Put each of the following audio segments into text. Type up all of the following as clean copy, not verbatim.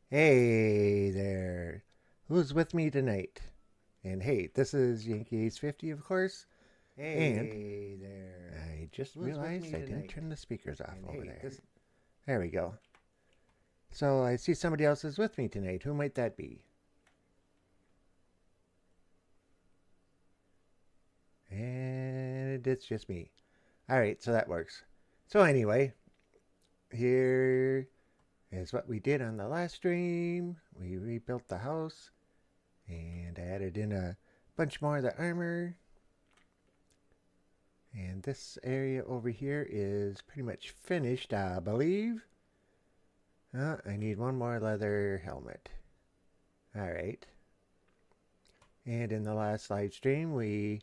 Hey there. Who's with me tonight? And hey, this is Yankee Ace 50, of course. And Hey there. I just Who's with realized me I didn't tonight? turn the speakers off And over hey, there. this There we go. So I see somebody else is with me tonight. Who might that be? And it's just me. All right, so that works. So anyway, here is what we did on the last stream. We rebuilt the house and added in a bunch more of the armor. And this area over here is pretty much finished, I believe. I need one more leather helmet. Alright. And in the last live stream, we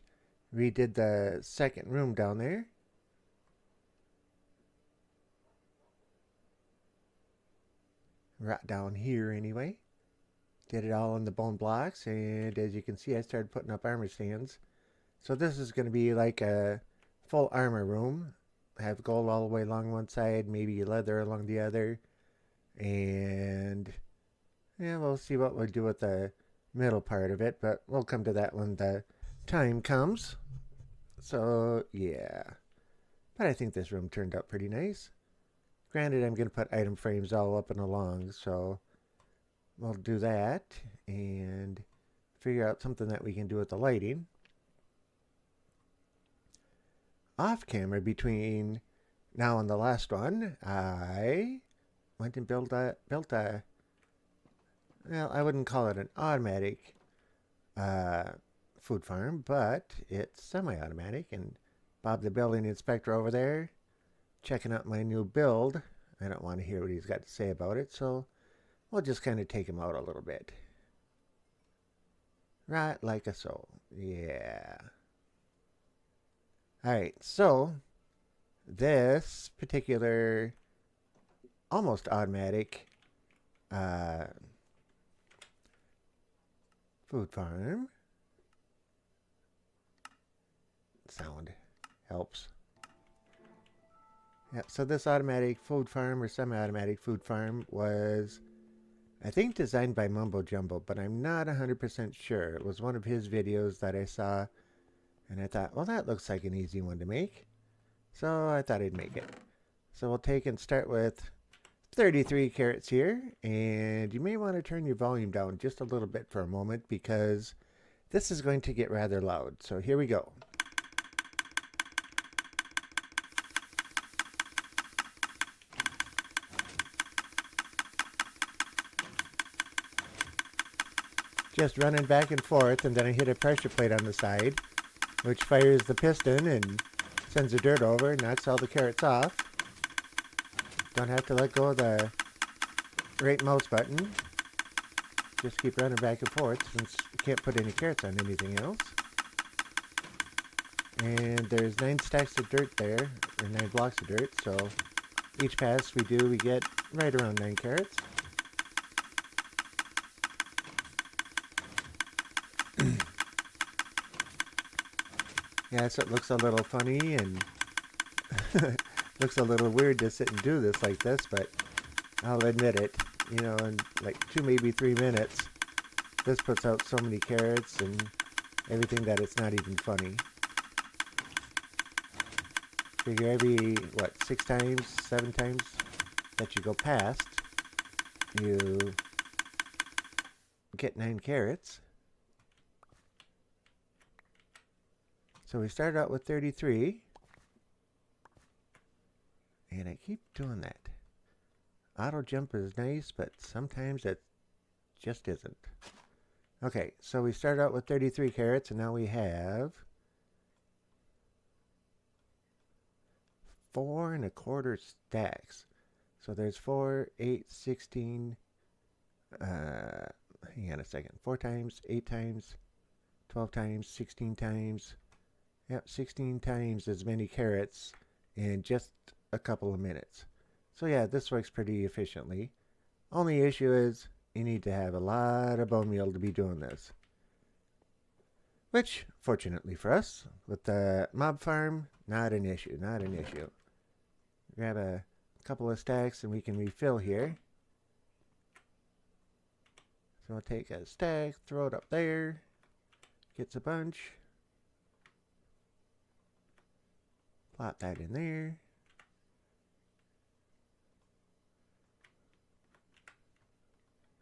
redid the second room down there. Right down here, anyway. Did it all in the bone blocks, and as you can see, I started putting up armor stands. So this is going to be like a full armor room. Have gold all the way along one side, maybe leather along the other. And yeah, we'll see what we'll do with the middle part of it, but we'll come to that when the time comes. So, yeah. But I think this room turned out pretty nice. Granted, I'm going to put item frames all up and along, so we'll do that and figure out something that we can do with the lighting. Off camera, between now and the last one, I went and built a well, I wouldn't call it an automatic uh, food farm, but it's semi-automatic. And Bob, the building inspector over there, checking out my new build. I don't want to hear what he's got to say about it, so we'll just kind of take him out a little bit. Right, like a so. Yeah. All right, so this particular almost automatic uh, food farm sound helps. Yeah, so this automatic food farm or semi-automatic food farm was, I think, designed by Mumbo Jumbo, but I'm not 100% sure. It was one of his videos that I saw, and I thought, well, that looks like an easy one to make. So I thought I'd make it. So we'll take and start with 33 carrots here, and you may want to turn your volume down just a little bit for a moment because this is going to get rather loud. So here we go. Just running back and forth, and then I hit a pressure plate on the side, which fires the piston and sends the dirt over and knocks all the carrots off. Don't have to let go of the right mouse button. Just keep running back and forth since you can't put any carrots on anything else. And there's 9 stacks of dirt there, or 9 blocks of dirt, so each pass we do, we get right around 9 carrots. Yeah, so it looks a little funny and looks a little weird to sit and do this like this, but I'll admit it. You know, in like 2, maybe 3 minutes, this puts out so many carrots and everything that it's not even funny. Figure every, what, 6 times, 7 times that you go past, you get 9 carrots. So we started out with 33. And I keep doing that. Auto jump is nice, but sometimes it just isn't. Okay, so we started out with 33 carrots, and now we have 4 1/4 stacks. So there's 4, 8, 16. Hang on a second. 4 times, 8 times, 12 times, 16 times. Yep, 16 times as many carrots in just a couple of minutes. So yeah, this works pretty efficiently. Only issue is you need to have a lot of bone meal to be doing this. Which, fortunately for us, with the mob farm, not an issue, not an issue. Grab a couple of stacks and we can refill here. So I'll take a stack, throw it up there. Gets a bunch. Plop that in there.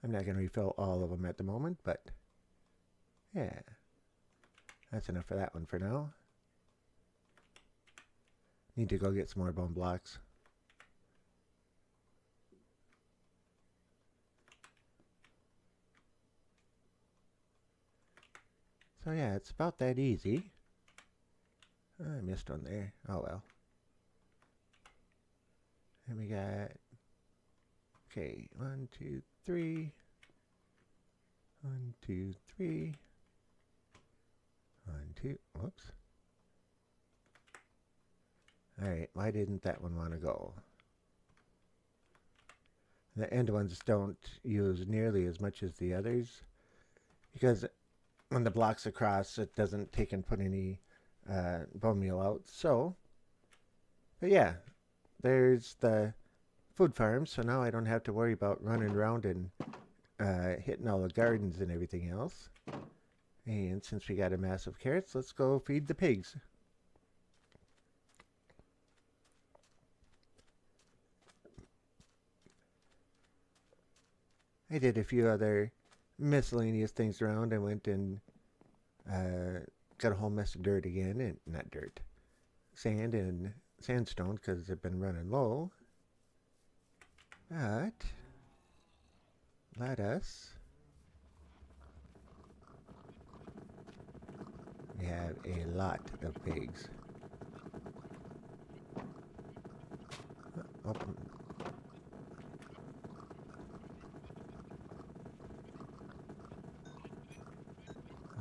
I'm not going to refill all of them at the moment, but yeah, that's enough for that one for now. Need to go get some more bone blocks. So yeah, it's about that easy. I missed one there. Oh well. And we got, okay, 1, 2, 3. 1, 2, 3. 1, 2. Whoops. Alright, why didn't that one want to go? The end ones don't use nearly as much as the others, because when the block's across, it doesn't take and put any bone meal out. So, but yeah, there's the food farm, so now I don't have to worry about running around and hitting all the gardens and everything else. And since we got a mass of carrots, let's go feed the pigs. I did a few other miscellaneous things around. I went and got a whole mess of dirt again, and not dirt, sand and sandstone, because they've been running low. But let us. We have a lot of pigs. Open.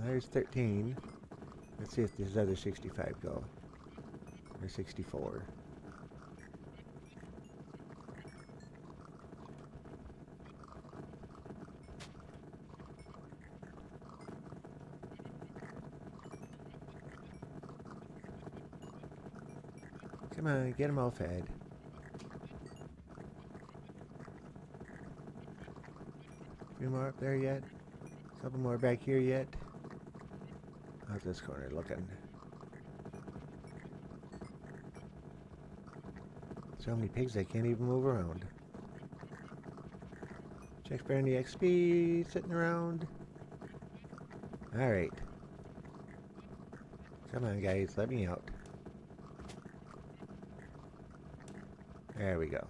There's 13. Let's see if these other 65 go. Or 64. Come on, get them all fed. A few more up there yet? A couple more back here yet? How's this corner looking? So many pigs I can't even move around. Check for any XP sitting around. Alright. Come on guys, let me out. There we go.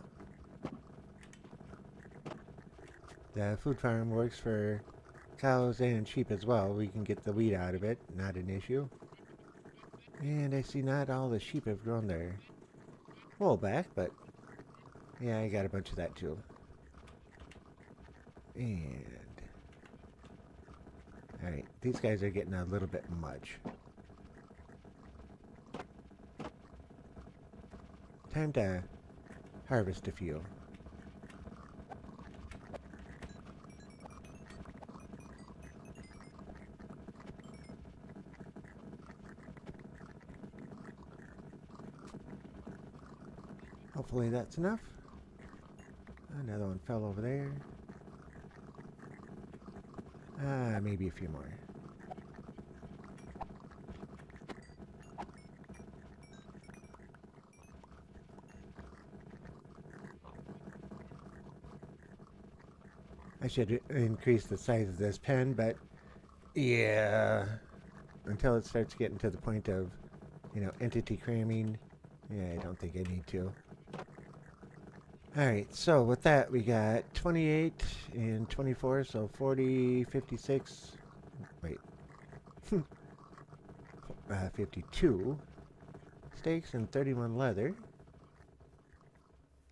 The food farm works for cows and sheep as well. We can get the wheat out of it, not an issue. And I see not all the sheep have grown their wool back, but yeah, I got a bunch of that too. And alright, these guys are getting a little bit much. Time to harvest a few. Hopefully that's enough. Another one fell over there. Maybe a few more. I should increase the size of this pen, but yeah, until it starts getting to the point of, you know, entity cramming, yeah, I don't think I need to. Alright, so with that we got 28 and 24, so 40, 56, wait, 52 steaks and 31 leather.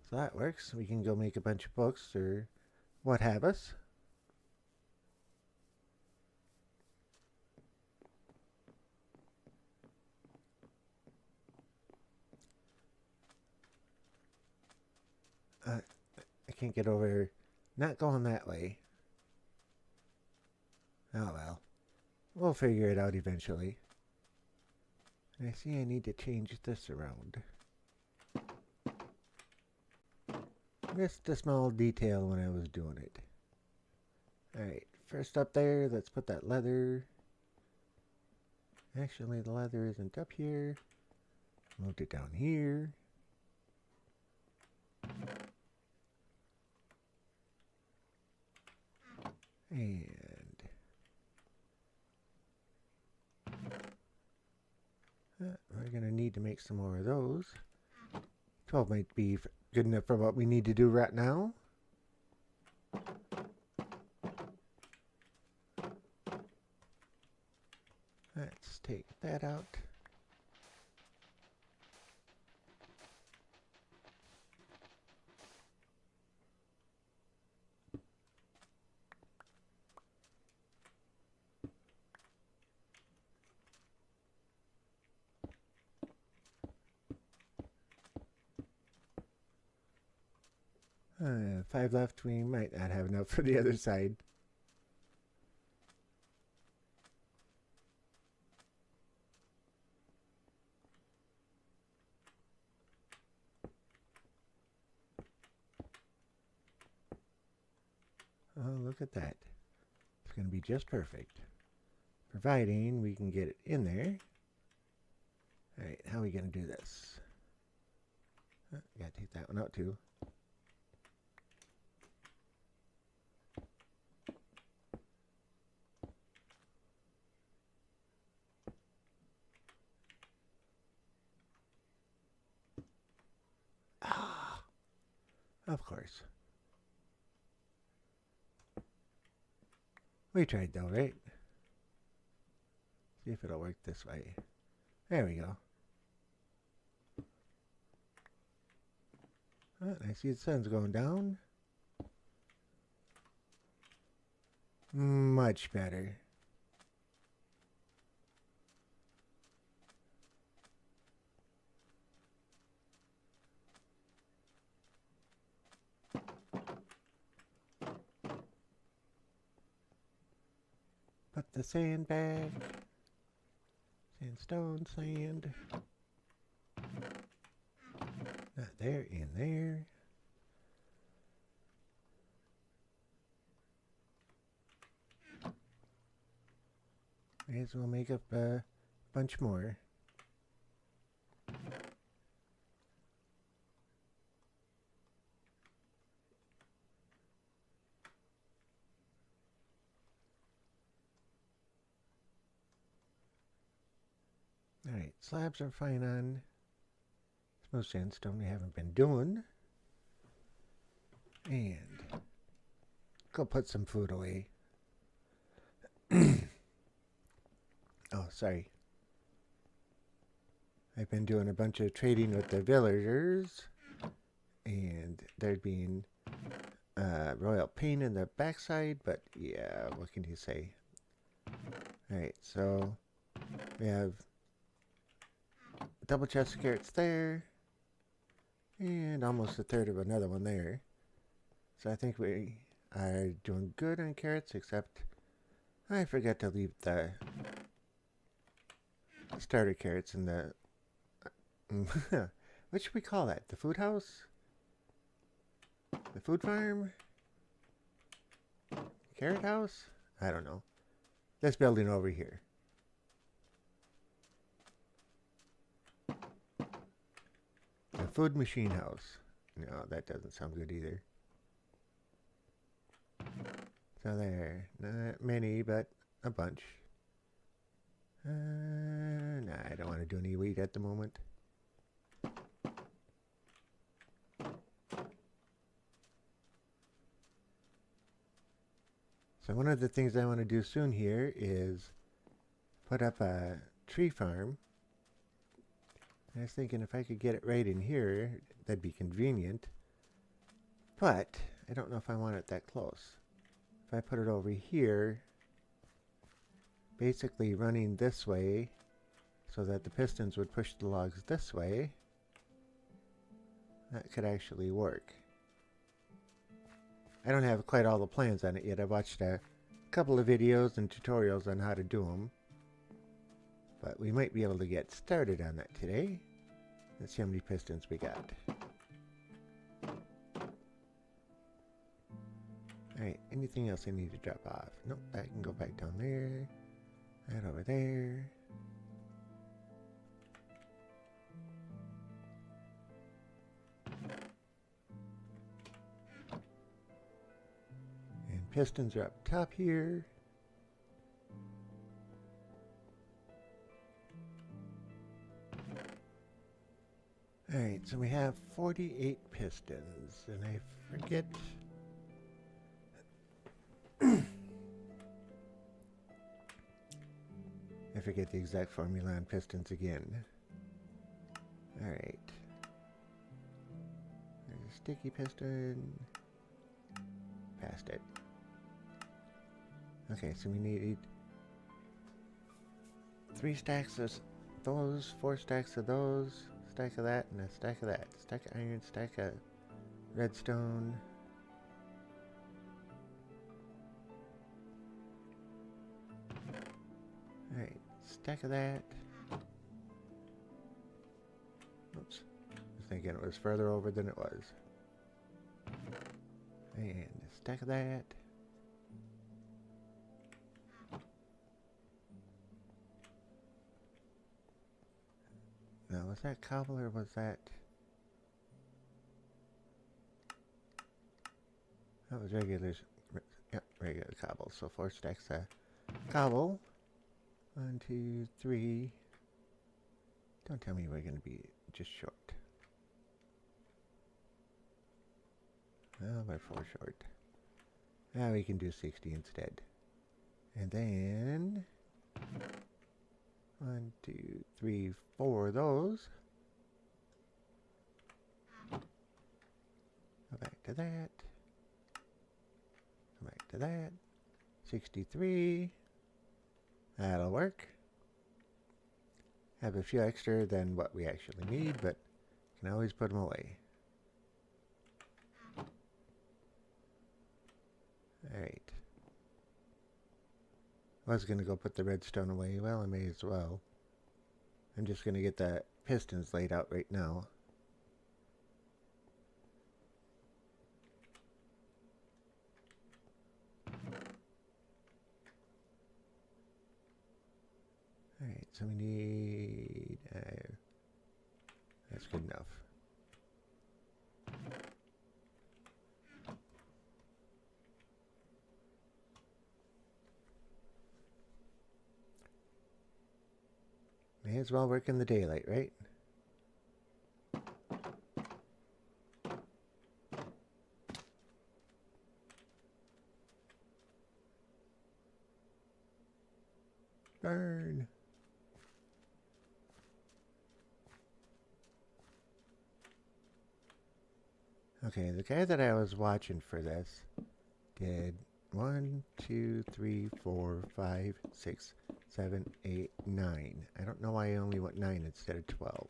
So that works. We can go make a bunch of books or what have us. I can't get over, not going that way. Oh well. We'll figure it out eventually. I see I need to change this around. Missed a small detail when I was doing it. Alright, first up there, let's put that leather. Actually, the leather isn't up here. Moved it down here. And we're going to need to make some more of those. 12 might be good enough for what we need to do right now. Let's take that out. Five left. We might not have enough for the other side. Oh, look at that. It's going to be just perfect. Providing we can get it in there. Alright, how are we going to do this? Gotta take that one out too. Ah, of course. We tried though, right? See if it'll work this way. There we go. Oh, I see the sun's going down. Much better. Put the sand back. Sandstone, sand. Not there, in there. May as well make up a bunch more. Alright, slabs are fine on. Smooth sandstone we haven't been doing. And go put some food away. Oh, sorry. I've been doing a bunch of trading with the villagers. And there being royal pain in the backside. But yeah, what can you say? Alright, so we have double chest of carrots there. And almost a third of another one there. So I think we are doing good on carrots, except I forgot to leave the starter carrots in the... what should we call that? The food house? The food farm? Carrot house? I don't know. This building over here. The food machine house. No, that doesn't sound good either. So there. Not many, but a bunch. Nah, I don't want to do any wheat at the moment. So one of the things I want to do soon here is put up a tree farm. I was thinking if I could get it right in here, that'd be convenient. But I don't know if I want it that close. If I put it over here, basically running this way so that the pistons would push the logs this way, that could actually work. I don't have quite all the plans on it yet. I've watched a couple of videos and tutorials on how to do them. But we might be able to get started on that today. Let's see how many pistons we got. Alright, anything else I need to drop off? Nope, that can go back down there. That over there. And pistons are up top here. Alright, so we have 48 pistons, and I forget... I forget the exact formula on pistons again. Alright. There's a sticky piston. Past it. Okay, so we need 3 stacks of those, 4 stacks of those, stack of that, and a stack of that. Stack of iron, stack of redstone. Alright, stack of that. Oops. I was thinking it was further over than it was. And a stack of that. Now, was that cobble or was that... That was regular... Yep, regular cobble. So 4 stacks of cobble. 1, 2, 3. Don't tell me we're going to be just short. Well, we're 4 short. Now we can do 60 instead. And then... 1, 2, 3, 4 of those. Go back to that. Go back to that. 63. That'll work. Have a few extra than what we actually need, but can always put them away. Alright. I was going to go put the redstone away. Well, I may as well. I'm just going to get the pistons laid out right now. Alright, so we need... that's good enough. May as well work in the daylight, right? Burn! Okay, the guy that I was watching for this did 1, 2, 3, 4, 5, 6, 7, 8, 9. I don't know why I only went 9 instead of 12.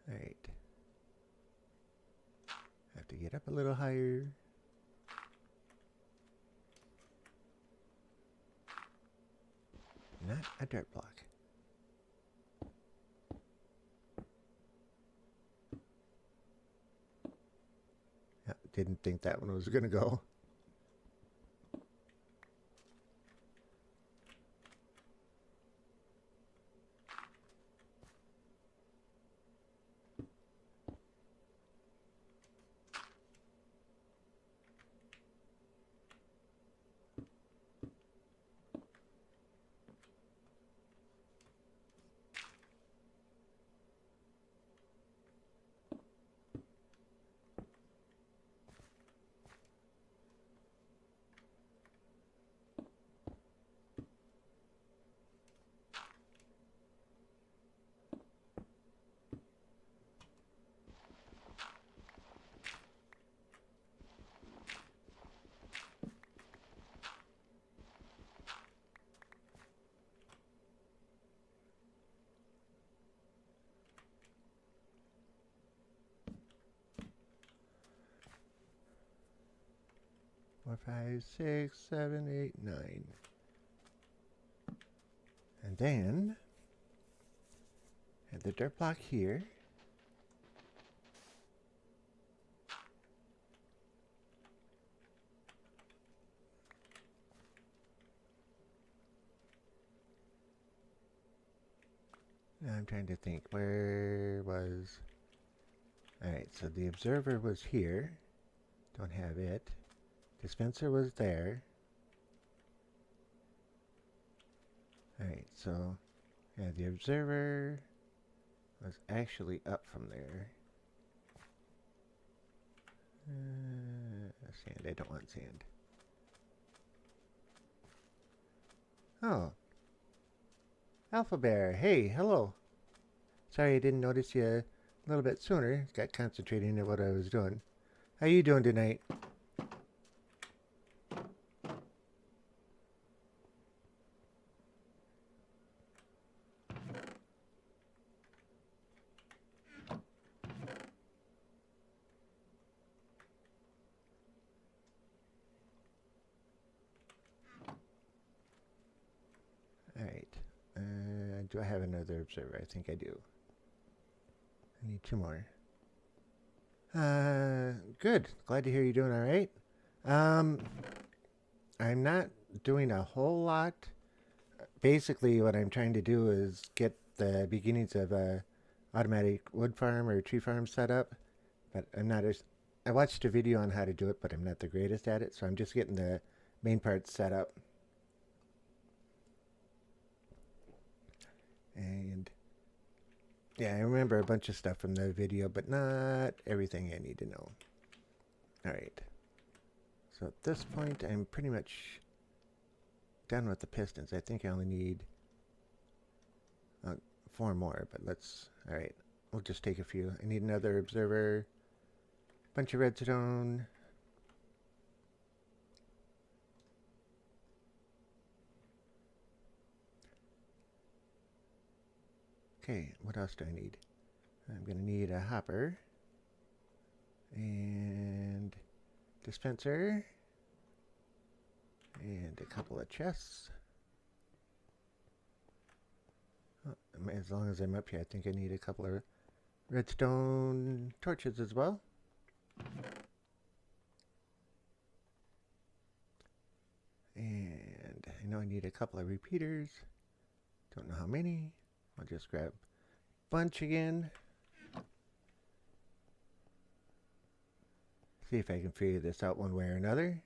Alright. Have to get up a little higher. Not a dirt block. Yep, didn't think that one was going to go. Four, 5, 6, 7, 8, 9. And then add the dirt block here. I'm trying to think. Where was... Alright, so the observer was here. Don't have it. Dispenser was there. Alright, so... Yeah, the observer was actually up from there. Sand. I don't want sand. Oh. Alpha Bear. Hey, hello. Sorry I didn't notice you a little bit sooner. Got concentrating on what I was doing. How you doing tonight? Alright. Do I have another observer? I think I do. I need 2 more. Good. Glad to hear you're doing alright. I'm not doing a whole lot. Basically, what I'm trying to do is get the beginnings of a automatic wood farm or tree farm set up. But I'm not as... I watched a video on how to do it, but I'm not the greatest at it. So I'm just getting the main parts set up. And yeah, I remember a bunch of stuff from the video, but not everything I need to know. Alright. So at this point, I'm pretty much done with the pistons. I think I only need 4 more, but let's... Alright, we'll just take a few. I need another observer, bunch of redstone. Okay, what else do I need? I'm going to need a hopper and dispenser and a couple of chests. Oh, as long as I'm up here, I think I need a couple of redstone torches as well. And I know I need a couple of repeaters. Don't know how many. I'll just grab a bunch again. See if I can figure this out one way or another.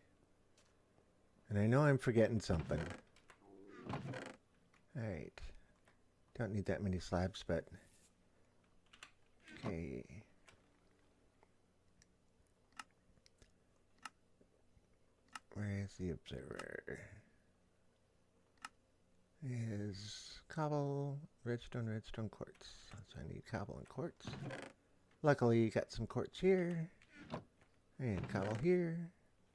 And I know I'm forgetting something. Alright. Don't need that many slabs, but... Okay. Where is the observer? Is cobble, redstone, quartz. So I need cobble and quartz. Luckily, you got some quartz here, and cobble here,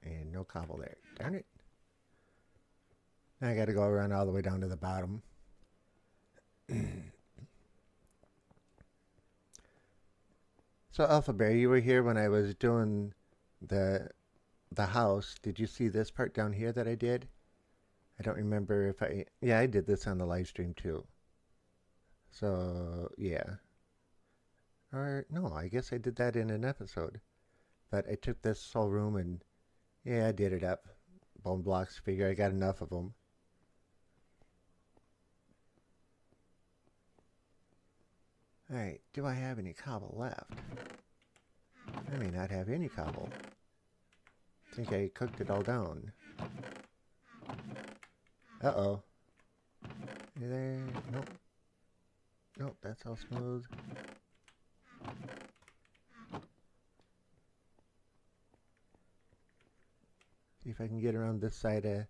and no cobble there. Darn it. Now I gotta go around all the way down to the bottom. So Alpha Bear, you were here when I was doing the house. Did you see this part down here that I did? I don't remember if I... Yeah, I did this on the live stream too. So, yeah. Or, no, I guess I did that in an episode. But I took this whole room and, yeah, I did it up. Bone blocks, figure I got enough of them. Alright, do I have any cobble left? I may not have any cobble. I think I cooked it all down. Uh-oh. You there? Nope. Nope, that's all smooth. See if I can get around this side of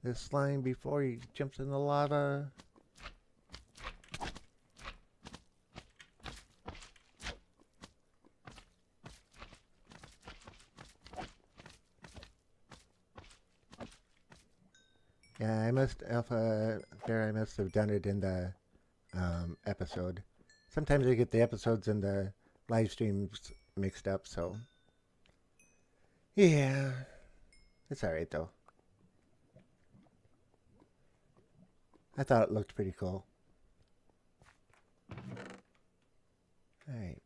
this slime before he jumps in the lava. Yeah, I must have done it in the episode. Sometimes I get the episodes and the live streams mixed up, so yeah, it's alright though. I thought it looked pretty cool. Alright.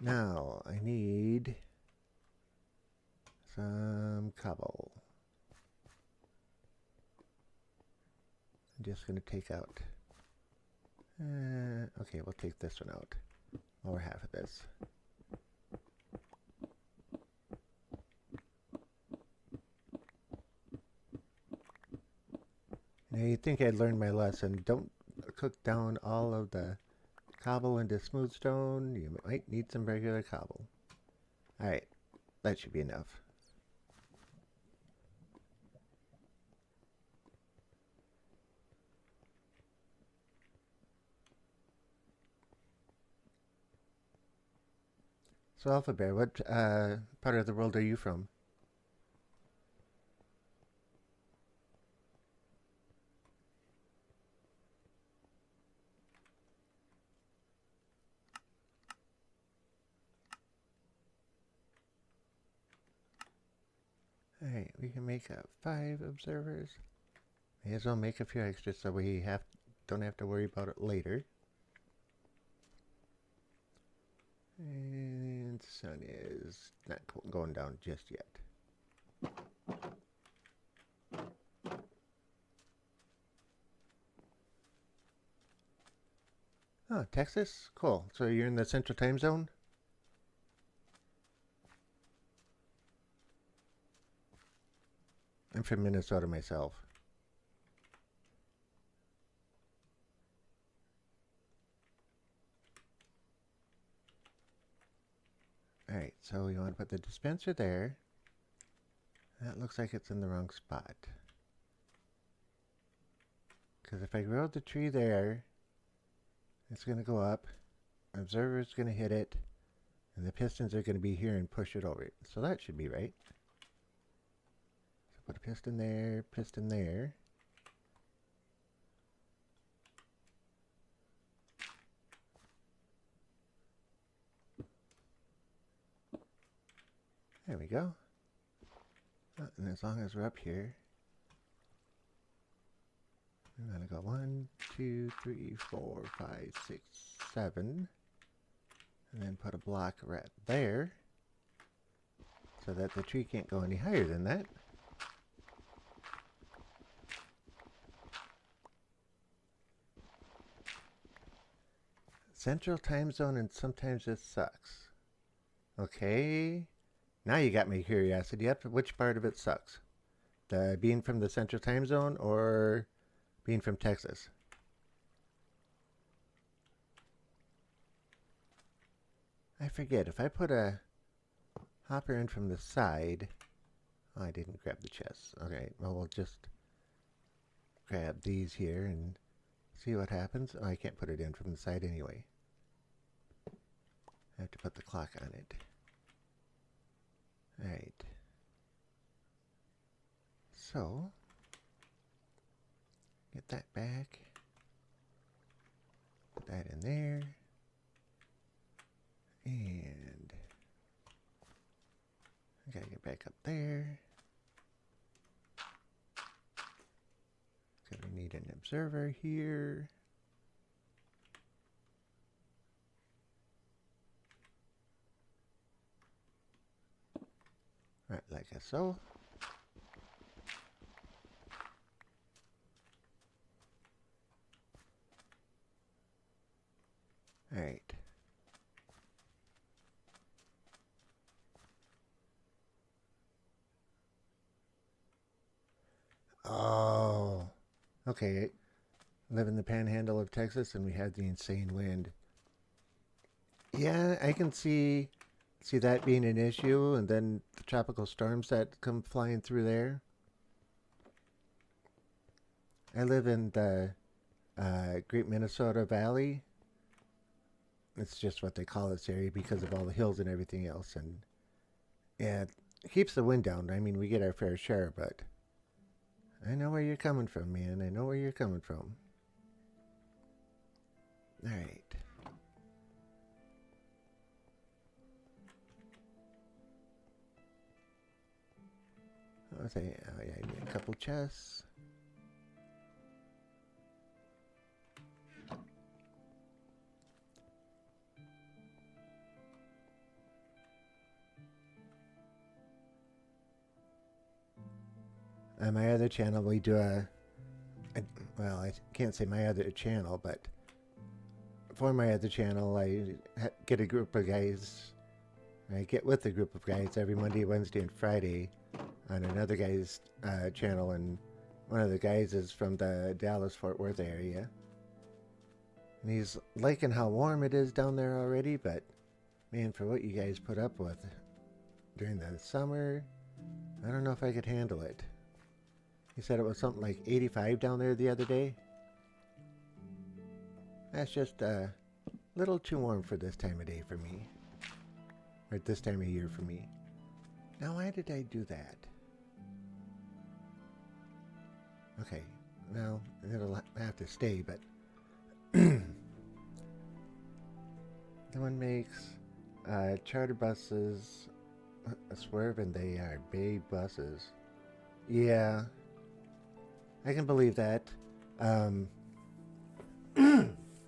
Now, I need some cobble. I'm just going to take out Okay, we'll take this one out. Lower half of this. Now you'd think I'd learned my lesson. Don't cook down all of the cobble into smooth stone. You might need some regular cobble. Alright, that should be enough. So Alpha Bear, what part of the world are you from? Alright, we can make 5 observers. May as well make a few extras so we don't have to worry about it later. And the sun is not going down just yet. Oh, Texas? Cool. So you're in the central time zone? I'm from Minnesota myself. Alright, so we want to put the dispenser there. That looks like it's in the wrong spot. Because if I grow the tree there, it's going to go up. Observer's going to hit it. And the pistons are going to be here and push it over it. So that should be right. So put a piston there, piston there. There we go. Oh, and as long as we're up here, I'm going to go 1, 2, 3, 4, 5, 6, 7. And then put a block right there so that the tree can't go any higher than that. Central time zone, and sometimes it sucks. Okay. Now you got my curiosity up. Which part of it sucks? The being from the central time zone or being from Texas? I forget. If I put a hopper in from the side... Oh, I didn't grab the chest. Okay, well, we'll just grab these here and see what happens. Oh, I can't put it in from the side anyway. I have to put the clock on it. Alright. So, get that back. Put that in there. And I gotta get back up there. Gonna need an observer here. Right, like so. Alright. Oh. Okay. I live in the panhandle of Texas and we had the insane wind. Yeah, I can see that being an issue, and then the tropical storms that come flying through there. I live in the Great Minnesota Valley. It's just what they call this area because of all the hills and everything else. And yeah, it keeps the wind down. I mean, we get our fair share, but I know where you're coming from, man. I know where you're coming from. All right. I'll say, oh yeah, I need a couple chests. On my other channel, we do well, I can't say my other channel, but for my other channel, I get a group of guys. I get with a group of guys every Monday, Wednesday, and Friday on another guy's channel, and one of the guys is from the Dallas-Fort Worth area. And he's liking how warm it is down there already, but man, for what you guys put up with during the summer, I don't know if I could handle it. He said it was something like 85 down there the other day. That's just a little too warm for this time of day for me. Or this time of year for me. Now, why did I do that? Okay, well, it'll have to stay, but the one makes charter buses a swerve, and they are big buses. Yeah, I can believe that.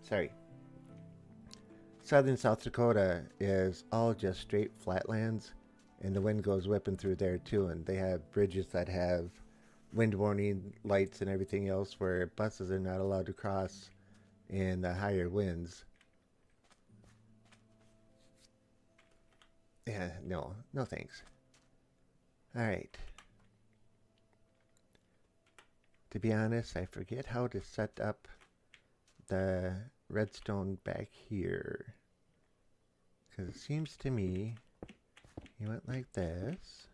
Sorry. Southern South Dakota is all just straight flatlands, and the wind goes whipping through there too, and they have bridges that have wind warning lights and everything else where buses are not allowed to cross in the higher winds. Yeah, no thanks. Alright. To be honest, I forget how to set up the redstone back here. Because it seems to me you went like this.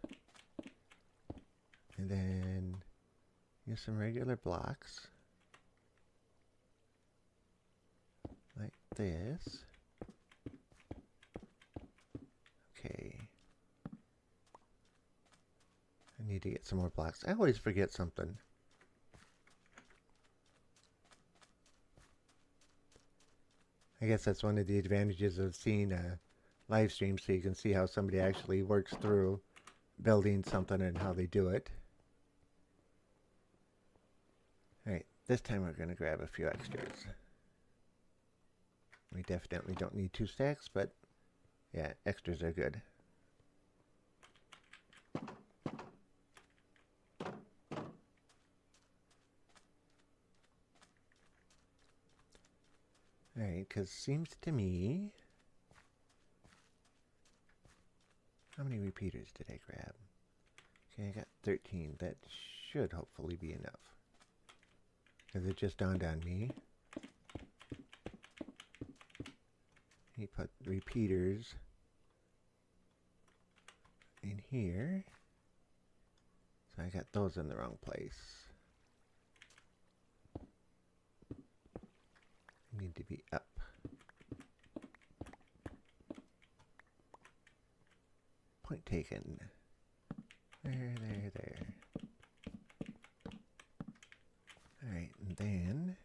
And then use some regular blocks. Like this. Okay. I need to get some more blocks. I always forget something. I guess that's one of the advantages of seeing a live stream, so you can see how somebody actually works through building something and how they do it. Alright, this time we're going to grab a few extras. We definitely don't need 2 stacks, but yeah, extras are good. Alright, because seems to me... How many repeaters did I grab? Okay, I got 13. That should hopefully be enough. Because it just dawned on me. He put repeaters in here. So I got those in the wrong place. Need to be up. Point taken. There. Alright, and then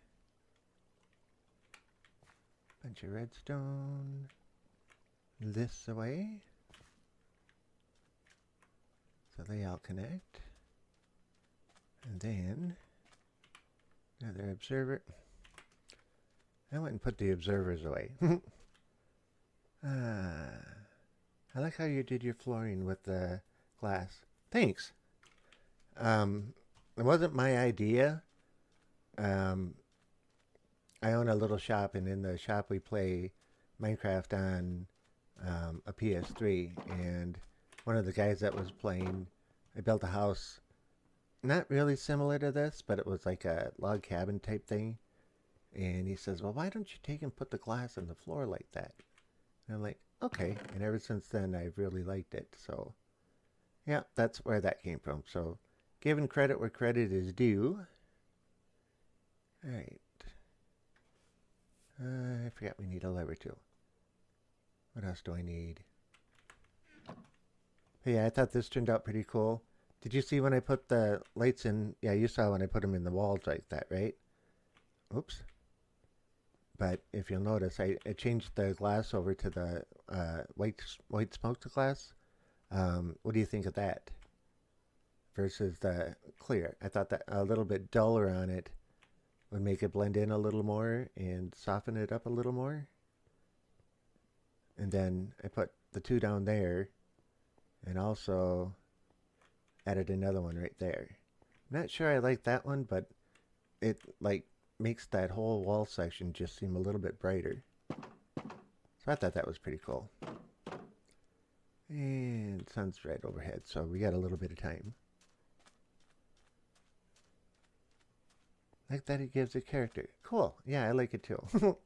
bunch of redstone this way. So they all connect. And then another observer. I went and put the observers away. I like how you did your flooring with the glass. Thanks. It wasn't my idea. I own a little shop, and in the shop we play Minecraft on a PS3. And one of the guys that was playing, I built a house not really similar to this, but it was like a log cabin type thing. And he says, well, why don't you take and put the glass on the floor like that? And I'm like, okay. And ever since then, I've really liked it. So, yeah, that's where that came from. So, giving credit where credit is due. All right. I forgot we need a lever too. What else do I need? Hey, yeah, I thought this turned out pretty cool. Did you see when I put the lights in? Yeah, you saw when I put them in the walls like that, right? Oops. But if you'll notice, I changed the glass over to the white smoked glass. What do you think of that? Versus the clear. I thought that a little bit duller on it would make it blend in a little more and soften it up a little more. And then I put the 2 down there and also added another one right there. I'm not sure I like that one, but it like makes that whole wall section just seem a little bit brighter. So I thought that was pretty cool. And sun's right overhead, so we got a little bit of time. Like that it gives a character. Cool. Yeah, I like it too.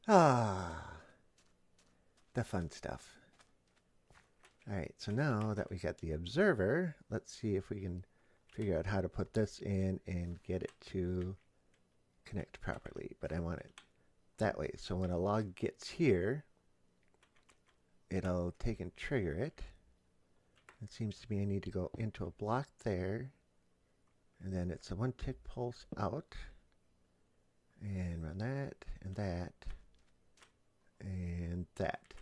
Ah, the fun stuff. Alright, so now that we got the observer, let's see if we can figure out how to put this in and get it to connect properly. But I want it that way. So when a log gets here, it'll take and trigger it. It seems to me I need to go into a block there. And then it's a 1 tick pulse out. And run that, and that, and that.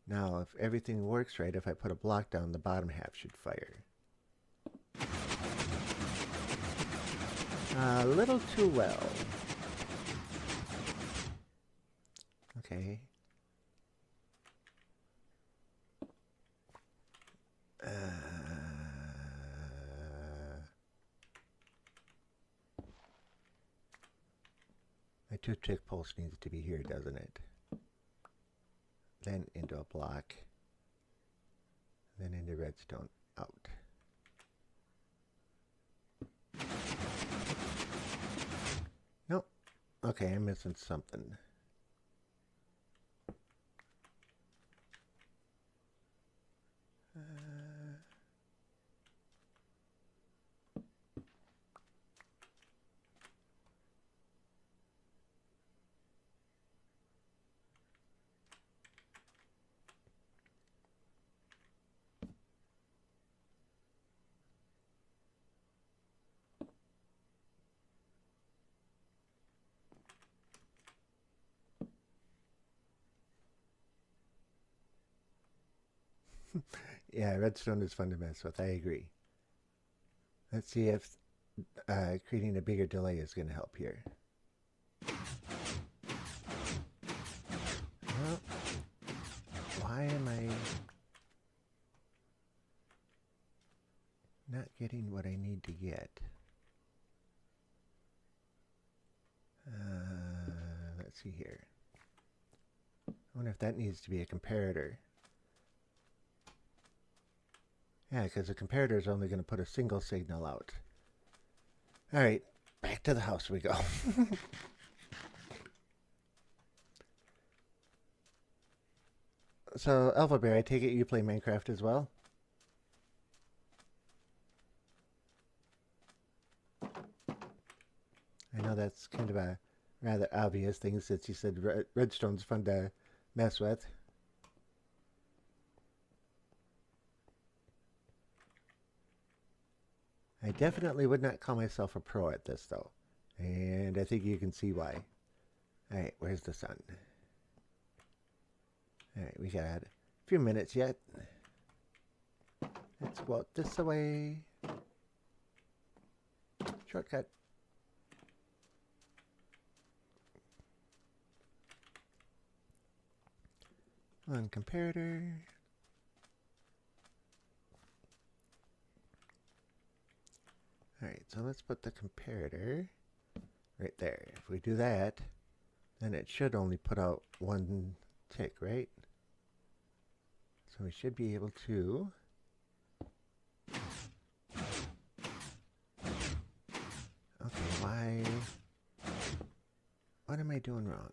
Now, if everything works right, if I put a block down, the bottom half should fire. A little too well. Okay. My 2 tick pulse needs to be here, doesn't it? Then into a block, then into redstone, out. Nope. Okay, I'm missing something. Yeah, redstone is fun to mess with. I agree. Let's see if creating a bigger delay is going to help here. Well, why am I not getting what I need to get? Let's see here. I wonder if that needs to be a comparator. Yeah, because the comparator is only going to put a single signal out. Alright, back to the house we go. So, Alpha Bear, I take it you play Minecraft as well? I know that's kind of a rather obvious thing since you said redstone's fun to mess with. I definitely would not call myself a pro at this, though. And I think you can see why. Alright, where's the sun? Alright, we got a few minutes yet. Let's go out this way. Shortcut. On comparator. Alright, so let's put the comparator right there. If we do that, then it should only put out 1 tick, right? So we should be able to okay, why? What am I doing wrong?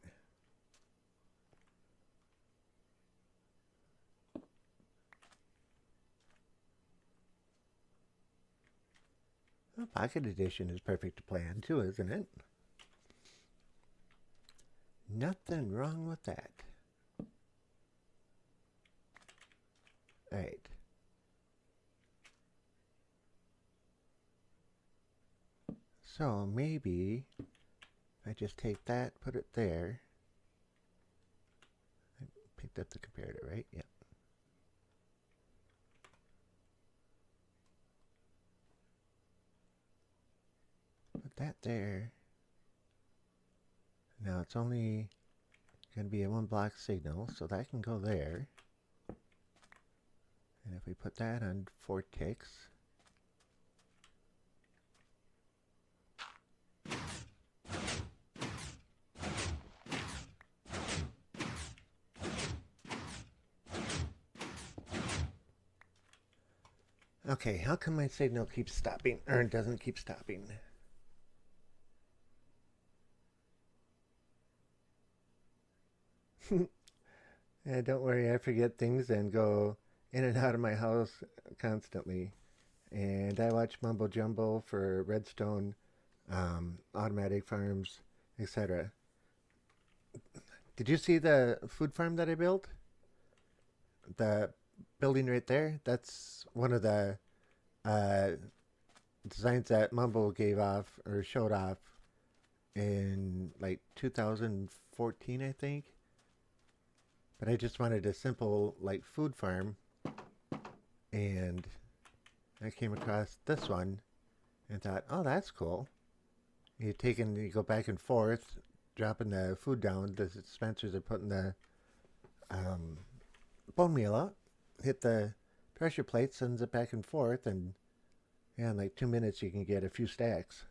Well, Pocket Edition is perfect to play on too, isn't it? Nothing wrong with that. Alright. So maybe if I just take that, put it there. I picked up the comparator, right? Yep. Put that there. Now it's only going to be a 1 block signal, so that can go there. And if we put that on 4 ticks, Okay, how come my signal keeps stopping, or it doesn't keep stopping? Yeah, don't worry, I forget things and go in and out of my house constantly. And I watch Mumbo Jumbo for Redstone, automatic farms, etc. Did you see the food farm that I built? The building right there? That's one of the uh, designs that Mumbo gave off or showed off in like 2014, I think. But I just wanted a simple like food farm, and I came across this one and thought, oh, that's cool. You go back and forth, dropping the food down. The dispensers are putting the um, bone meal out, hit the pressure plate, sends it back and forth, and yeah, in like 2 minutes you can get a few stacks.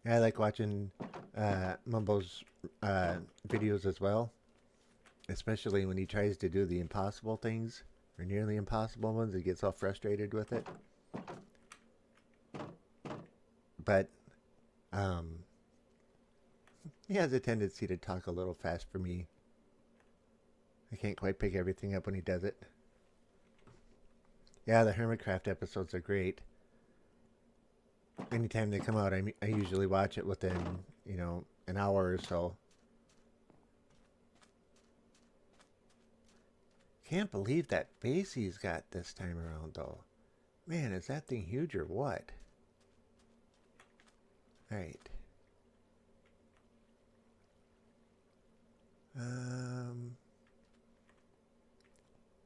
I like watching Mumbo's videos as well, especially when he tries to do the impossible things or nearly impossible ones. He gets all frustrated with it. But um, he has a tendency to talk a little fast for me. I can't quite pick everything up when he does it. Yeah, the Hermitcraft episodes are great. Anytime they come out, I usually watch it within, an hour or so. Can't believe that base he's got this time around, though. Man, is that thing huge or what? Alright.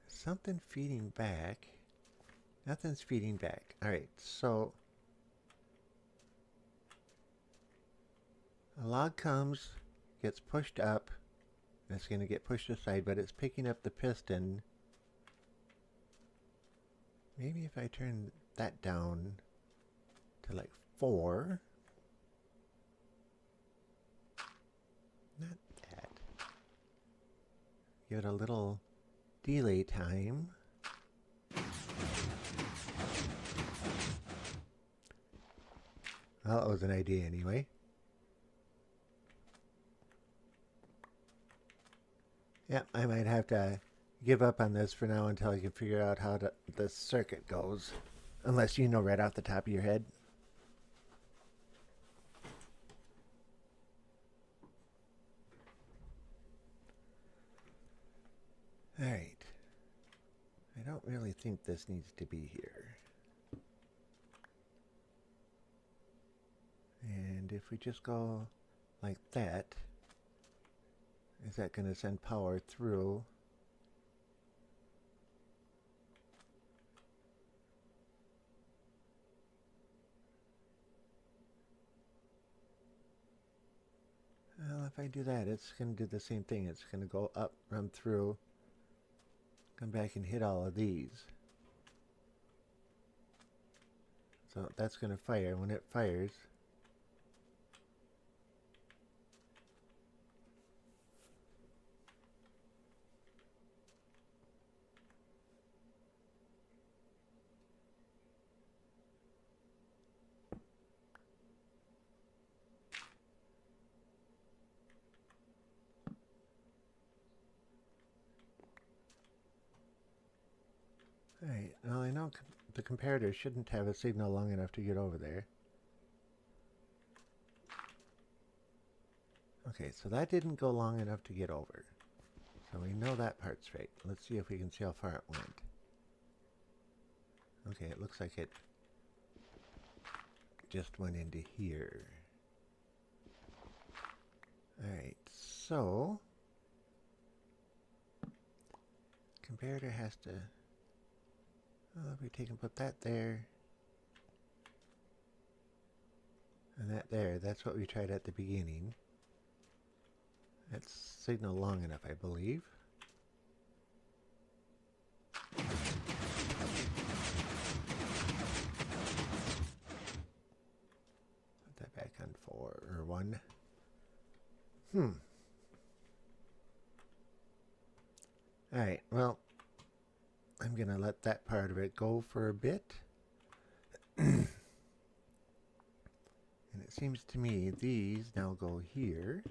Something feeding back. Nothing's feeding back. Alright, so a log comes, gets pushed up, and it's going to get pushed aside, but it's picking up the piston. Maybe if I turn that down to like 4. Not that. Give it a little delay time. Well, that was an idea anyway. Yeah, I might have to give up on this for now until I can figure out how the circuit goes. Unless you know right off the top of your head. Alright. I don't really think this needs to be here. And if we just go like that, is that going to send power through? Well, if I do that, it's going to do the same thing. It's going to go up, run through, come back and hit all of these. So that's going to fire. When it fires, alright, well I know the comparator shouldn't have a signal long enough to get over there. Okay, so that didn't go long enough to get over. So we know that part's right. Let's see if we can see how far it went. Okay, it looks like it just went into here. Alright, so comparator has to, well, if we take and put that there and that there, that's what we tried at the beginning. That's signal long enough, I believe. Put that back on 4 or 1. Hmm. Alright, well, I'm going to let that part of it go for a bit. And it seems to me these now go here.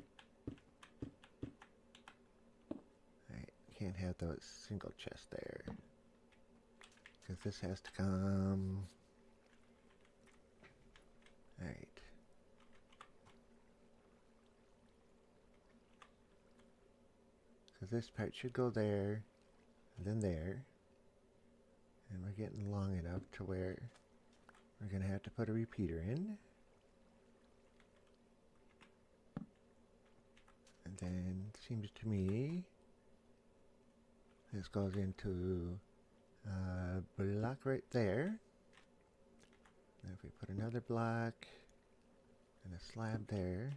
I can't have those single chests there. Because this has to come... Alright. Because this part should go there, and then there. And we're getting long enough to where we're going to have to put a repeater in. And then it seems to me this goes into a block right there. And if we put another block and a slab there,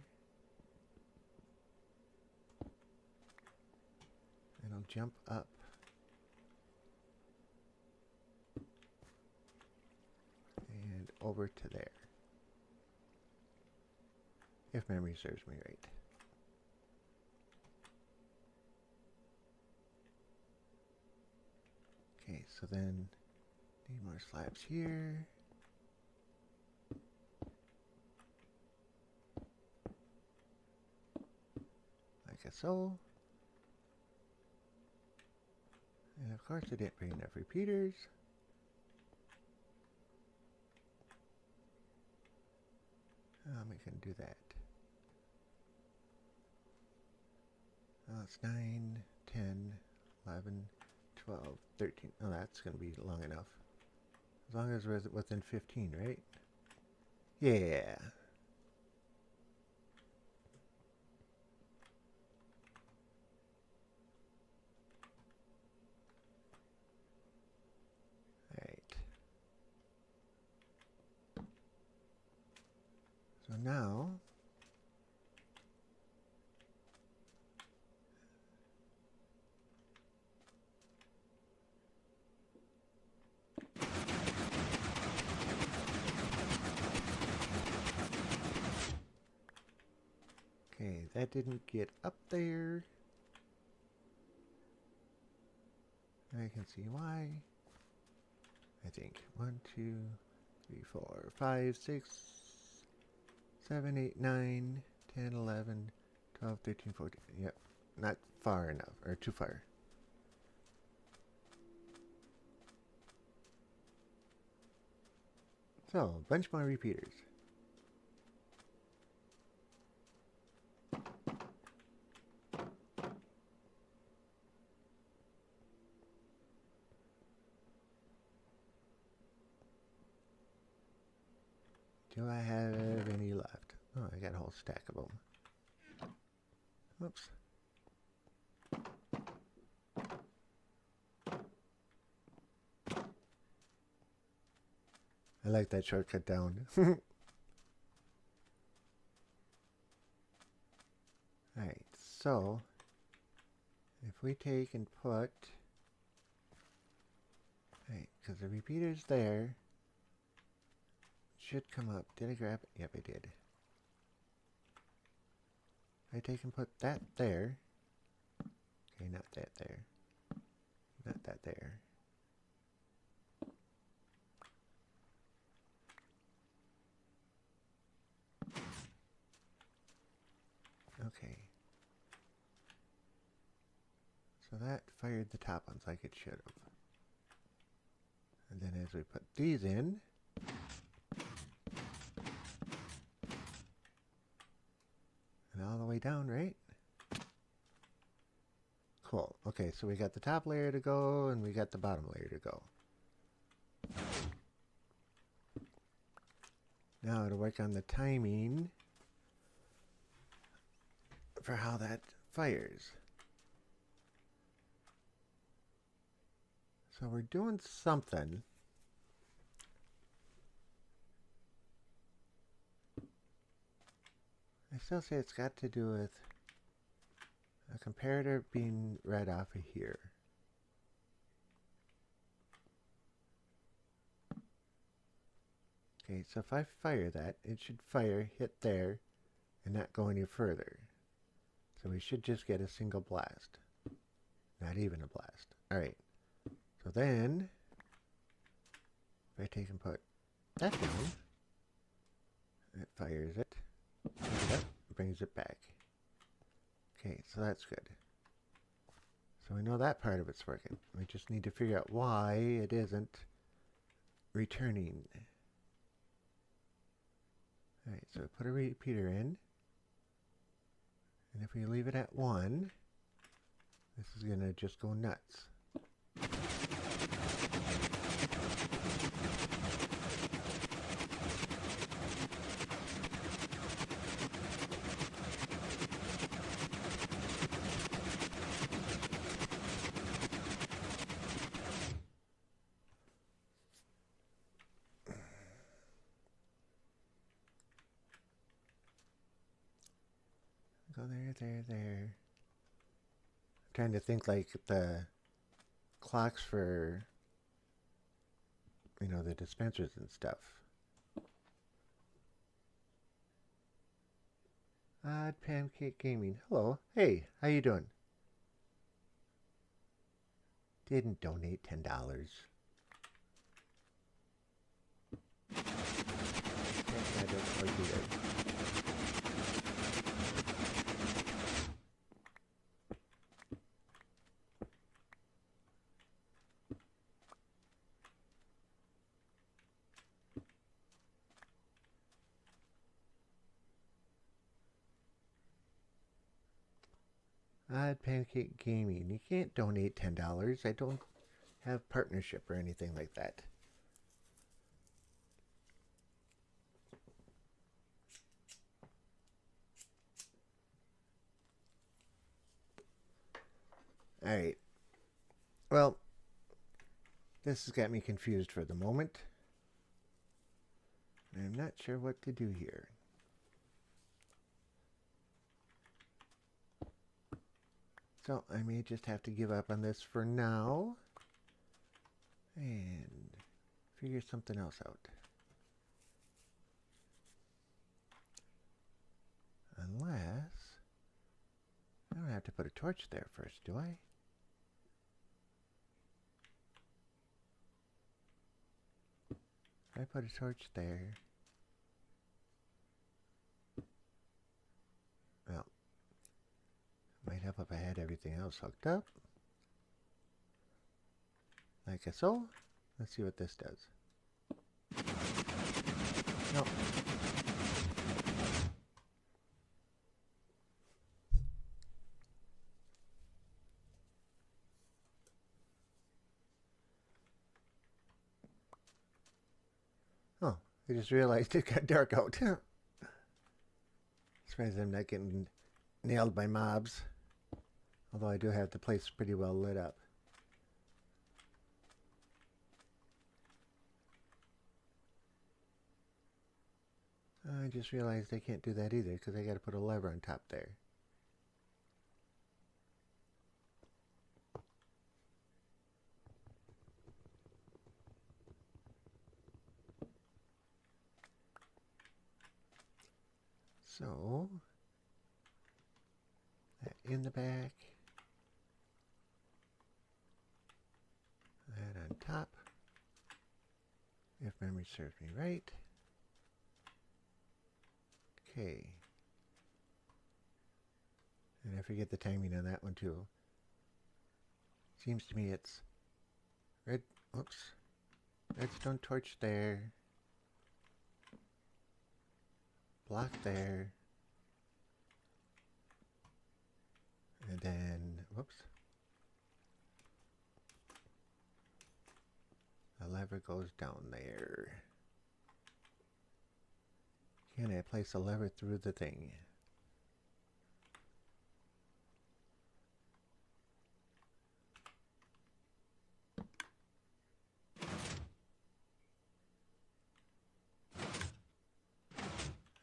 it'll jump up. And over to there. If memory serves me right. Okay, so then need more slabs here. Like so. And of course I didn't bring enough repeaters. How am I going to do that? Oh, it's 9, 10, 11, 12, 13. Oh, that's going to be long enough. As long as we're within 15, right? Yeah. Alright. So now... Okay, that didn't get up there. I can see why. I think 1, 2, 3, 4, 5, 6, 7, 8, 9, 10, 11, 12, 13, 14. Yep, not far enough, or too far. So, a bunch more repeaters. Do I have any left? Oh, I got a whole stack of them. Whoops. I like that shortcut down. Alright, so if we take and put... Alright, because the repeater's there. Should come up. Did I grab it? Yep, I did. I take and put that there. Okay, not that there. Not that there. Okay. So that fired the top ones like it should have. And then as we put these in, and all the way down, right? Cool. Okay, so we got the top layer to go, and we got the bottom layer to go. Now to work on the timing for how that fires. So we're doing something. I still say it's got to do with a comparator being read off of here. Okay, so if I fire that, it should fire, hit there, and not go any further. So we should just get a single blast. Not even a blast. Alright. So then, if I take and put that down, it fires it. Picks it up, brings it back. Okay, so that's good. So we know that part of it's working. We just need to figure out why it isn't returning. Alright, so put a repeater in. And if we leave it at 1, this is going to just go nuts. Go there. I'm trying to think like the clocks for, the dispensers and stuff. Odd Pancake Gaming. Hello. Hey, how you doing? Didn't donate $10. I don't quite do that. Odd Pancake Gaming. You can't donate $10. I don't have partnership or anything like that. Alright. Well, this has got me confused for the moment. I'm not sure what to do here. So I may just have to give up on this for now and figure something else out. Unless I don't have to put a torch there first, do I? If I put a torch there, well, might help if I had everything else hooked up. Like so. Let's see what this does. Nope. Oh, I just realized it got dark out. Surprised I'm not getting nailed by mobs. Although I do have the place pretty well lit up. I just realized I can't do that either because I got to put a lever on top there. So, that in the back, that on top, if memory serves me right. Okay. And I forget the timing on that one too. Seems to me it's redstone torch there. Block there. And then, whoops. The lever goes down there. Can I place a lever through the thing?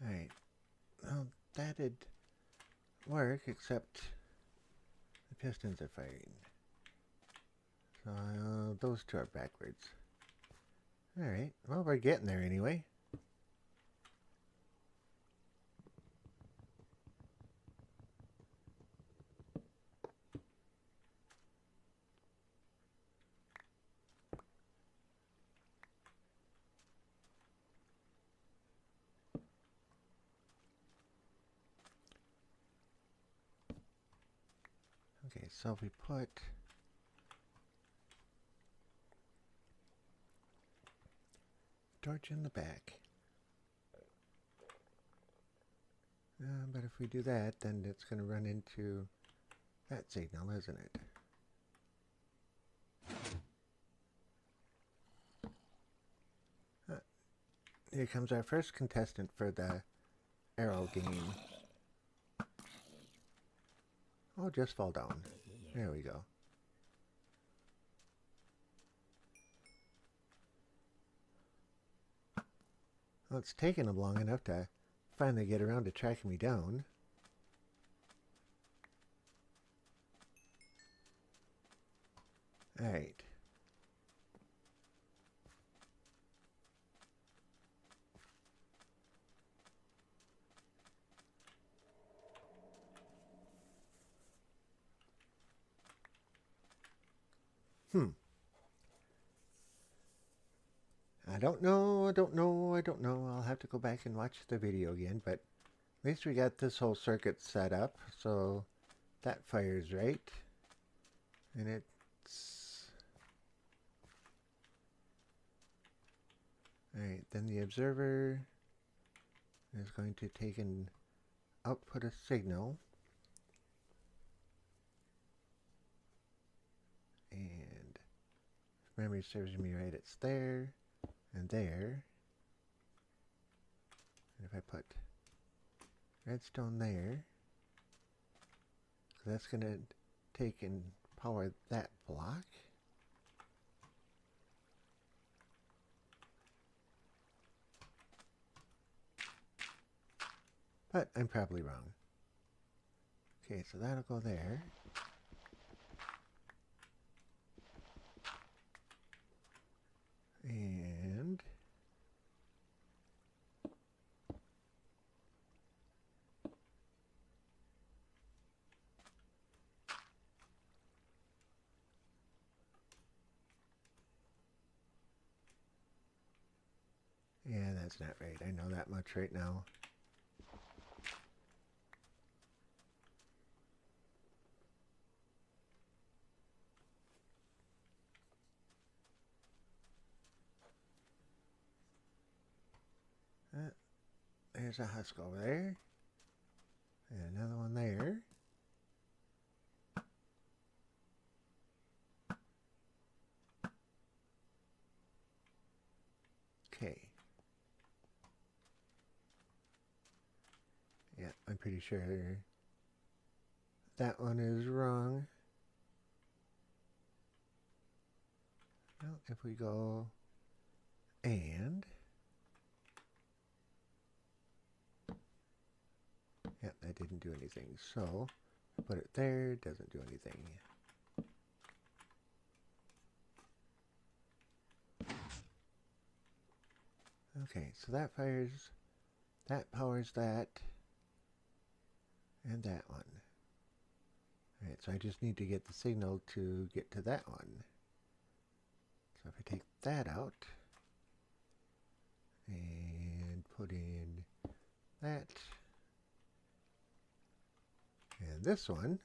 Alright. Well, that'd work, except the pistons are firing. So those two are backwards. Alright. Well, we're getting there anyway. Okay, so if we put torch in the back. But if we do that, then it's going to run into that signal, isn't it? Here comes our first contestant for the arrow game. Oh, just fall down. There we go. Well, it's taken them long enough to finally get around to tracking me down. Alright. I don't know. I'll have to go back and watch the video again, but at least we got this whole circuit set up, so that fires right. And it's... Alright, then the observer is going to take and output a signal. And if memory serves me right, it's there and there. And if I put redstone there, that's going to take and power that block. But I'm probably wrong. Okay, so that'll go there. And yeah, that's not right. I know that much right now. There's a husk over there. And another one there. Okay. Yeah, I'm pretty sure that one is wrong. Well, if we go and... Yep, that didn't do anything. So, put it there, doesn't do anything. Okay, so that fires, that powers that, and that one. Alright, so I just need to get the signal to get to that one. So if I take that out, and put in that, and this one,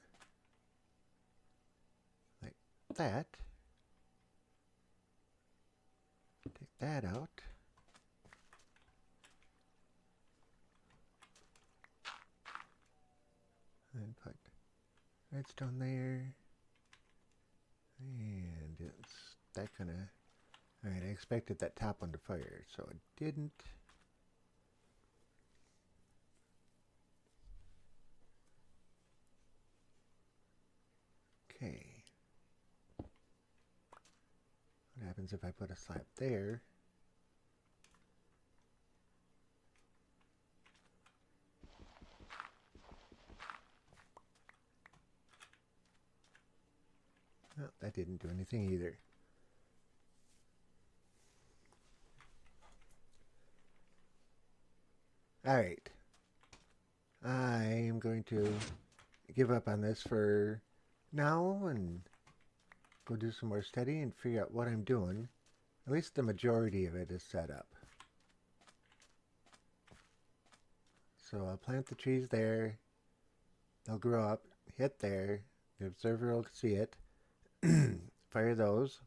like that, take that out, and put redstone there, and it's that kind of... Alright, I expected that top one to fire, so it didn't. Okay. What happens if I put a slab there? Well, that didn't do anything either. Alright. I am going to give up on this for now and go do some more study and figure out what I'm doing. At least the majority of it is set up. So I'll plant the trees there. They'll grow up, hit there, The observer will see it. Fire those.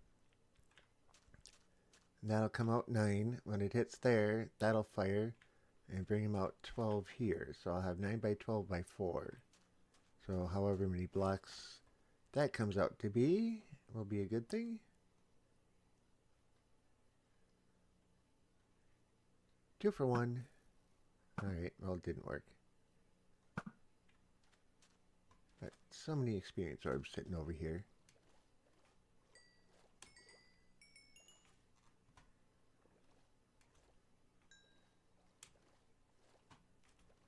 And that'll come out 9. When it hits there, that'll fire and bring them out 12 here. So I'll have 9 by 12 by 4. So however many blocks that comes out to be will be a good thing. 2 for 1. Alright, well, it didn't work. But so many experience orbs sitting over here.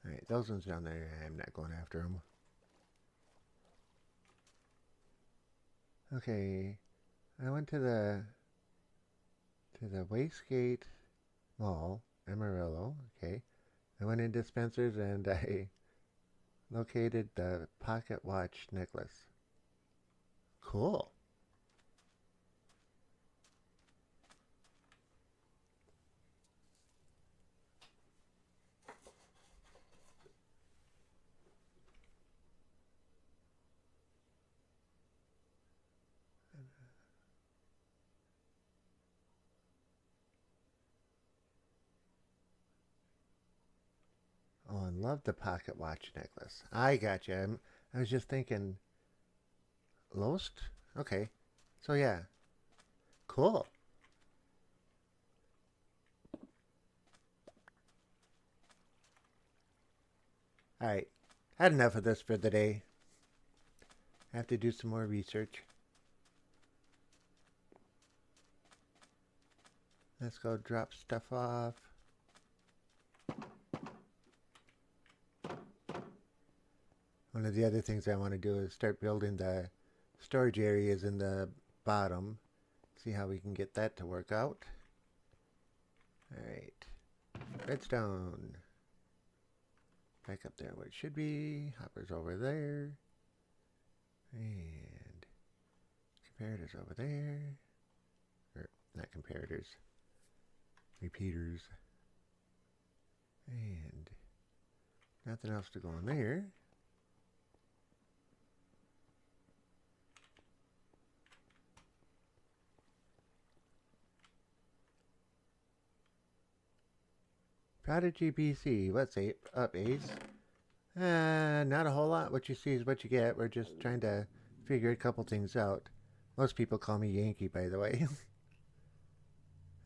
Alright, those ones down there, I'm not going after them. Okay, I went to the Wastegate Mall, Amarillo. Okay, I went into Spencer's and I located the pocket watch necklace. Cool. Oh, I love the pocket watch necklace. I got you. I was just thinking, Lost? Okay. So yeah. Cool. Alright. Had enough of this for the day. I have to do some more research. Let's go drop stuff off. One of the other things I want to do is start building the storage areas in the bottom. See how we can get that to work out. Alright. Redstone. Back up there where it should be. Hopper's over there. And comparators over there. Or, not comparators. Repeaters. And nothing else to go in there. Prodigy BC, what's up, Ace? Not a whole lot. What you see is what you get. We're just trying to figure a couple things out. Most people call me Yankee, by the way.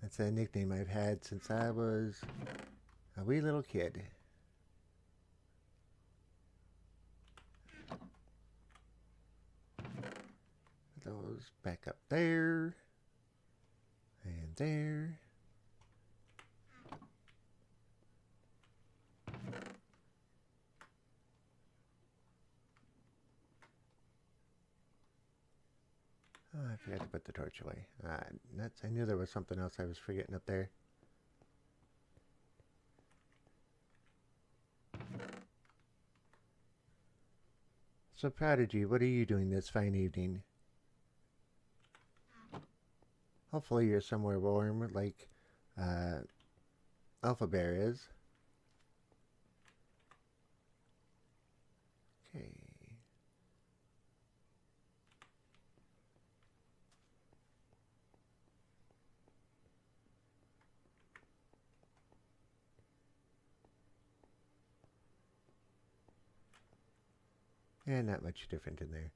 That's a nickname I've had since I was a wee little kid. Those back up there. And there. Oh, I forgot to put the torch away. Nuts. I knew there was something else I was forgetting up there. So, Prodigy, what are you doing this fine evening? Hopefully you're somewhere warm like Alpha Bear is. Okay. Yeah, not much different in there.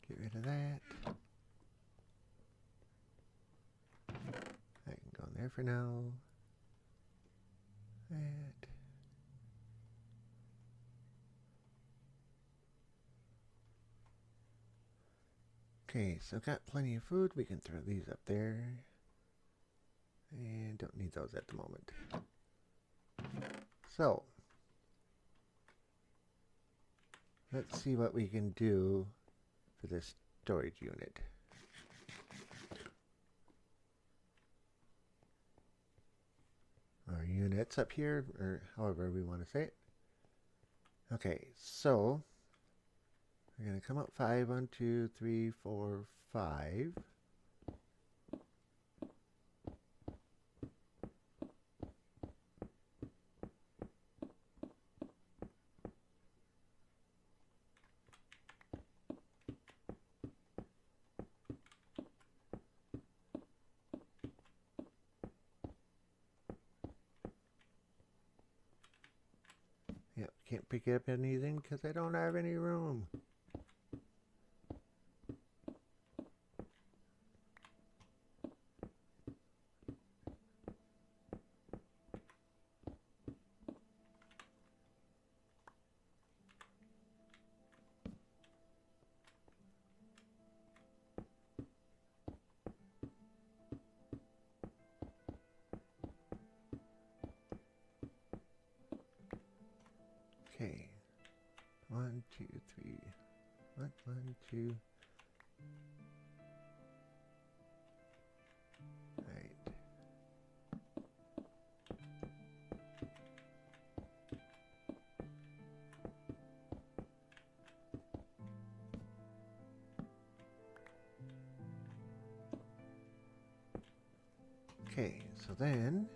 Get rid of that. I can go in there for now. That. Okay, so got plenty of food. We can throw these up there. And don't need those at the moment. So, let's see what we can do for this storage unit. Our units up here, or however we want to say it. Okay, so we're going to come up 5. 1, 2, 3, 4, 5. Yep, can't pick up anything because I don't have any room. Okay. 1, 2, 3. What? 1, 2. Alright. Okay, so then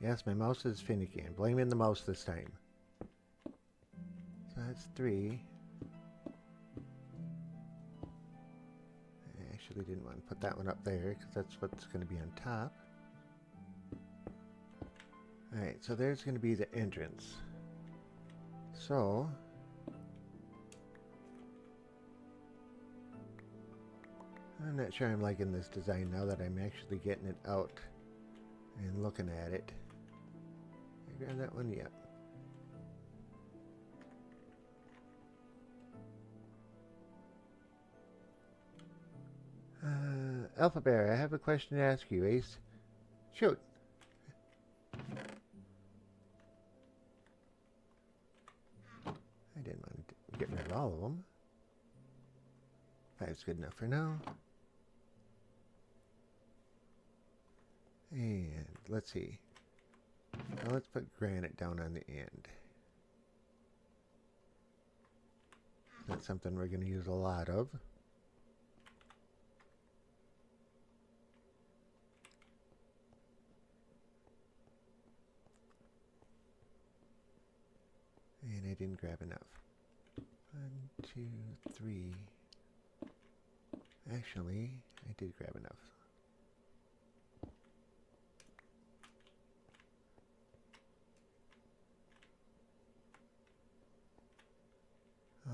yes, my mouse is finicky. I'm blaming the mouse this time. So that's 3. I actually didn't want to put that one up there because that's what's going to be on top. Alright, so there's going to be the entrance. So I'm not sure I'm liking this design now that I'm actually getting it out and looking at it. I grab that one? Yep. Alpha Bear, I have a question to ask you, Ace. Shoot. I didn't want to get rid of all of them. 5's good enough for now. And let's see. Now let's put granite down on the end. That's something we're going to use a lot of. And I didn't grab enough. 1, 2, 3. Actually, I did grab enough.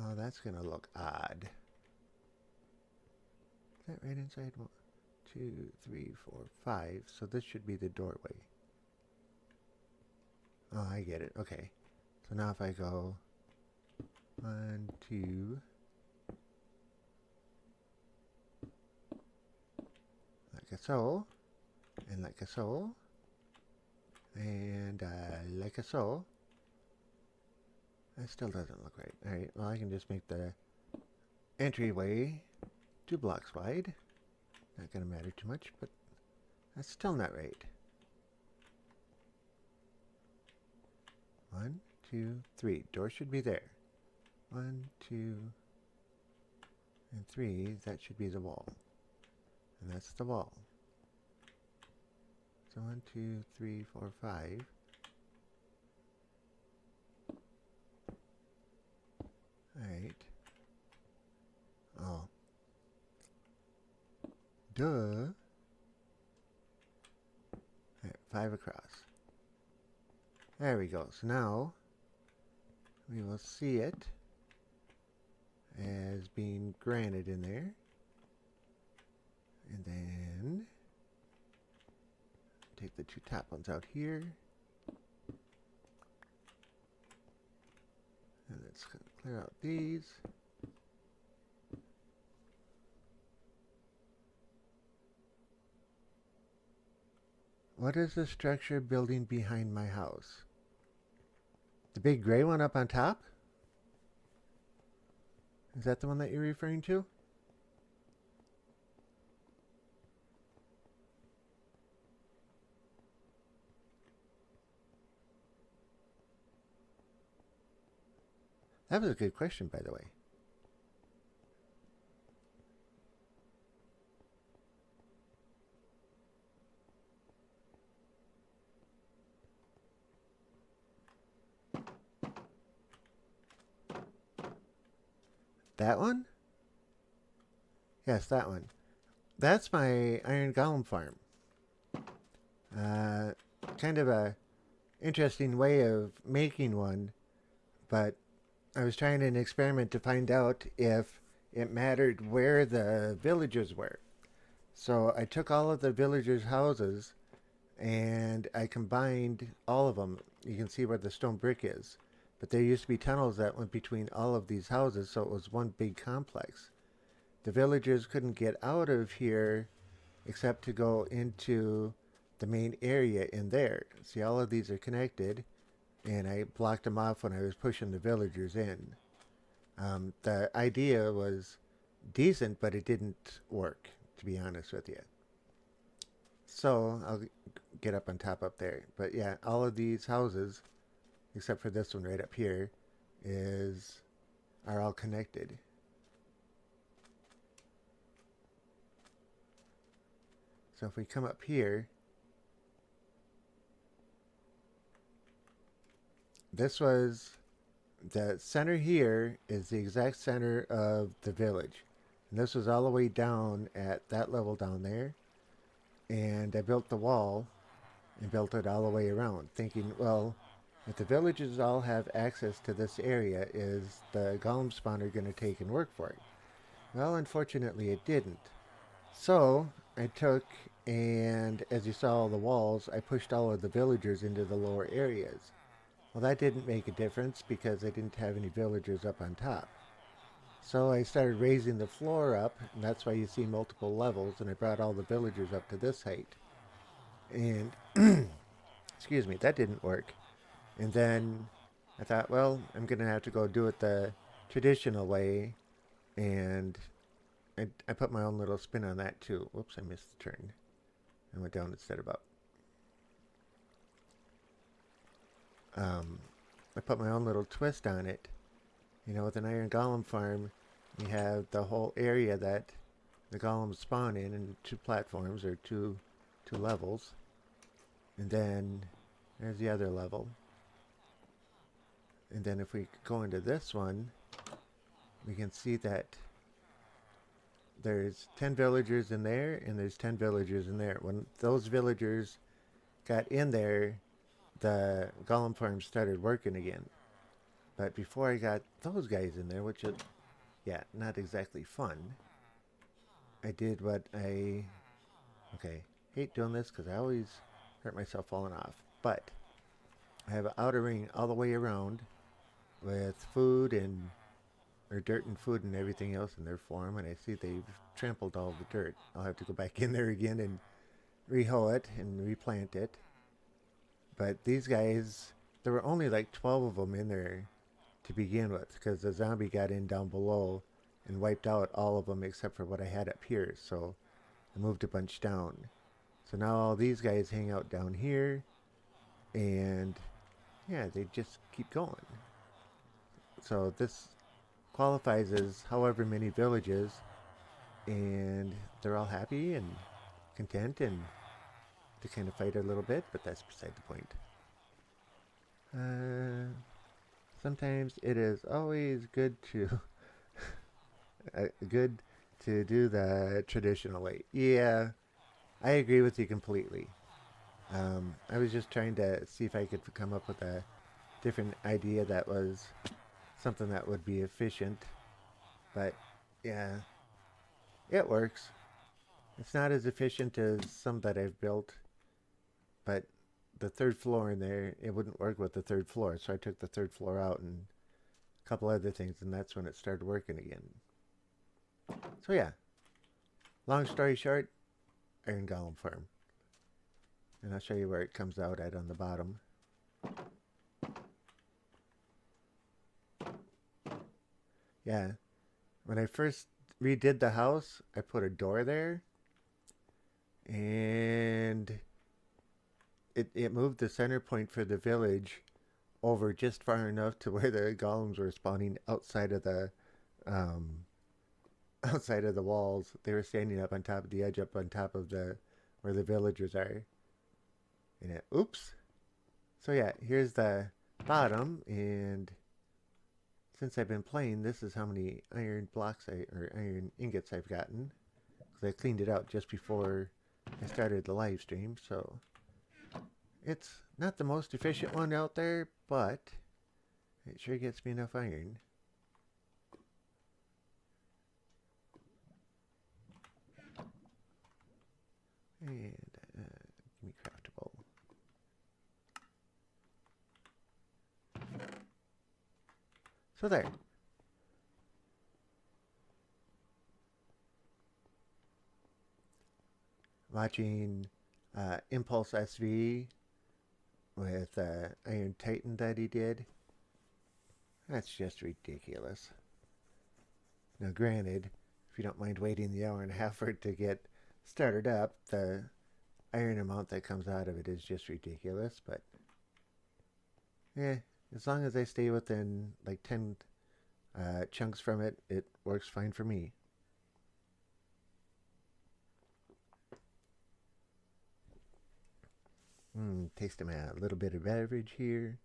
Oh, that's going to look odd. Is that right inside? 1, 2, 3, 4, 5. So this should be the doorway. Oh, I get it. Okay. So now if I go 1, 2, like so, and like so, and like so. That still doesn't look right. Alright, well I can just make the entryway 2 blocks wide. Not going to matter too much, but that's still not right. 1, 2, 3. Door should be there. 1, 2, and 3. That should be the wall. And that's the wall. So 1, 2, 3, 4, 5. Alright. Oh. Duh. Alright, 5 across. There we go. So now we will see it as being granite in there. And then take the 2 top ones out here. And let's clear out these. What is the structure building behind my house? The big gray one up on top? Is that the one that you're referring to? That was a good question, by the way. That one? Yes, that one. That's my iron golem farm. Uh, kind of a interesting way of making one, but I was trying an experiment to find out if it mattered where the villagers were. So I took all of the villagers' houses and I combined all of them. You can see where the stone brick is. But there used to be tunnels that went between all of these houses, so it was one big complex. The villagers couldn't get out of here except to go into the main area in there. See, all of these are connected, and I blocked them off when I was pushing the villagers in. The idea was decent, but it didn't work, to be honest with you. So I'll get up on top up there. But yeah, all of these houses, except for this one right up here, is are all connected. So if we come up here, this was the center here is the exact center of the village. And this was all the way down at that level down there. And I built the wall and built it all the way around, thinking, well, if the villagers all have access to this area, is the golem spawner going to take and work for it? Well, unfortunately, it didn't. So I took and, as you saw all the walls, I pushed all of the villagers into the lower areas. Well, that didn't make a difference because I didn't have any villagers up on top. So I started raising the floor up, and that's why you see multiple levels, and I brought all the villagers up to this height. And, excuse me, that didn't work. And then I thought, well, I'm going to have to go do it the traditional way, and I put my own little spin on that too. Whoops, I missed the turn. I went down instead of up. I put my own little twist on it. You know, with an iron golem farm, you have the whole area that the golems spawn in two platforms or two levels. And then there's the other level. And then if we go into this one, we can see that there's 10 villagers in there and there's 10 villagers in there. When those villagers got in there, the golem farm started working again. But before I got those guys in there, which is, yeah, not exactly fun, I did what I, okay, hate doing this because I always hurt myself falling off. But I have an outer ring all the way around with food and, or dirt and food and everything else in their form. And I see they've trampled all the dirt. I'll have to go back in there again and re-hoe it and replant it. But these guys, there were only like 12 of them in there to begin with, because the zombie got in down below and wiped out all of them except for what I had up here. So I moved a bunch down. So now all these guys hang out down here, and yeah, they just keep going. So this qualifies as however many villages, and they're all happy and content and to kind of fight a little bit, but that's beside the point. Sometimes it is always good to good to do the traditional way. Yeah, I agree with you completely. I was just trying to see if I could come up with a different idea that was something that would be efficient, but yeah, it works. It's not as efficient as some that I've built, but the third floor in there, it wouldn't work with the third floor, so I took the third floor out and a couple other things, and that's when it started working again. So yeah, long story short, iron golem farm. And I'll show you where it comes out at on the bottom. Yeah, when I first redid the house, I put a door there, and it moved the center point for the village over just far enough to where the golems were spawning outside of the outside of the walls. They were standing up on top of the edge, up on top of the where the villagers are. And oops. So yeah, here's the bottom, and since I've been playing, this is how many iron blocks or iron ingots I've gotten. Because I cleaned it out just before I started the live stream, so it's not the most efficient one out there, but it sure gets me enough iron. And give me craftable. So there. Watching Impulse SV with Iron Titan that he did. That's just ridiculous. Now granted, if you don't mind waiting the hour and a half for it to get started up, the iron amount that comes out of it is just ridiculous, but as long as I stay within like 10 chunks from it, it works fine for me. Taste a little bit of beverage here.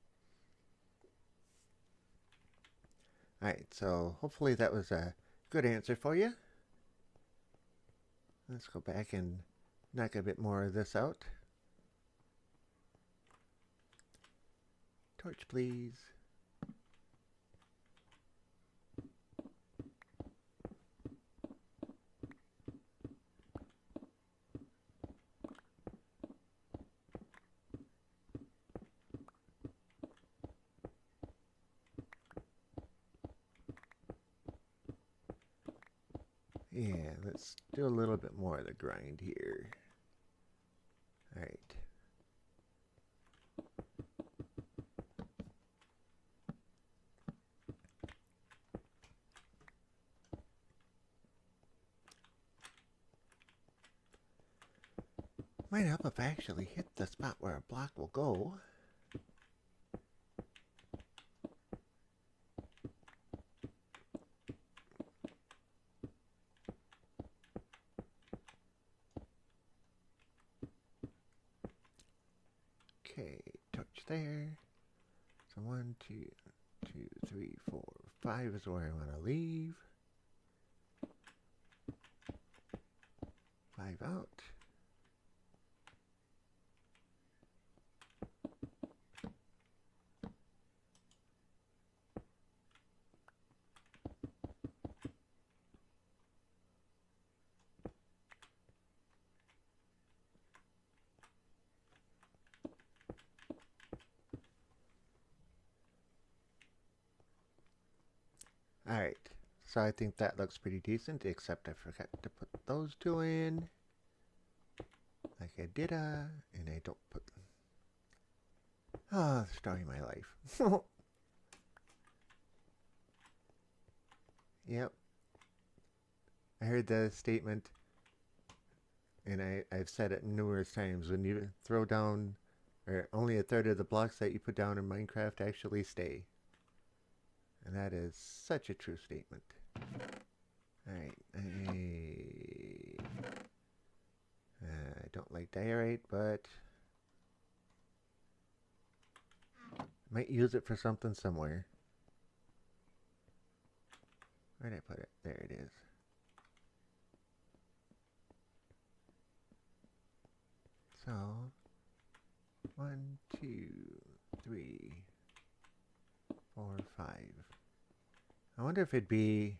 Alright, so hopefully that was a good answer for you. Let's go back and knock a bit more of this out. Torch, please. Yeah, let's do a little bit more of the grind here. All right. Might help if I actually hit the spot where a block will go. Okay, torch there. So 1, 2, 2, 3, 4, 5 is where I want to leave. 5 out. Alright, so I think that looks pretty decent, except I forgot to put those two in. Like I did, and I don't put... Oh, the story of my life. Yep. I heard the statement, and I've said it numerous times, when you throw down, or only a third of the blocks that you put down in Minecraft actually stay. And that is such a true statement. Alright, I don't like diorite, but I might use it for something somewhere. Where'd I put it? There it is. So, 1, 2, 3, 4, 5. I wonder if it'd be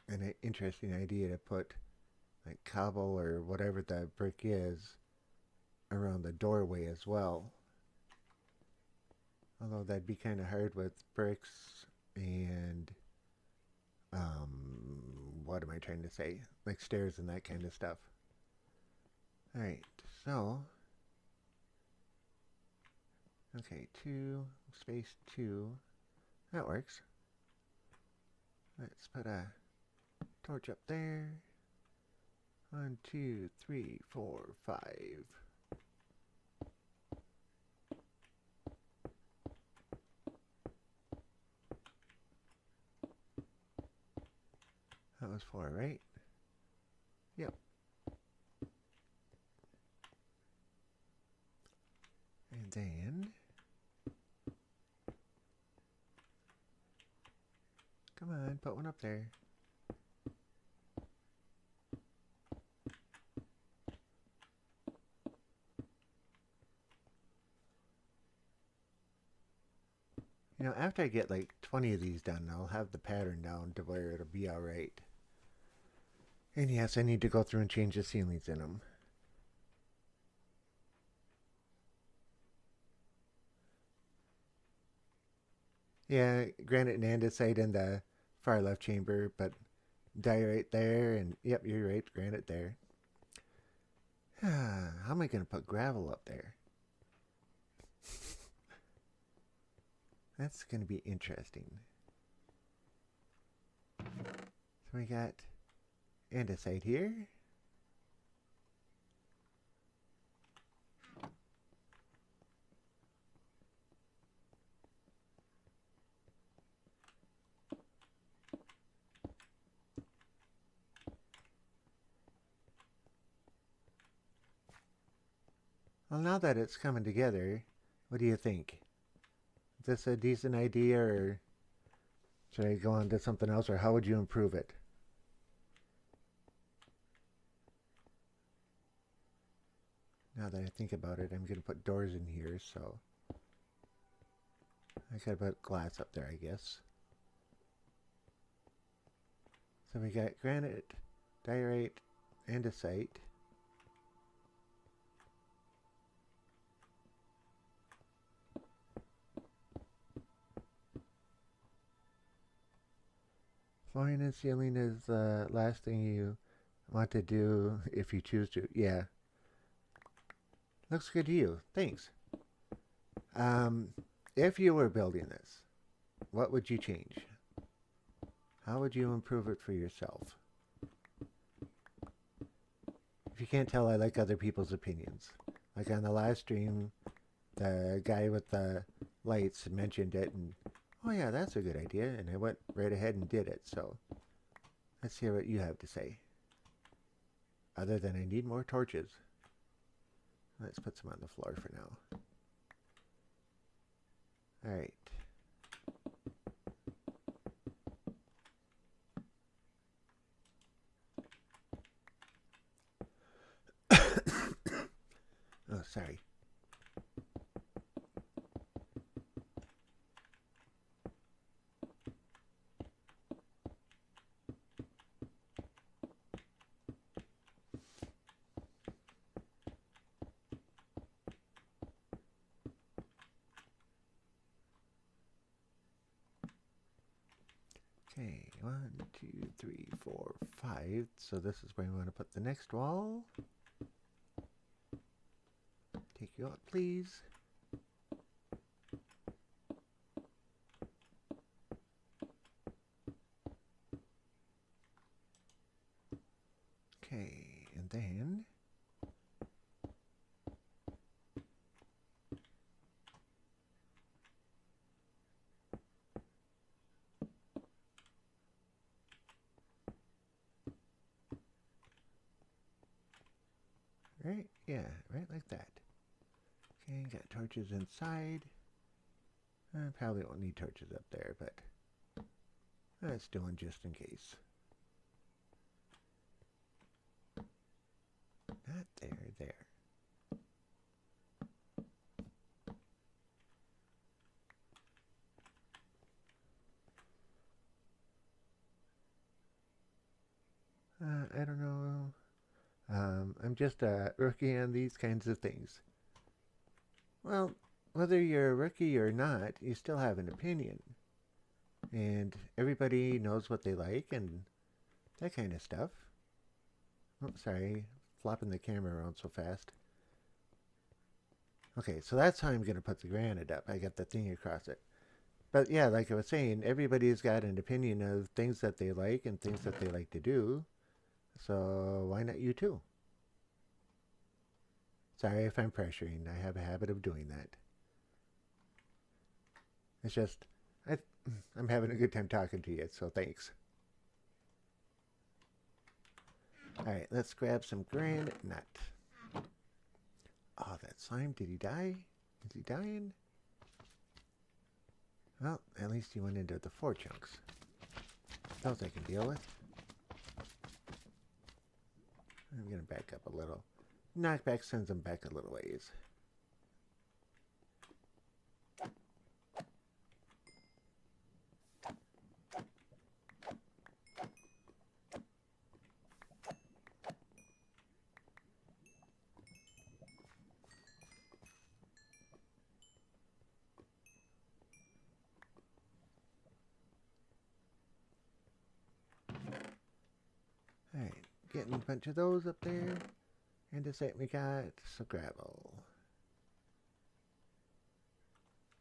an interesting idea to put like cobble or whatever that brick is around the doorway as well. Although that'd be kind of hard with bricks and what am I trying to say? Like stairs and that kind of stuff. Alright, so okay, 2 space 2. That works. Let's put a torch up there. 1, 2, 3, 4, 5. That was 4, right? Yep. And then on, put one up there. You know, after I get like 20 of these done, I'll have the pattern down to where it'll be alright. And yes, I need to go through and change the ceilings in them. Yeah, granite and andesite in the far left chamber, but diorite there, and yep, you're right, granite there. How am I going to put gravel up there? That's going to be interesting. So we got andesite here. Well, now that it's coming together, what do you think? Is this a decent idea, or should I go on to something else, or how would you improve it? Now that I think about it, I'm going to put doors in here, so I gotta put glass up there, I guess. So we got granite, diorite, andesite. Flooring and ceiling is the last thing you want to do if you choose to. Yeah. Looks good to you. Thanks. If you were building this, what would you change? How would you improve it for yourself? If you can't tell, I like other people's opinions. Like on the last stream, the guy with the lights mentioned it, and oh yeah, that's a good idea, and I went right ahead and did it. So let's hear what you have to say. Other than I need more torches. Let's put some on the floor for now. All right. Oh, sorry. Okay, 1, 2, 3, 4, 5. So this is where we want to put the next wall. Take you out, please. Okay, and then right, yeah, right like that. Okay, got torches inside. I probably won't need torches up there, but that's doing just in case. Not there, there. I don't know. I'm just a rookie on these kinds of things. Well, whether you're a rookie or not, you still have an opinion. And everybody knows what they like and that kind of stuff. Oh, sorry, flopping the camera around so fast. Okay, so that's how I'm going to put the granite up. I got the thing across it. But yeah, like I was saying, everybody's got an opinion of things that they like and things that they like to do. So why not you too? Sorry if I'm pressuring. I have a habit of doing that. It's just, I'm having a good time talking to you, so thanks. Alright, let's grab some granite nut. Oh, that slime, did he die? Is he dying? Well, at least he went into the 4 chunks. Those I can deal with. I'm going to back up a little. Knockback sends them back a little ways. Alright, getting a bunch of those up there. And to say we got some gravel.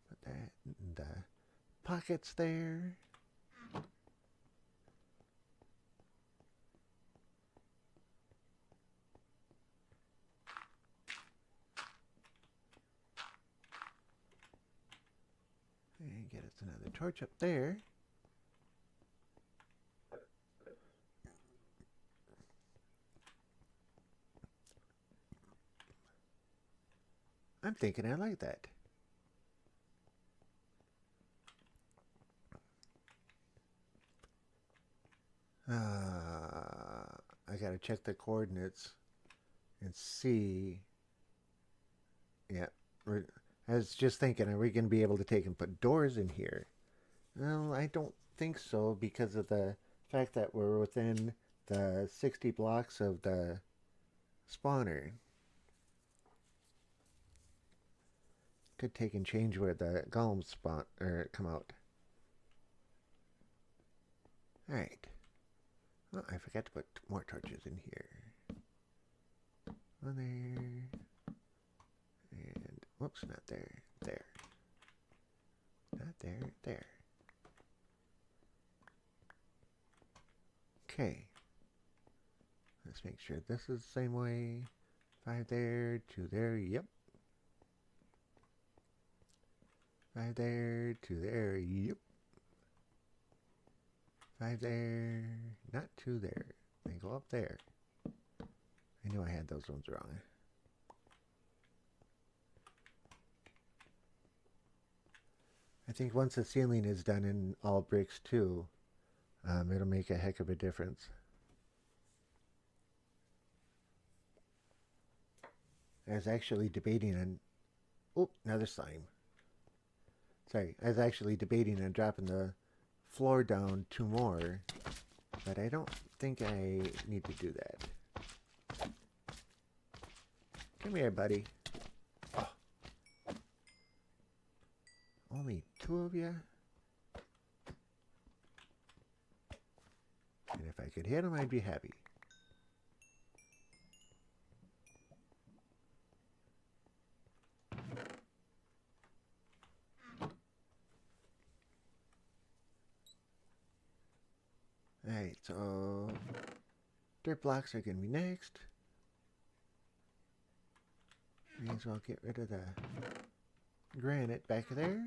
Put that in the pockets there. And get us another torch up there. I'm thinking I like that. I gotta check the coordinates and see. Yeah, I was just thinking, are we going to be able to take and put doors in here? Well, I don't think so because of the fact that we're within the 60 blocks of the spawner. Could take and change where the golems spawn or come out. Alright. Oh, I forgot to put more torches in here. One there. And, whoops, not there. There. Not there. There. Okay. Let's make sure this is the same way. 5 there, 2 there. Yep. 5 there, 2 there. Yep. 5 there. Not 2 there. They go up there. I knew I had those ones wrong. I think once the ceiling is done in all bricks too, it'll make a heck of a difference. I was actually debating on... Oh, another slime. Sorry, I was actually debating on dropping the floor down 2 more, but I don't think I need to do that. Come here, buddy. Oh. Only 2 of you? And if I could hit them, I'd be happy. Alright, so dirt blocks are going to be next. May as well get rid of the granite back there.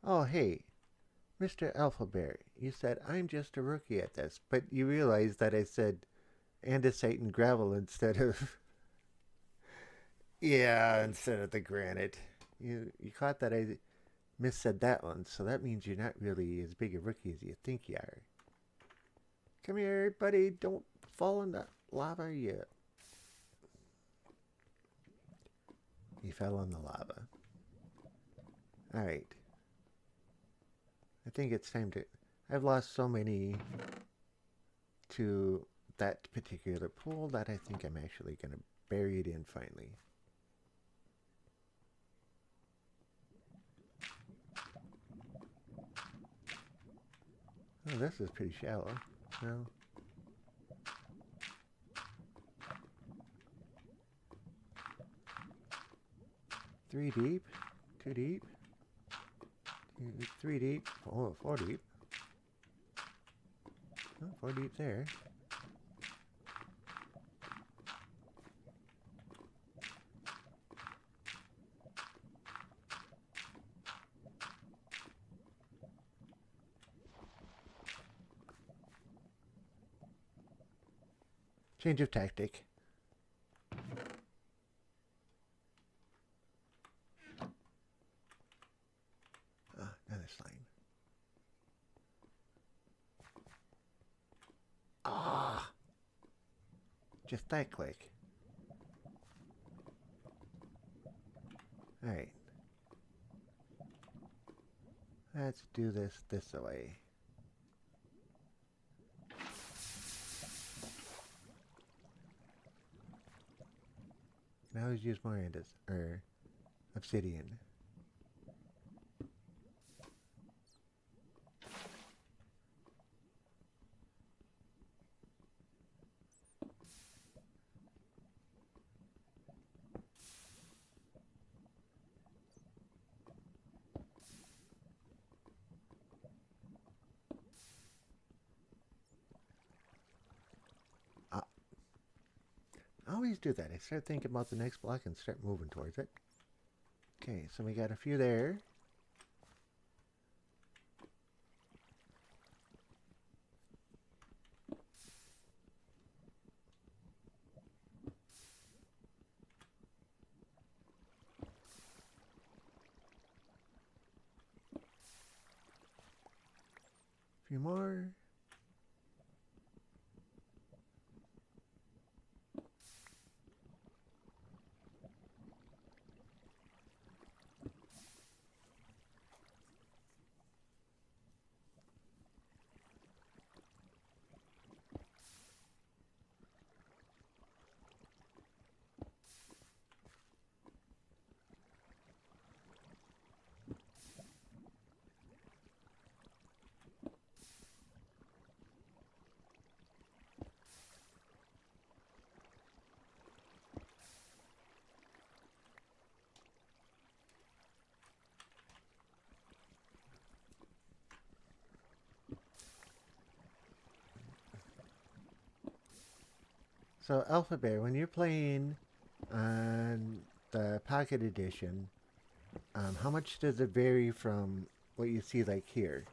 Oh, hey, Mr. Alphabear, you said I'm just a rookie at this, but you realize that I said andesite and gravel instead of... yeah, instead of the granite. You caught that I missaid that one, so that means you're not really as big a rookie as you think you are. Come here, buddy. Don't fall in the lava yet. He fell in the lava. Alright. I think it's time to... I've lost so many to that particular pool that I think I'm actually going to bury it in finally. Oh, this is pretty shallow. No. Three deep, 2 deep, 3 deep, oh, 4 deep. Oh, 4 deep there. Change of tactic. Just that quick. Alright. Let's do this way. Can I always use more obsidian. I always do that. I start thinking about the next block and start moving towards it. Okay, so we got a few there. A few more. So Alpha Bear, when you're playing on the Pocket Edition, how much does it vary from what you see like here?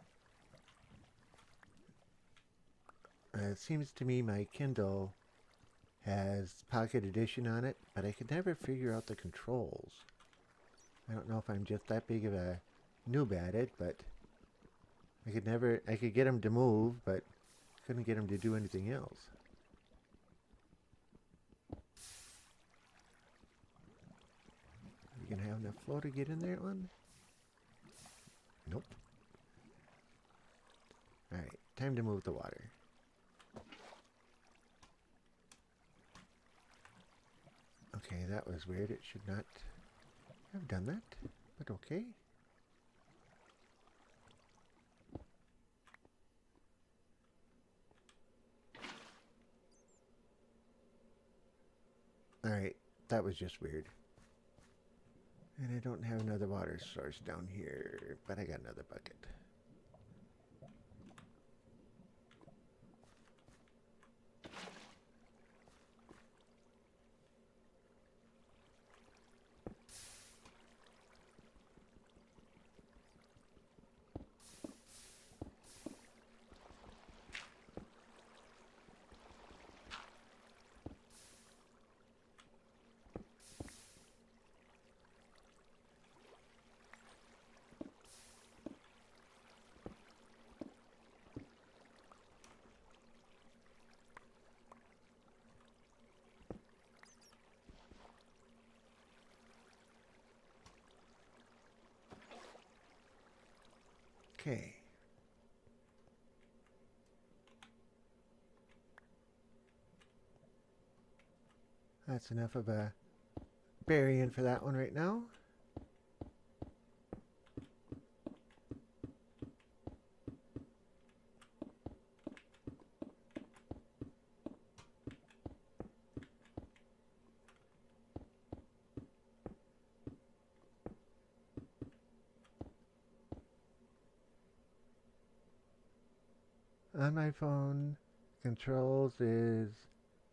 It seems to me my Kindle has Pocket Edition on it, but I could never figure out the controls. I don't know if I'm just that big of a noob at it, but I could get them to move, but couldn't get them to do anything else. You gonna have enough flow to get in there one? Nope. Alright, time to move the water. Okay, that was weird. It should not have done that, but okay. Alright, that was just weird. And I don't have another water source down here, but I got another bucket. Okay. That's enough of a burying for that one right now. On my phone, controls is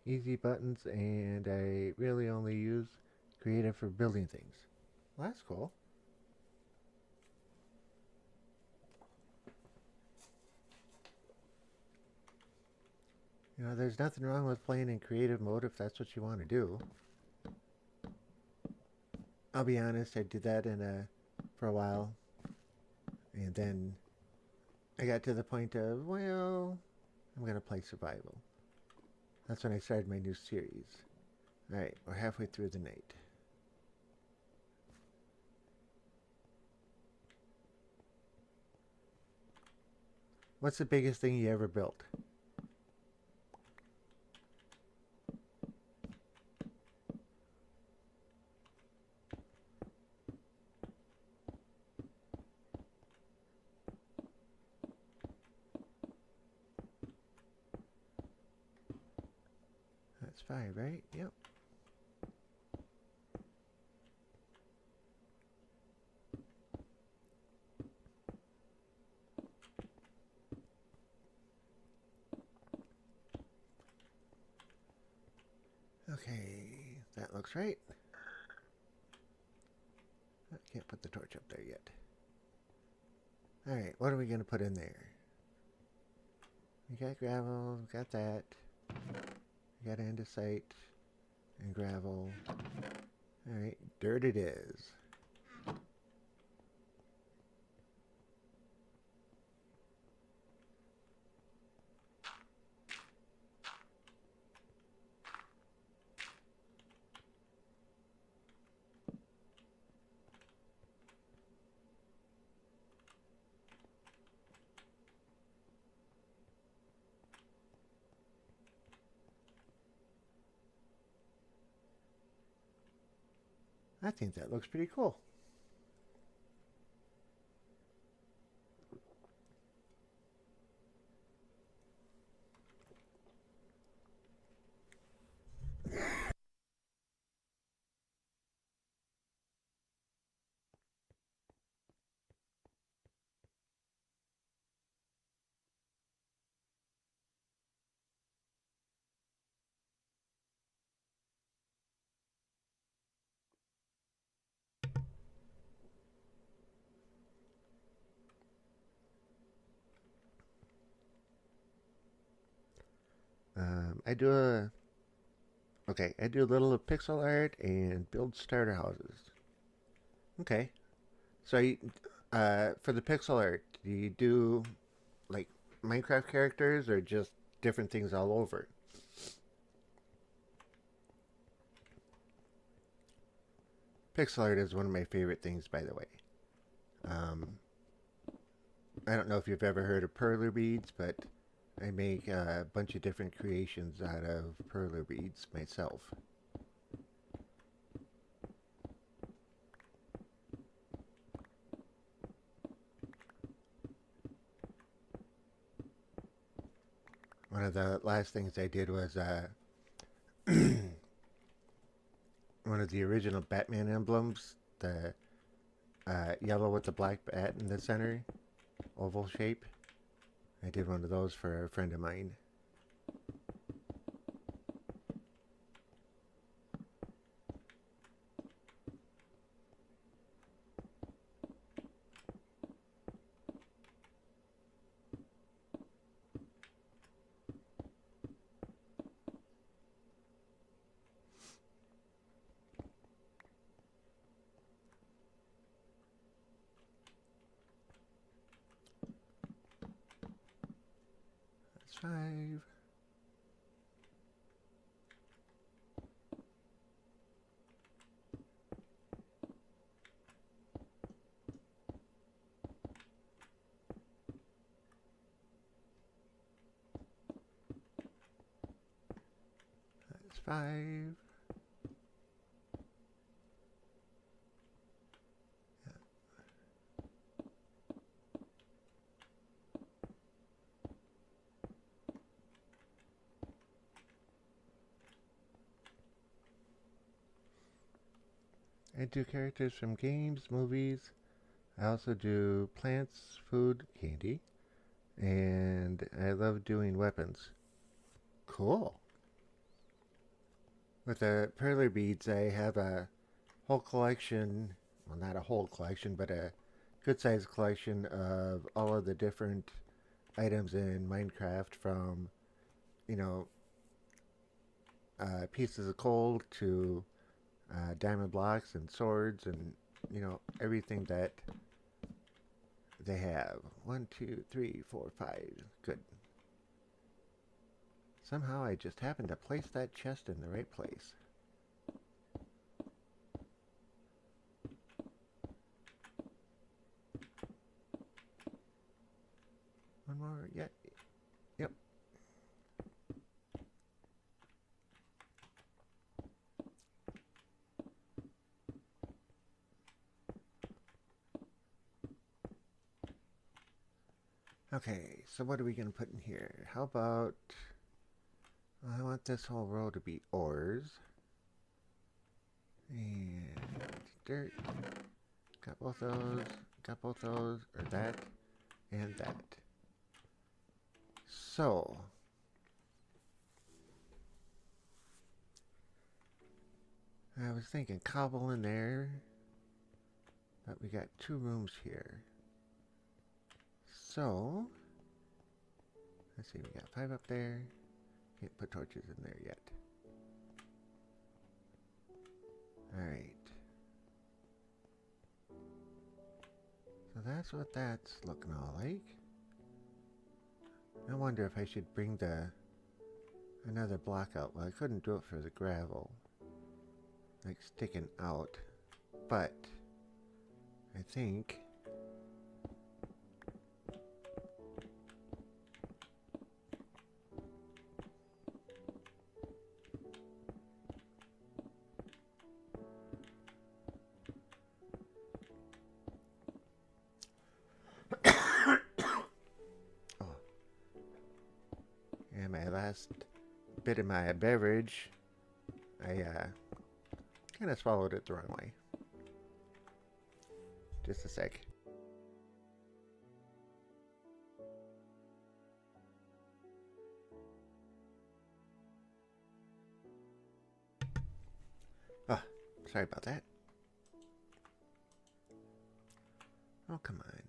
easy buttons, and I really only use creative for building things. Well, that's cool. You know, there's nothing wrong with playing in creative mode if that's what you want to do. I'll be honest, I did that for a while, and then I got to the point of, well, I'm gonna play survival. That's when I started my new series. Alright, we're halfway through the night. What's the biggest thing you ever built? That's 5, right? Yep. Okay, that looks right. I can't put the torch up there yet. Alright, what are we going to put in there? We got gravel, we got that. We got andesite and gravel. Alright, dirt it is. I think that looks pretty cool. I do I do a little of pixel art and build starter houses. Okay. So for the pixel art, do you do like Minecraft characters or just different things all over? Pixel art is one of my favorite things, by the way. Um, I don't know if you've ever heard of perler beads, but I make a bunch of different creations out of perler beads myself. One of the last things I did was one of the original Batman emblems, the yellow with the black bat in the center, oval shape. I did one of those for a friend of mine. That's 5. That's 5. I do characters from games, movies. I also do plants, food, candy, and I love doing weapons. Cool. With the perler beads, I have a whole collection. Well, not a whole collection, but a good sized collection of all of the different items in Minecraft from, you know, pieces of coal to diamond blocks and swords and, everything that they have. One, two, three, four, five. Good. Somehow I just happened to place that chest in the right place. One more, yeah, yep. Okay, so what are we going to put in here? How about, I want this whole row to be ores. And dirt. Got both those, or that, and that. So, I was thinking cobble in there, but we got 2 rooms here. So, let's see, we got 5 up there. Can't put torches in there yet. Alright. So that's what that's looking all like. I wonder if I should bring another block out. Well, I couldn't do it for the gravel, like sticking out, but I think oh, and my last bit of my beverage, I kind of swallowed it the wrong way. Just a sec. Oh, sorry about that. Oh, come on.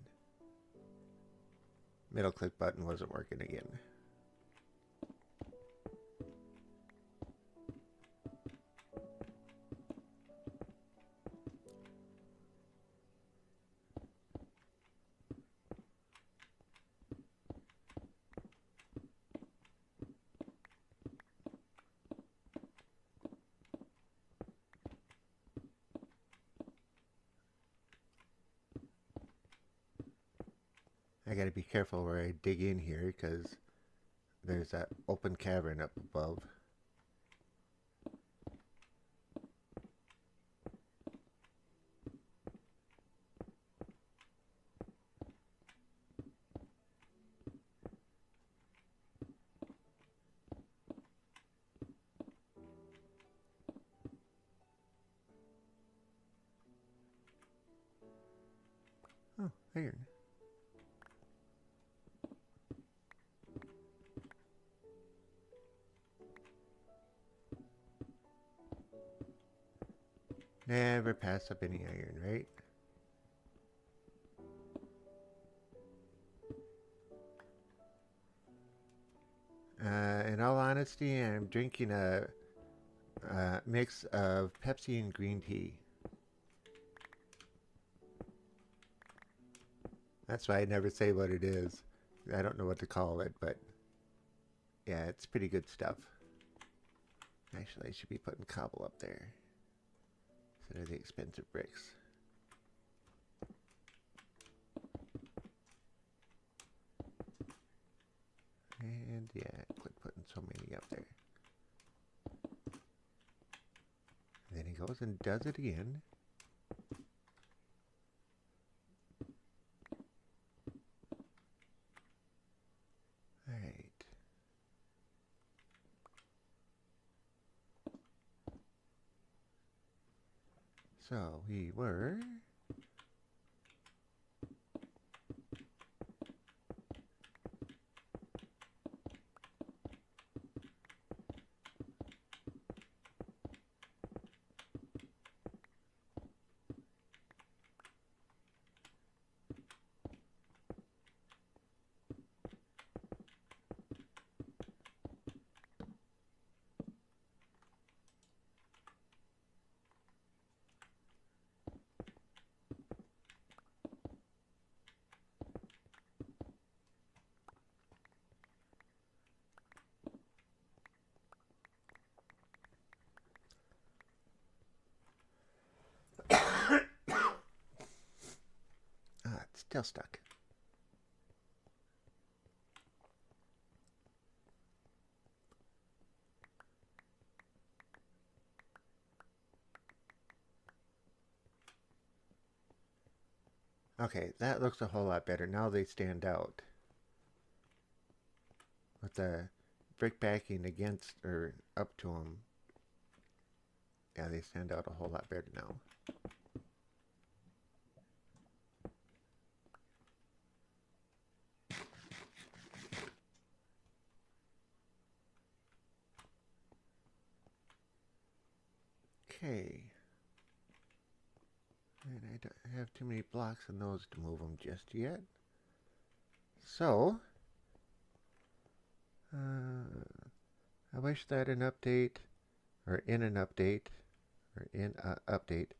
Middle click button wasn't working again. I gotta be careful where I dig in here because there's that open cavern up above. Oh, iron. Never pass up any iron, right? In all honesty, I'm drinking a mix of Pepsi and green tea. That's why I never say what it is. I don't know what to call it, but yeah, it's pretty good stuff. Actually, I should be putting cobble up there instead of the expensive bricks. And yeah, quit putting so many up there. And then he goes and does it again. Alright. So we were still stuck. Okay, that looks a whole lot better. Now they stand out. With the brick backing against or up to them. Yeah, they stand out a whole lot better now. Okay. And I don't have too many blocks in those to move them just yet. So, I wish that an update, or in an update, or in a update,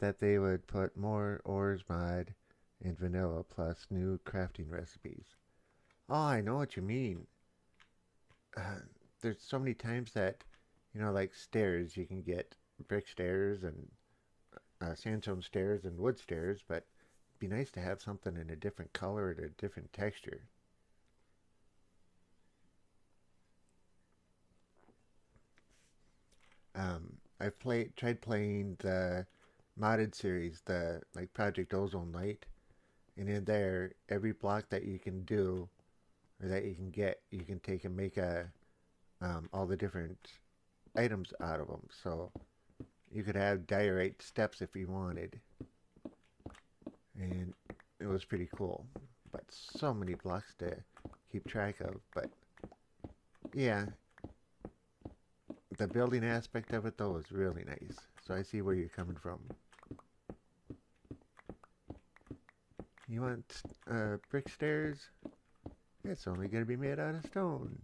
that they would put more ores mod in vanilla plus new crafting recipes. Oh, I know what you mean. Uh, there's so many times that, like stairs, you can get brick stairs and sandstone stairs and wood stairs, but it'd be nice to have something in a different color and a different texture. I've tried playing the modded series, the like Project Ozone Light, and in there, every block that you can do or that you can get, you can take and make all the different items out of them. So you could have diorite steps if you wanted, and it was pretty cool. But so many blocks to keep track of. But yeah, the building aspect of it though is really nice. So I see where you're coming from. You want brick stairs? It's only going to be made out of stone.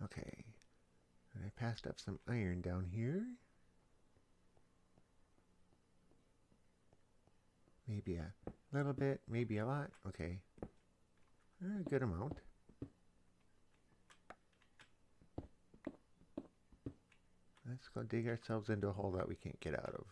Okay. And I passed up some iron down here. Maybe a little bit, maybe a lot. Okay. A good amount. Let's go dig ourselves into a hole that we can't get out of.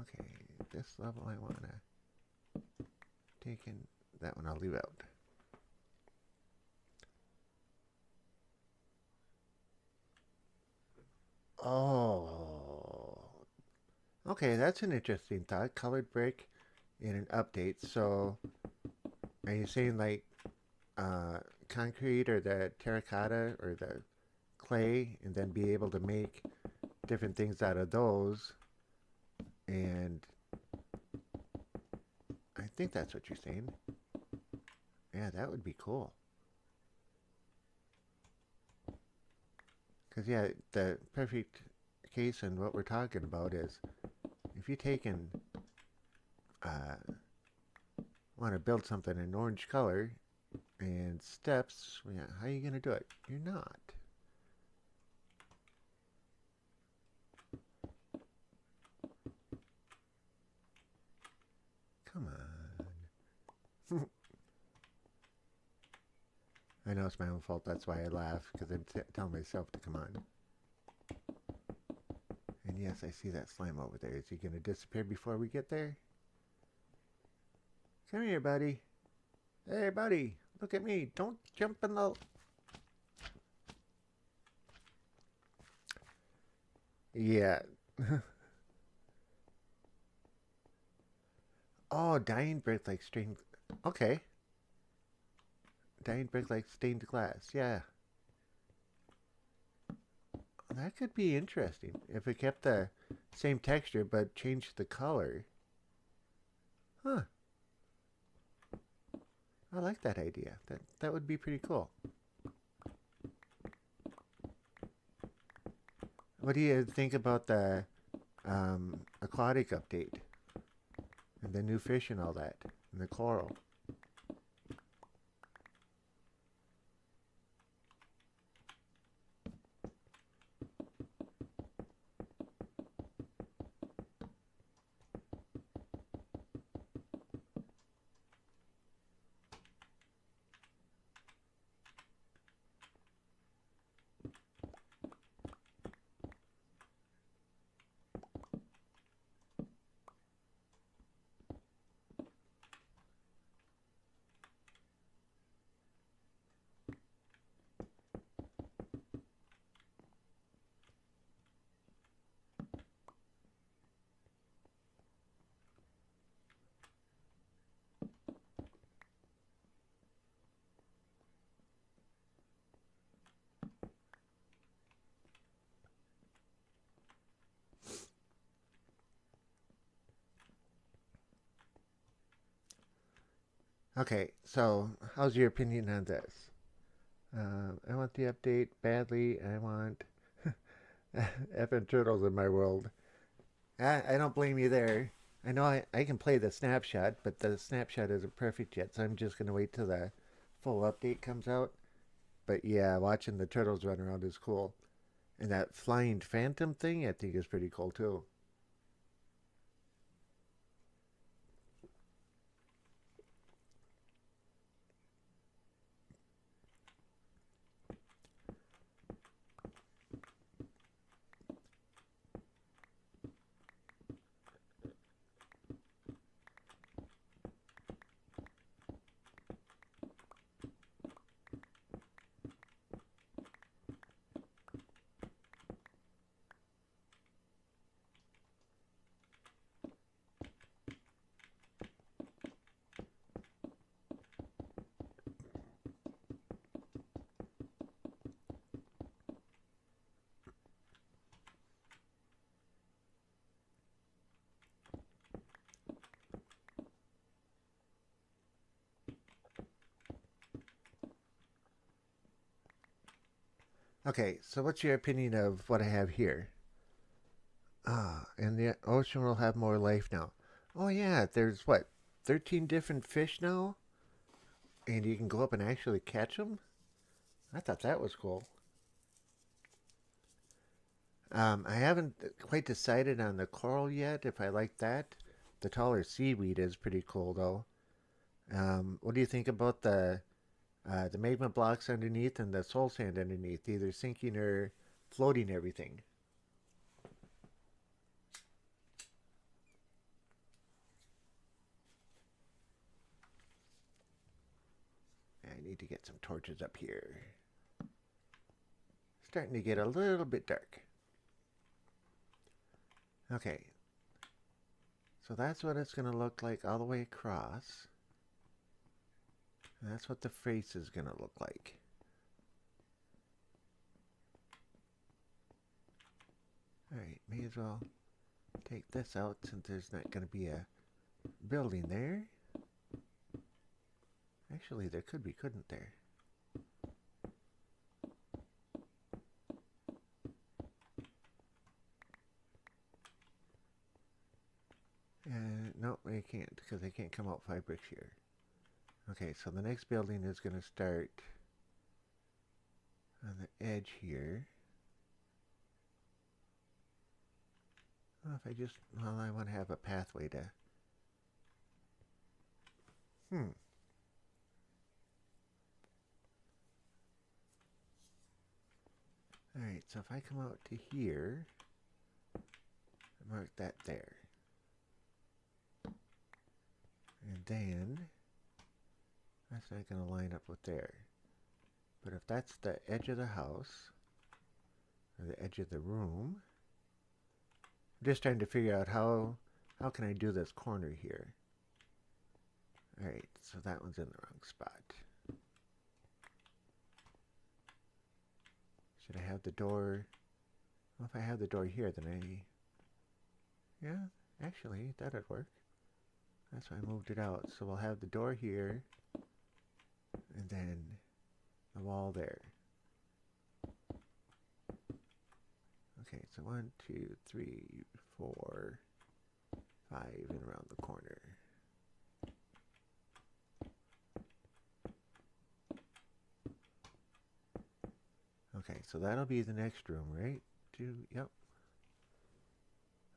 Okay, this level I want to take in. That one I'll leave out. Oh. Okay, that's an interesting thought. Colored brick in an update. So, are you saying like concrete or the terracotta or the clay and then be able to make different things out of those? And I think that's what you're saying. Yeah, that would be cool. Because, yeah, the perfect case and what we're talking about is if you take and want to build something in orange color and steps, yeah, how are you going to do it? You're not. Come on. I know it's my own fault. That's why I laugh, because I'm telling myself to come on. And yes, I see that slime over there. Is he going to disappear before we get there? Come here, buddy. Hey, buddy. Look at me. Don't jump in the... Yeah. Oh, dying brick like stained... Okay. Dying brick like stained glass. Yeah. That could be interesting. If it kept the same texture but changed the color. Huh. I like that idea. That would be pretty cool. What do you think about the aquatic update? And the new fish and all that? And the coral? Okay, so how's your opinion on this? I want the update badly. I want effing turtles in my world. I don't blame you there. I know I can play the snapshot, but the snapshot isn't perfect yet, so I'm just going to wait till the full update comes out. But yeah, watching the turtles run around is cool. And that flying phantom thing, I think, is pretty cool too. Okay, so what's your opinion of what I have here? Ah, and the ocean will have more life now. Oh yeah, there's what, 13 different fish now? And you can go up and actually catch them? I thought that was cool. I haven't quite decided on the coral yet if I like that. The taller seaweed is pretty cool though. What do you think about the magma blocks underneath and the soul sand underneath, either sinking or floating everything? I need to get some torches up here. Starting to get a little bit dark. Okay, so that's what it's going to look like all the way across. And that's what the face is going to look like. Alright, may as well take this out since there's not going to be a building there. Actually, there could be, couldn't there? No, they can't because they can't come out 5 bricks here. Okay, so the next building is going to start on the edge here. Well, if I just, well, I want to have a pathway to, hmm. Alright, so if I come out to here, mark that there. And then, that's not going to line up with there. But if that's the edge of the house, or the edge of the room, I'm just trying to figure out how can I do this corner here. Alright, so that one's in the wrong spot. Should I have the door? Well, if I have the door here, then yeah, actually, that'd work. That's why I moved it out. So we'll have the door here, and then the wall there. Okay, so 1, 2, 3, 4, 5, and around the corner. Okay, so that'll be the next room, right? Yep.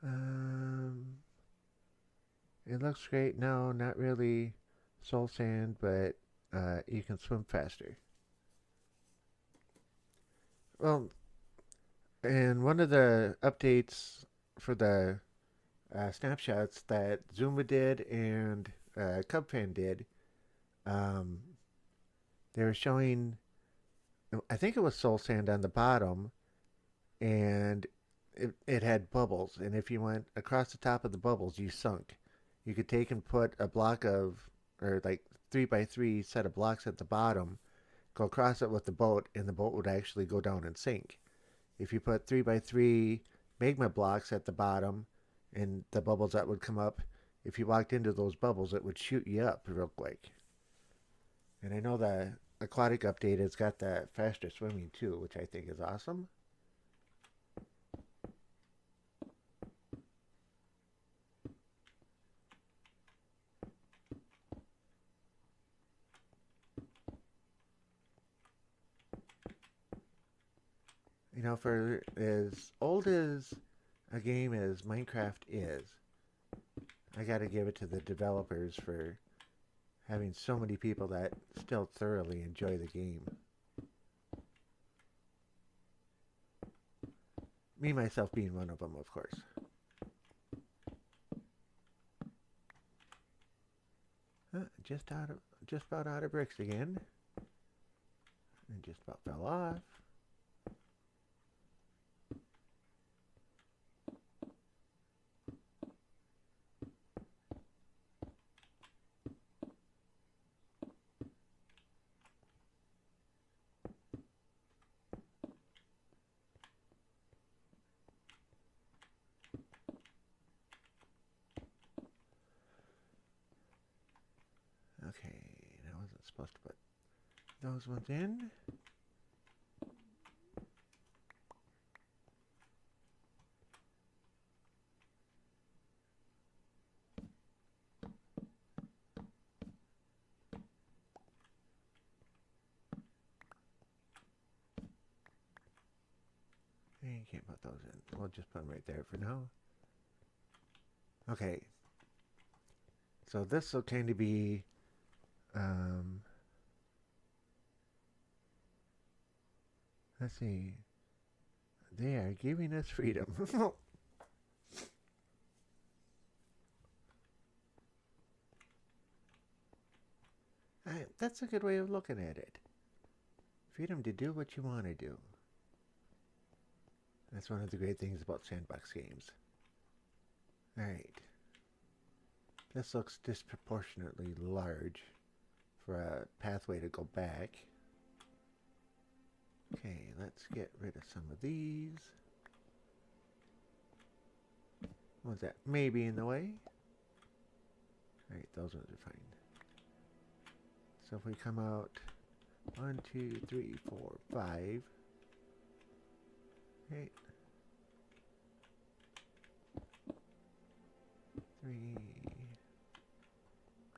Um, it looks great. No, not really soul sand, but you can swim faster. Well, and one of the updates for the snapshots that Zuma did and Cubfan did, um, they were showing, I think it was soul sand on the bottom, and it had bubbles. And if you went across the top of the bubbles, you sunk. You could take and put a block of, or like 3 by 3 set of blocks at the bottom, go across it with the boat, and the boat would actually go down and sink. If you put 3 by 3 magma blocks at the bottom and the bubbles that would come up, if you walked into those bubbles, it would shoot you up real quick. And I know the aquatic update has got the faster swimming too, which I think is awesome. You know, for as old as a game as Minecraft is, I gotta give it to the developers for having so many people that still thoroughly enjoy the game. Me myself being one of them, of course. Just about out of bricks again, and just about fell off. Okay, I wasn't supposed to put those ones in. And you can't put those in. We'll just put them right there for now. Okay. So this will kind of be, let's see. They are giving us freedom. That's a good way of looking at it. Freedom to do what you want to do. That's one of the great things about sandbox games. Alright. This looks disproportionately large for a pathway to go back. Okay, let's get rid of some of these. One's that maybe in the way? Alright, those ones are fine. So if we come out 1, 2, 3, 4, 5. Okay. 3.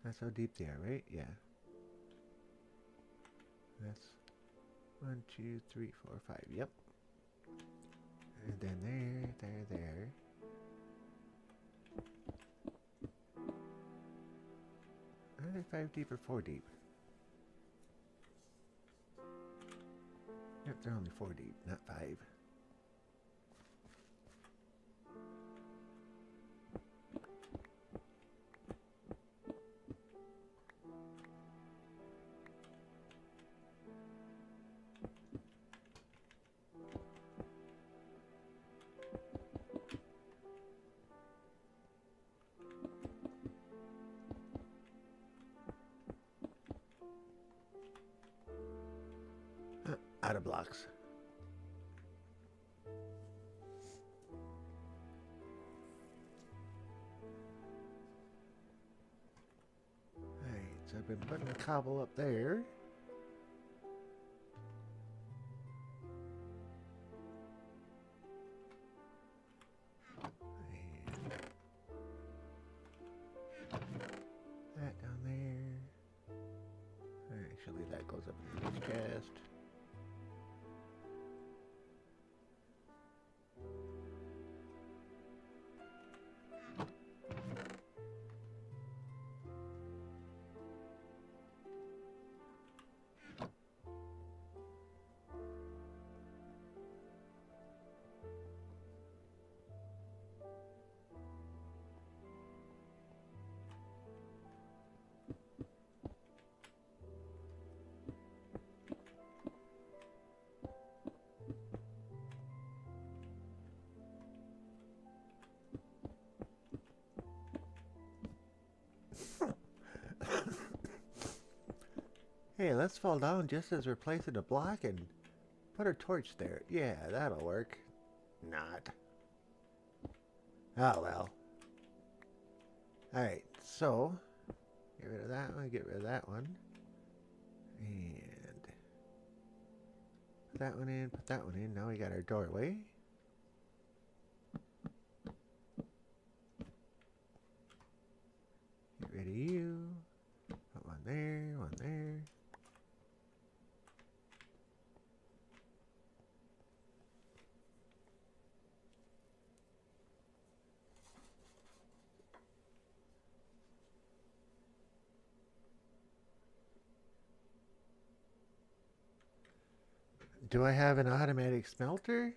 That's how deep they are, right? Yeah. That's 1, 2, 3, 4, 5. Yep. And then there. Are they 5 deep or 4 deep? Yep, they're only 4 deep, not 5. Out of blocks. Alright, so I've been putting the cobble up there. And that down there. Actually, that goes up in the next chest. Hey, let's fall down just as we're placing a block and put a torch there. Yeah, that'll work. Not. Oh well. Alright, so get rid of that one, get rid of that one. And put that one in, put that one in. Now we got our doorway. Get rid of you. Put one there, one there. Do I have an automatic smelter?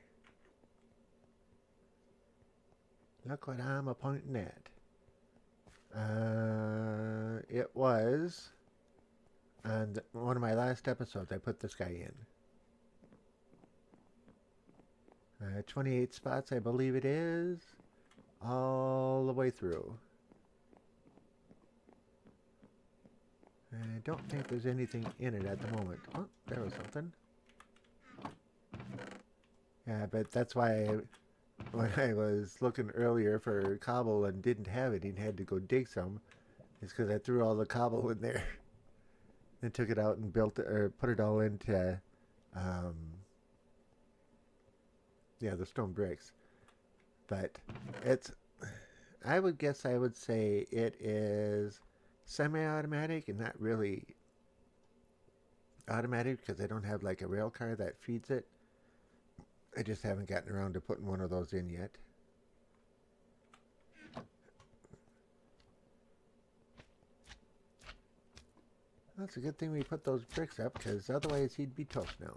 Look what I'm a pointing at. It was on one of my last episodes. I put this guy in. 28 spots, I believe it is, all the way through. I don't think there's anything in it at the moment. Oh, there was something. Yeah, but that's why when I was looking earlier for cobble and didn't have it and had to go dig some, is because I threw all the cobble in there. Then took it out and built it, or put it all into, the stone bricks. But it's, I would guess I would say it is semi-automatic and not really automatic because I don't have like a rail car that feeds it. I just haven't gotten around to putting one of those in yet. That's a good thing we put those bricks up because otherwise he'd be toast now.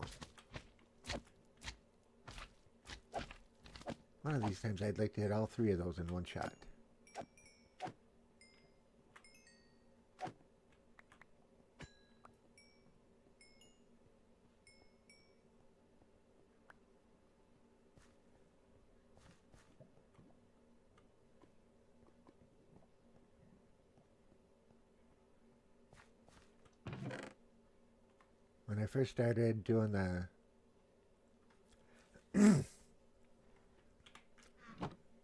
One of these times I'd like to hit all three of those in one shot. When I first started doing the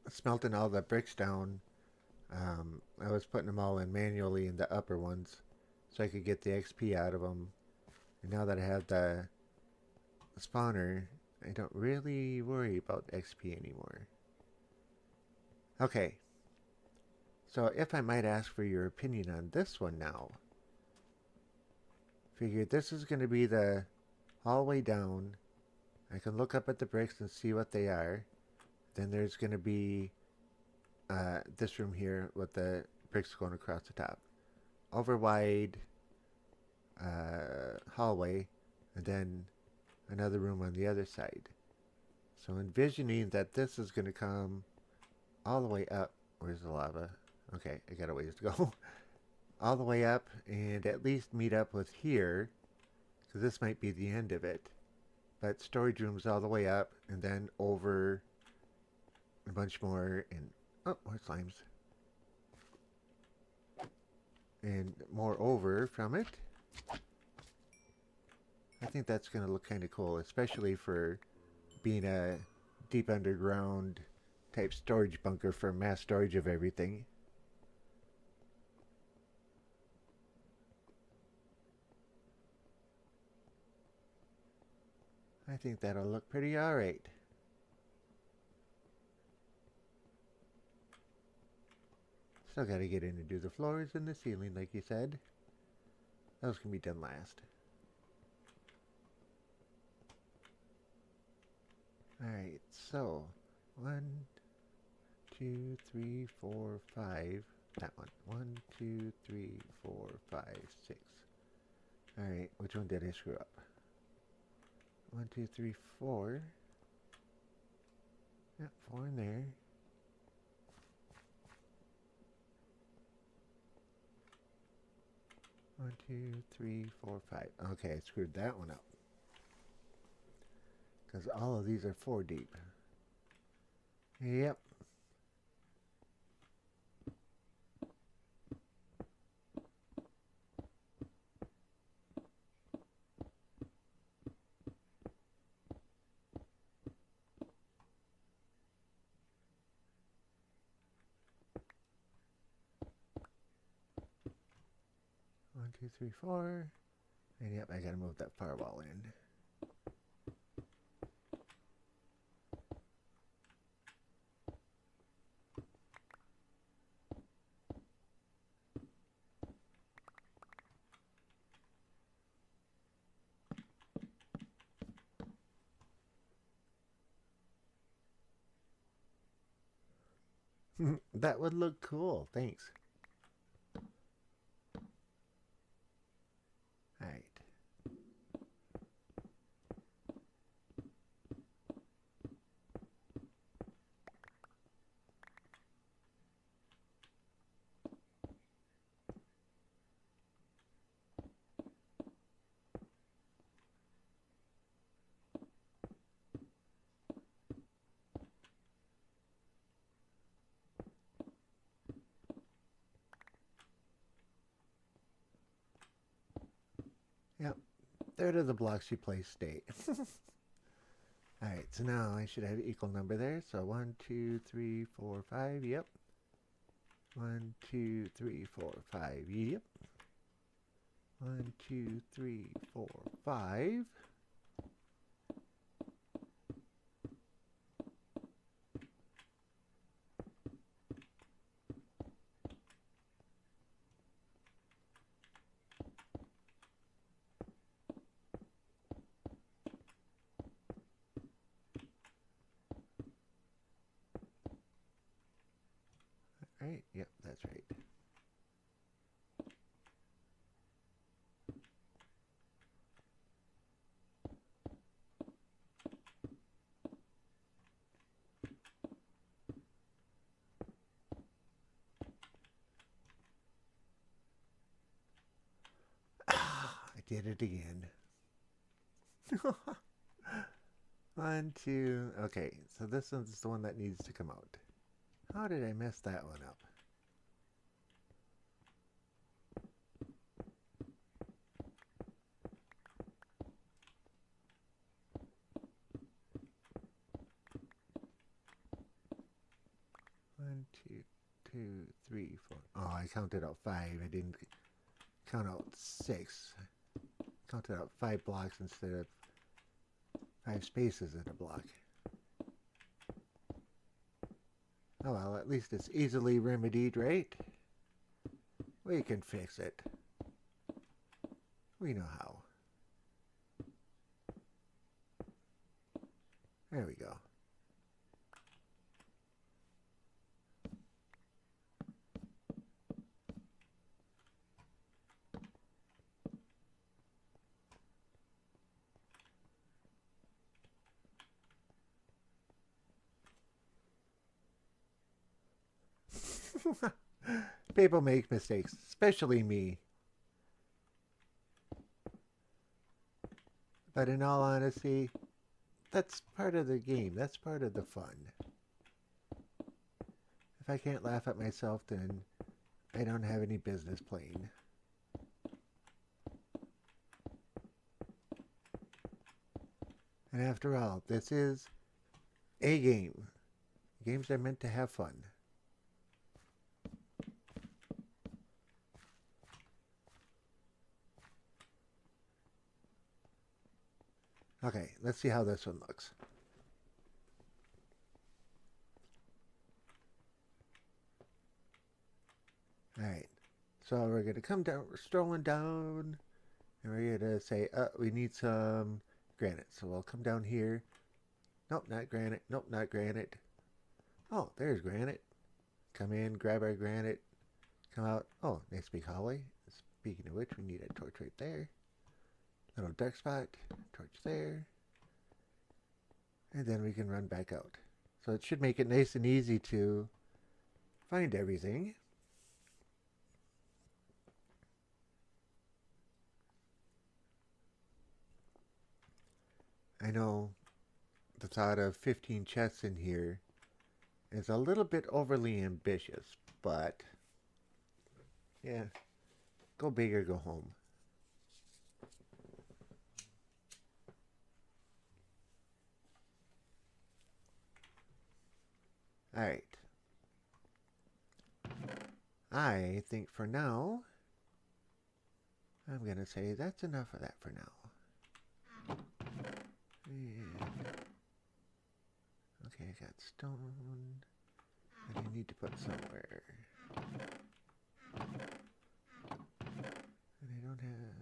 smelting all the bricks down, I was putting them all in manually in the upper ones so I could get the XP out of them. And now that I have the spawner, I don't really worry about XP anymore. Okay, so if I might ask for your opinion on this one now. Figured this is going to be the hallway down. I can look up at the bricks and see what they are. Then there's going to be this room here with the bricks going across the top. Over wide hallway, and then another room on the other side. So envisioning that this is going to come all the way up. Where's the lava? Okay, I got a ways to go. All the way up and at least meet up with here, because this might be the end of it. But storage rooms all the way up and then over a bunch more and oh, more slimes. And more over from it. I think that's going to look kind of cool, especially for being a deep underground type storage bunker for mass storage of everything. I think that'll look pretty alright. Still gotta get in and do the floors and the ceiling like you said. Those can be done last. Alright, so 1, 2, 3, 4, 5. That one. 1, 2, 3, 4, 5, 6. Alright, which one did I screw up? 1, 2, 3, 4. Yep, 4 in there. One, 2, 3, 4, 5. Okay, I screwed that one up. Because all of these are 4 deep. Yep. One, two, three, 4. And yep, I gotta move that firewall in. That would look cool. Thanks. Alright. Yep. There are the blocks you place state. Alright, so now I should have equal number there. So 1, 2, 3, 4, 5. Yep. 1, 2, 3, 4, 5. Yep. 1, 2, 3, 4, 5. Right? Yep, that's right. I did it again. 1, 2. Okay, so this one's the one that needs to come out. How did I mess that one up? One, two, 2, 3, 4. Oh, I counted out 5. I didn't count out 6. Counted out 5 blocks instead of 5 spaces in a block. Oh well, at least it's easily remedied, right? We can fix it. We know how. There we go. People make mistakes, especially me. But in all honesty, that's part of the game. That's part of the fun. If I can't laugh at myself, then I don't have any business playing. And after all, this is a game. Games are meant to have fun. Okay, let's see how this one looks. Alright, so we're going to come down, we're strolling down, and we're going to say, we need some granite. So we'll come down here. Nope, not granite. Nope, not granite. Oh, there's granite. Come in, grab our granite, come out. Oh, nice big hallway. Speaking of which, we need a torch right there. Little dark spot, torch there. And then we can run back out. So it should make it nice and easy to find everything. I know the thought of 15 chests in here is a little bit overly ambitious, but yeah, go big or go home. Alright. I think for now, I'm going to say that's enough of that for now. And, okay, I got stone that I need to put somewhere. And I don't have...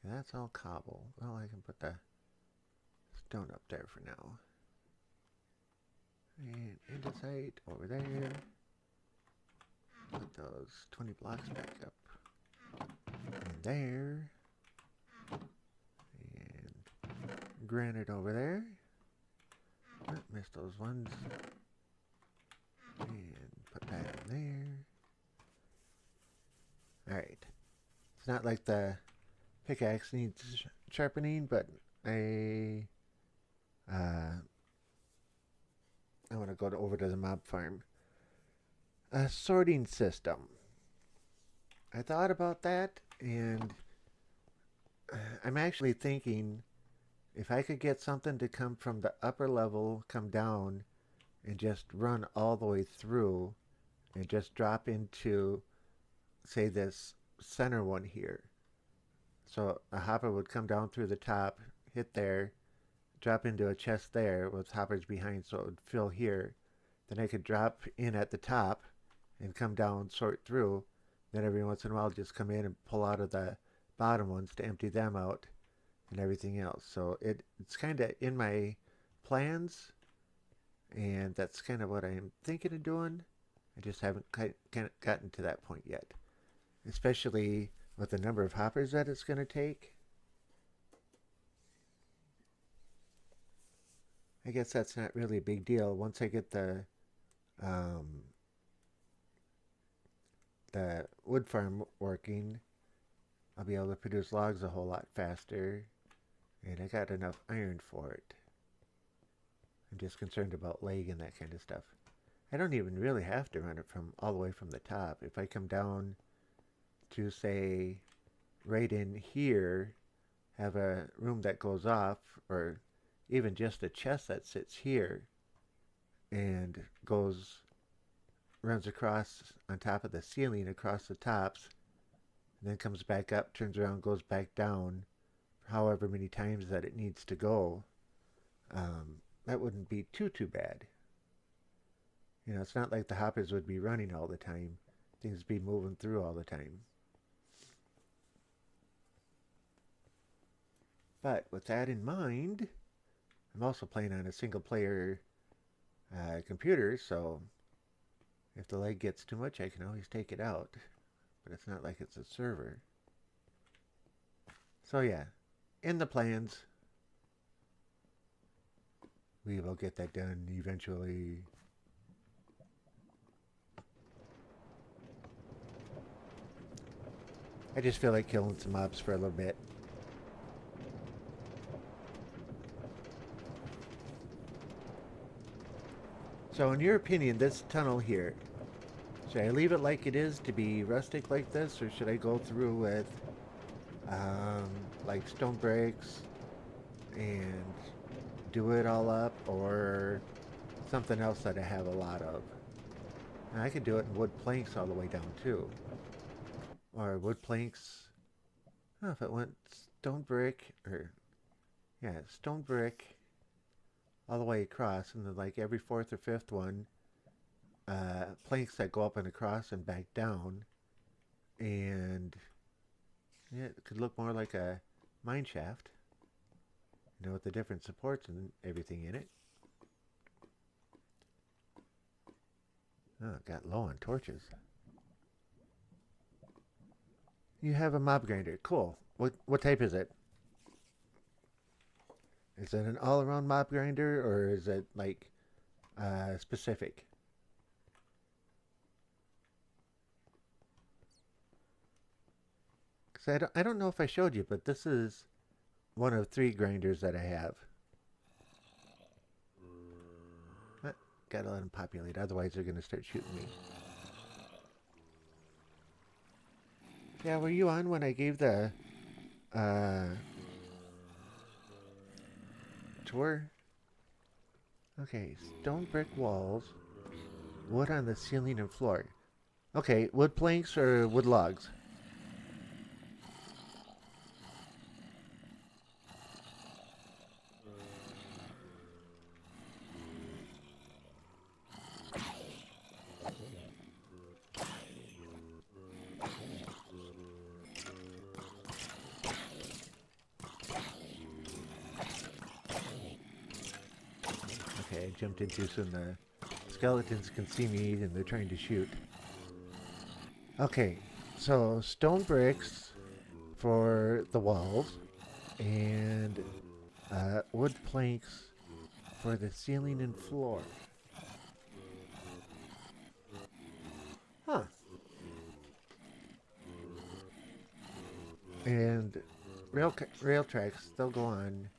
That's all cobble. Well, I can put the stone up there for now. And andesite over there. Put those 20 blocks back up in there. And granite over there. Oh, missed those ones. And put that in there. Alright. It's not like the pickaxe needs sharpening, but I want to go over to the mob farm. A sorting system. I thought about that, and I'm actually thinking if I could get something to come from the upper level, come down, and just run all the way through, and just drop into, say, this center one here. So a hopper would come down through the top, hit there, drop into a chest there with hoppers behind, so it would fill here. Then I could drop in at the top and come down, sort through. Then every once in a while just come in and pull out of the bottom ones to empty them out and everything else. So it's kind of in my plans, and that's kind of what I'm thinking of doing. I just haven't gotten to that point yet, especially with the number of hoppers that it's going to take. I guess that's not really a big deal. Once I get the wood farm working, I'll be able to produce logs a whole lot faster, and I got enough iron for it. I'm just concerned about lag and that kind of stuff. I don't even really have to run it from all the way from the top. If I come down to, say, right in here, have a room that goes off, or even just a chest that sits here and runs across on top of the ceiling across the tops, and then comes back up, turns around, goes back down, however many times that it needs to go, that wouldn't be too bad. You know, it's not like the hoppers would be running all the time. Things would be moving through all the time. But with that in mind, I'm also playing on a single player computer, so if the lag gets too much, I can always take it out. But it's not like it's a server. So yeah, in the plans, we will get that done eventually. I just feel like killing some mobs for a little bit. So in your opinion, this tunnel here, should I leave it like it is to be rustic like this, or should I go through with like stone bricks and do it all up, or something else that I have a lot of? And I could do it in wood planks all the way down too. Or wood planks, oh, if it went stone brick, or yeah, stone brick all the way across, and then like every fourth or fifth one, planks that go up and across and back down, and yeah, it could look more like a mine shaft, you know, with the different supports and everything in it. Oh, it got low on torches. You have a mob grinder. Cool. What type is it? Is it an all-around mob grinder, or is it like specific? Because I don't know if I showed you, but this is one of 3 grinders that I have. Gotta let them populate, otherwise they're gonna start shooting me. Yeah, were you on when I gave the tour? Okay, stone brick walls, wood on the ceiling and floor. Okay, wood planks or wood logs? Okay, I jumped in too soon. The skeletons can see me and they're trying to shoot. Okay, so stone bricks for the walls and wood planks for the ceiling and floor. Huh. And rail tracks, they'll go on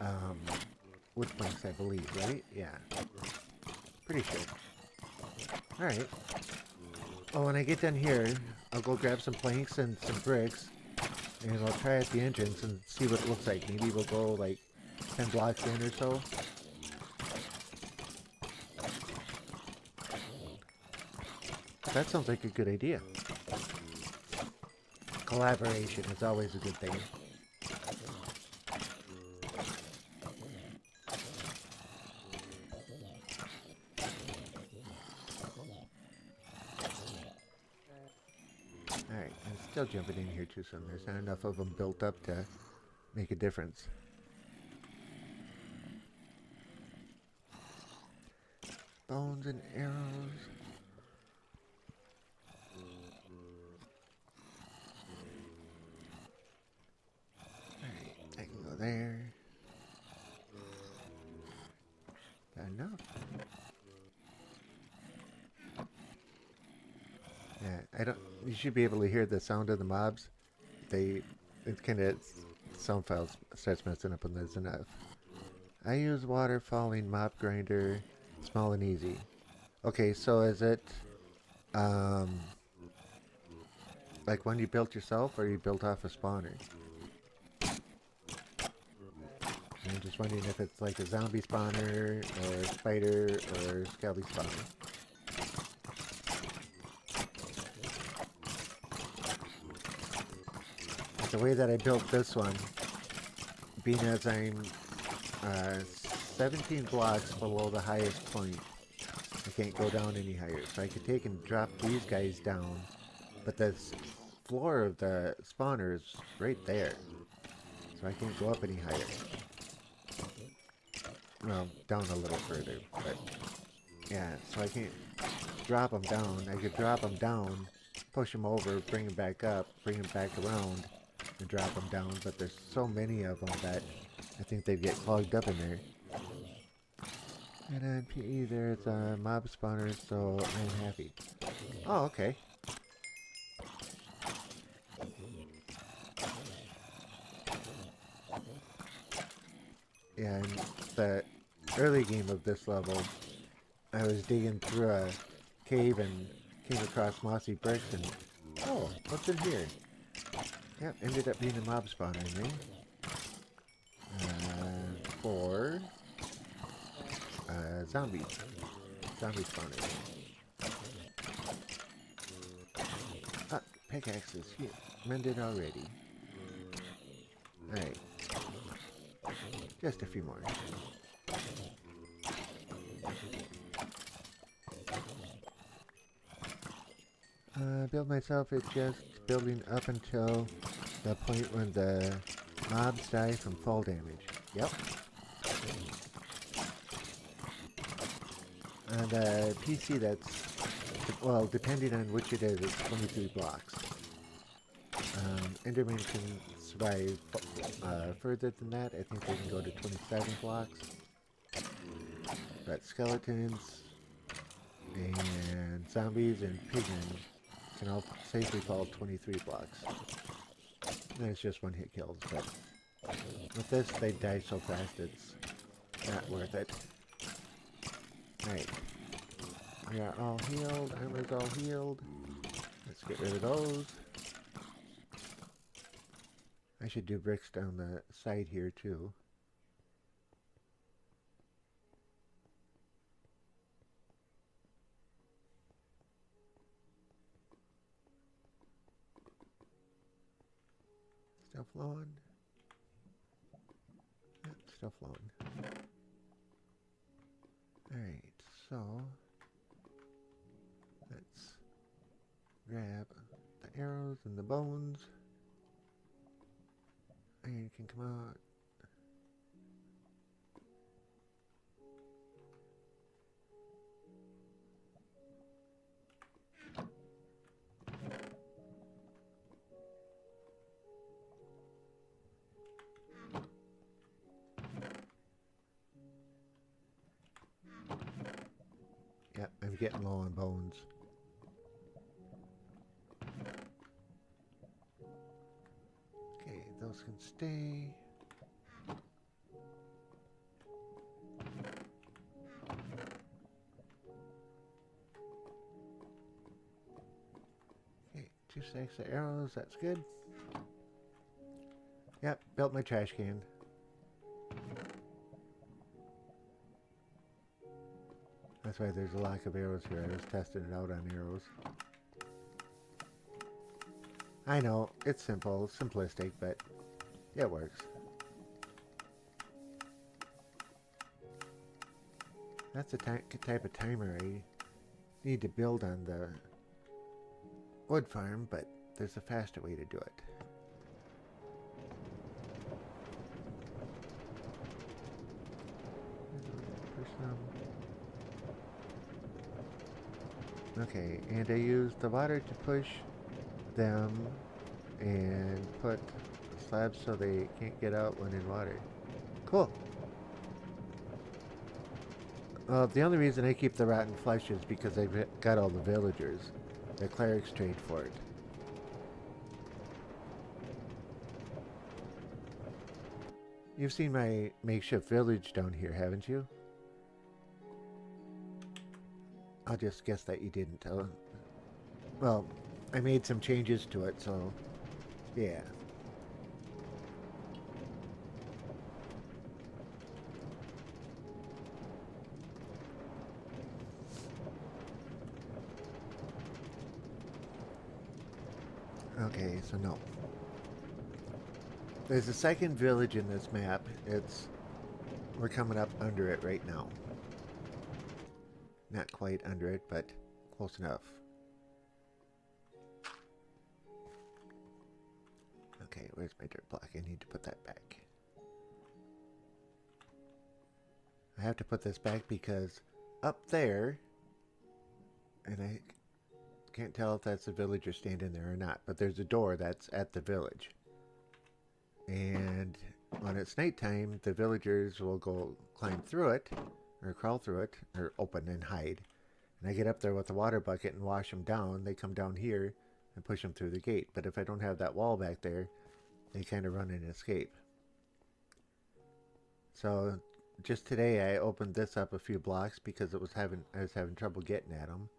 um, wood planks, I believe, right? Yeah, pretty sure. All right. Oh, when I get done here, I'll go grab some planks and some bricks, and I'll try at the entrance and see what it looks like. Maybe we'll go like 10 blocks in or so. That sounds like a good idea. Collaboration is always a good thing. Alright, I'm still jumping in here too soon. There's not enough of them built up to make a difference. Bones and arrows. Alright, I can go there. Got enough. Yeah, I don't. You should be able to hear the sound of the mobs. It kind of sound files starts messing up when there's enough. I use water falling mop grinder, small and easy. Okay, so is it um like one you built yourself or you built off a spawner? I'm just wondering if it's like a zombie spawner or a spider or skelly spawner. The way that I built this one, being as I'm 17 blocks below the highest point, I can't go down any higher. So I could take and drop these guys down, but the floor of the spawner is right there. So I can't go up any higher. Well, down a little further, but yeah, so I can't drop them down. I could drop them down, push them over, bring them back up, bring them back around, and drop them down, but there's so many of them that I think they'd get clogged up in there. And then PE, there's a mob spawner, so I'm happy. Oh, okay. Yeah, in the early game of this level, I was digging through a cave and came across mossy bricks and, oh, what's in here? Yep, ended up being a mob spawner in there. For zombies. Zombie spawners. Ah, pickaxes. Here, mended already. Alright. Just a few more. Build myself, it's just building up until the point when the mobs die from fall damage. Yep. On the PC, that's, well, depending on which it is, it's 23 blocks. Enderman can survive further than that. I think they can go to 27 blocks. But skeletons and zombies and pigmen can all safely fall 23 blocks. And it's just one hit kills, but with this, they die so fast it's not worth it. Alright. We are all healed. Armor's all healed. Let's get rid of those. I should do bricks down the side here too. Still flowing. Yep, still flowing. Alright, so let's grab the arrows and the bones. Iron can come out. getting low on bones. Okay, those can stay. Okay, 2 stacks of arrows, that's good. Yep, built my trash can. That's why there's a lack of arrows here. I was testing it out on arrows. I know, it's simple, simplistic, but it works. That's the type of timer I need to build on the wood farm, but there's a faster way to do it. Okay, and I use the water to push them and put slabs so they can't get out when in water. Cool. Well, the only reason I keep the rotten flesh is because I've got all the villagers. The clerics trade for it. You've seen my makeshift village down here, haven't you? I'll just guess that you didn't. Well, I made some changes to it, so yeah. Okay, so no. There's a second village in this map. We're coming up under it right now. Not quite under it, but close enough. Okay, where's my dirt block? I need to put that back. I have to put this back because up there, and I can't tell if that's the villager standing there or not, but there's a door that's at the village. And when it's nighttime, the villagers will go climb through it, or crawl through it, or open and hide. And I get up there with the water bucket and wash them down. They come down here and push them through the gate. But if I don't have that wall back there, they kind of run and escape. So just today I opened this up a few blocks because I was having trouble getting at them.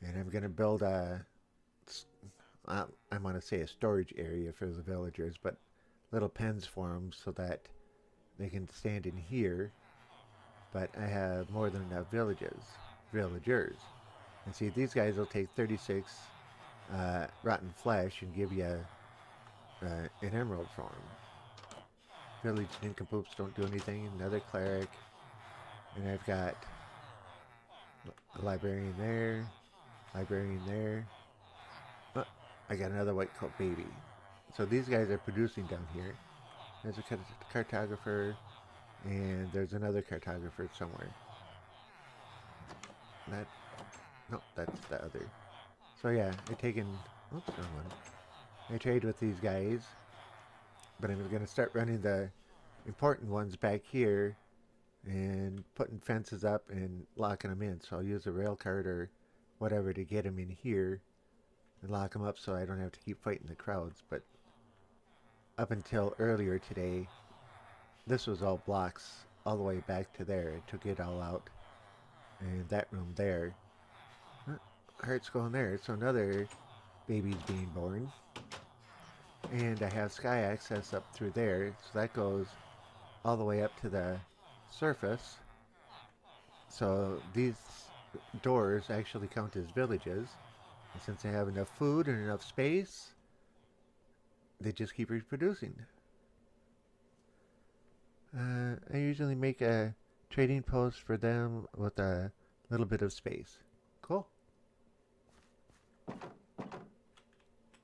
And I'm going to build I'm going to say a storage area for the villagers, but little pens for them so that they can stand in here. But I have more than enough villagers. And see, these guys will take 36 rotten flesh and give you an emerald for them. Village nincompoops don't do anything. Another cleric. And I've got a librarian there. Librarian there. Oh, I got another white coat baby. So these guys are producing down here. There's a cartographer, and there's another cartographer somewhere. No, that's the other. So yeah, oops, wrong one. I trade with these guys, but I'm going to start running the important ones back here and putting fences up and locking them in. So I'll use a rail cart or whatever to get them in here and lock them up so I don't have to keep fighting the crowds. But up until earlier today, this was all blocks all the way back to there. I took it all out. And that room there. Heart's going there. So another baby's being born. And I have sky access up through there. So that goes all the way up to the surface. So these doors actually count as villages. And since I have enough food and enough space, they just keep reproducing. I usually make a trading post for them with a little bit of space. Cool.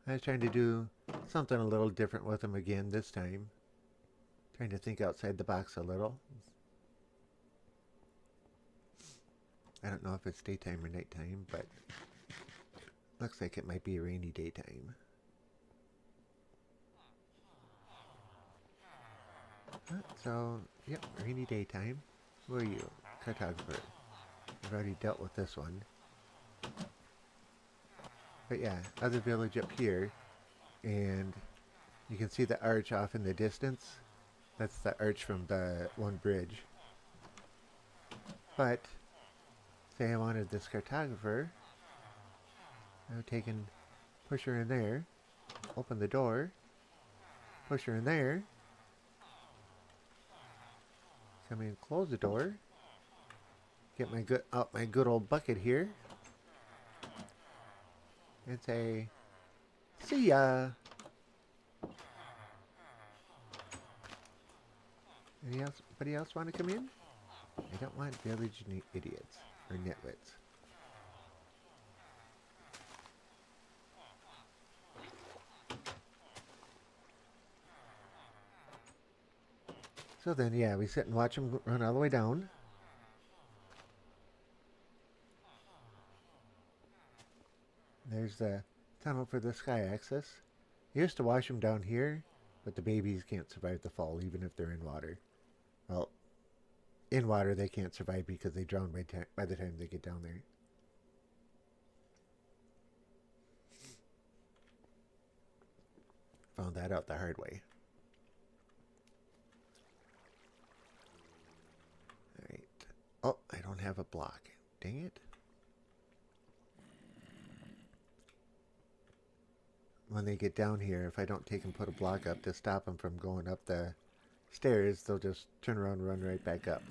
I was trying to do something a little different with them again this time. Trying to think outside the box a little. I don't know if it's daytime or nighttime, but looks like it might be a rainy daytime. So, yep, rainy daytime. Who are you? Cartographer. I've already dealt with this one. But yeah, other village up here. And you can see the arch off in the distance. That's the arch from the one bridge. But, say I wanted this cartographer. I would take and push her in there. Open the door. Push her in there. Come in, close the door. Get my good old bucket here. And say, see ya. Anybody else want to come in? I don't want village idiots or nitwits. So then, yeah, we sit and watch them run all the way down. There's the tunnel for the sky access. I used to wash them down here, but the babies can't survive the fall even if they're in water. Well, in water they can't survive because they drown by the time they get down there. Found that out the hard way. Alright. Oh, I don't have a block. Dang it. When they get down here, if I don't take and put a block up to stop them from going up the stairs, they'll just turn around and run right back up.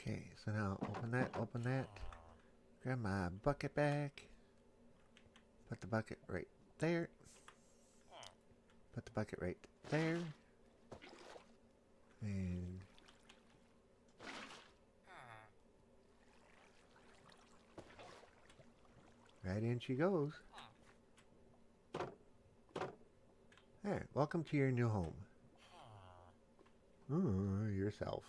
Okay, so now open that. Grab my bucket back. Put the bucket right there. Put the bucket right there. And right in she goes. There, welcome to your new home. Ooh, yourself.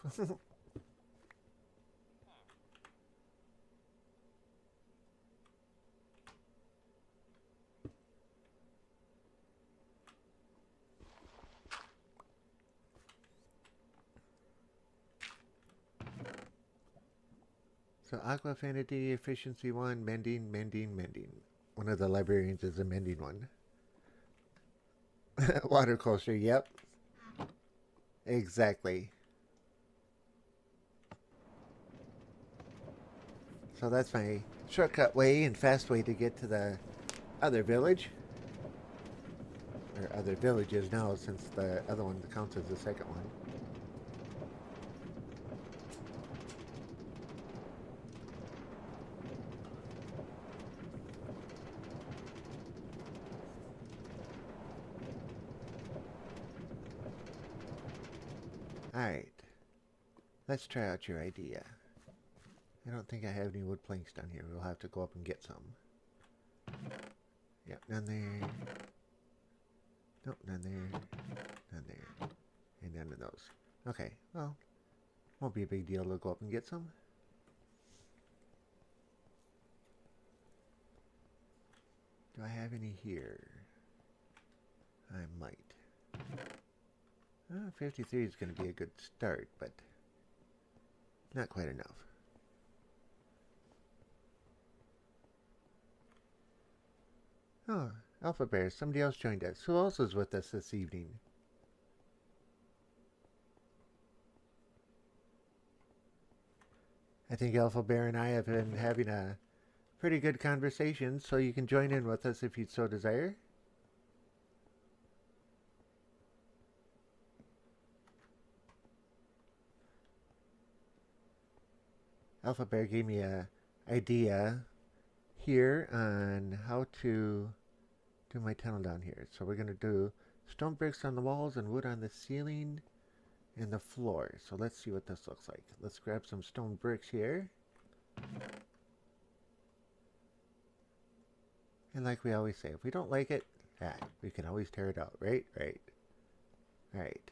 So Aqua Affinity, Efficiency 1, Mending. One of the librarians is a mending one. Water coaster, yep. Exactly. So that's my shortcut way and fast way to get to the other village. Or other villages now, since the other one counts as the second one. Alright. Let's try out your idea. I don't think I have any wood planks down here. We'll have to go up and get some. Yep, none there. Nope, none there. None there. And none of those. Okay, well, won't be a big deal to go up and get some. Do I have any here? I might. 53 is going to be a good start, but not quite enough. Oh, Alpha Bear, somebody else joined us. Who else is with us this evening? I think Alpha Bear and I have been having a pretty good conversation, so you can join in with us if you so desire. Alpha Bear gave me an idea here on how to do my tunnel down here. So we're going to do stone bricks on the walls and wood on the ceiling and the floor. So let's see what this looks like. Let's grab some stone bricks here. And like we always say, if we don't like it, Ah, we can always tear it out, right? Right. Alright.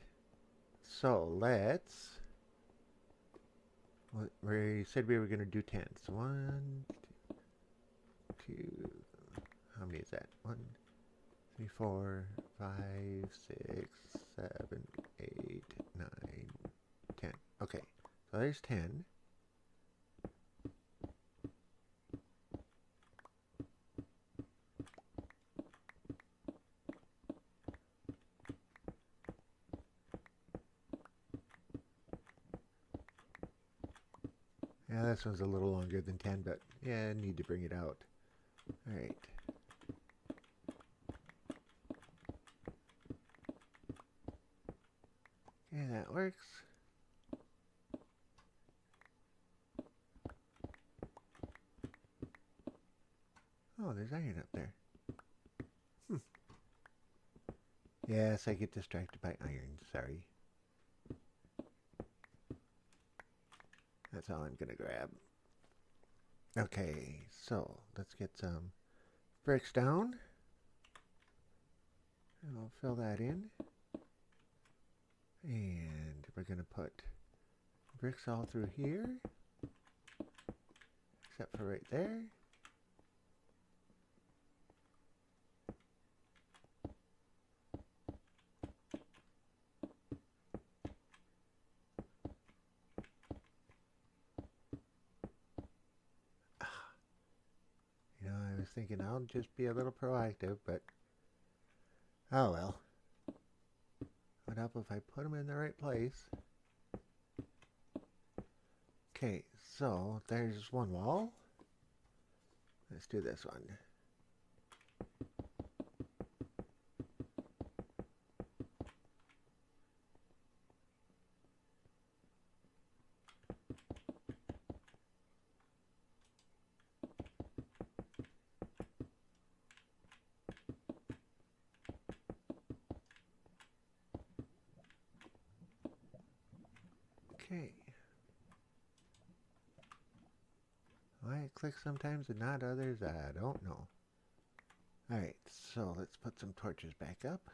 So let's... We said we were going to do 10. So 1, 2... How many is that? 1, 3, 4, 5, 6, 7, 8, 9, 10. Okay. So there's 10. Yeah, this one's a little longer than 10, but yeah, I need to bring it out. Alright. Okay, that works. Oh, there's iron up there. Yes, I get distracted by iron. Sorry. That's all I'm gonna grab. Okay, so let's get some bricks down. And I'll fill that in. And we're gonna put bricks all through here. Except for right there. You know, I was thinking I'll just be a little proactive, but oh well. What up if I put them in the right place? Okay, so there's one wall. Let's do this one. Okay. Why it clicks sometimes and not others, I don't know. Alright, so let's put some torches back up.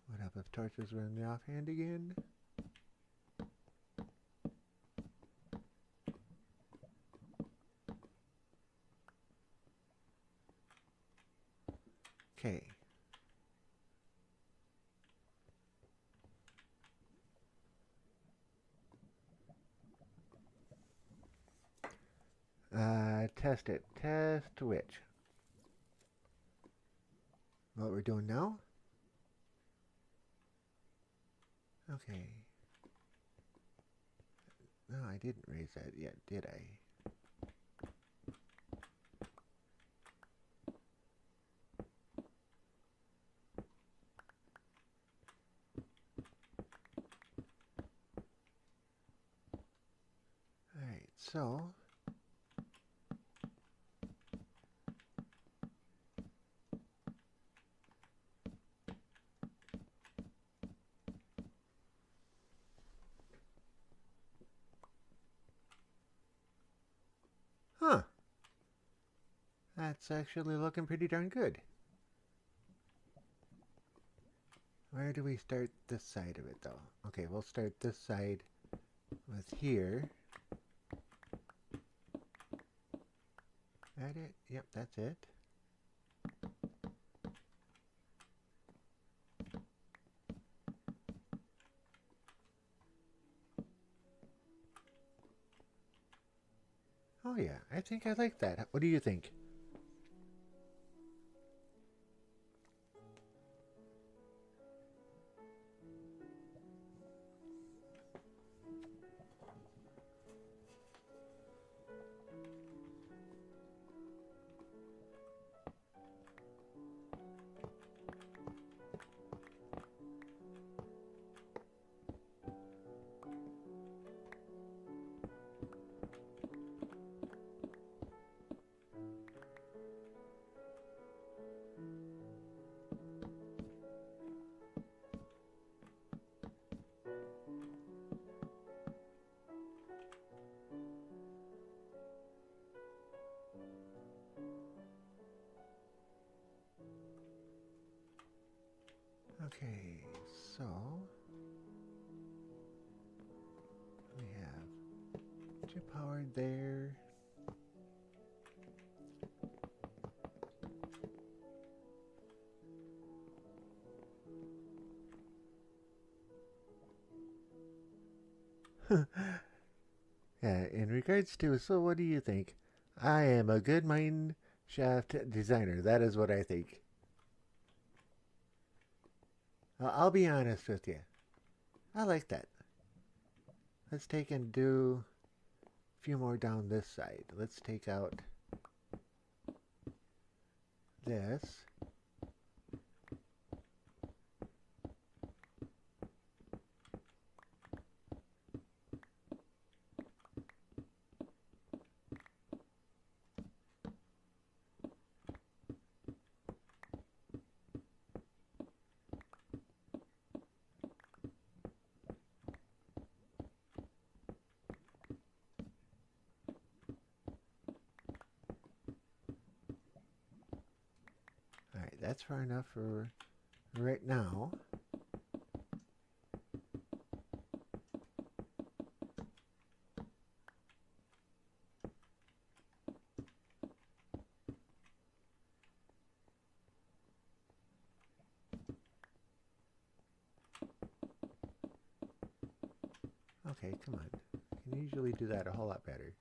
What up if torches were in the offhand again? Okay. Test it. Test which? What we're doing now? Okay. No, I didn't raise that yet, did I? Alright, so... Huh. That's actually looking pretty darn good. Where do we start this side of it, though? Okay, we'll start this side with here. That it? Yep, that's it. Oh yeah, I think I like that. What do you think? Okay, so we have chip powered there. Yeah, in regards to, so what do you think? I am a good mine shaft designer. That is what I think. I'll be honest with you. I like that. Let's take and do a few more down this side. Let's take out this. Alright, that's far enough for right now. Okay, come on. You can usually do that a whole lot better.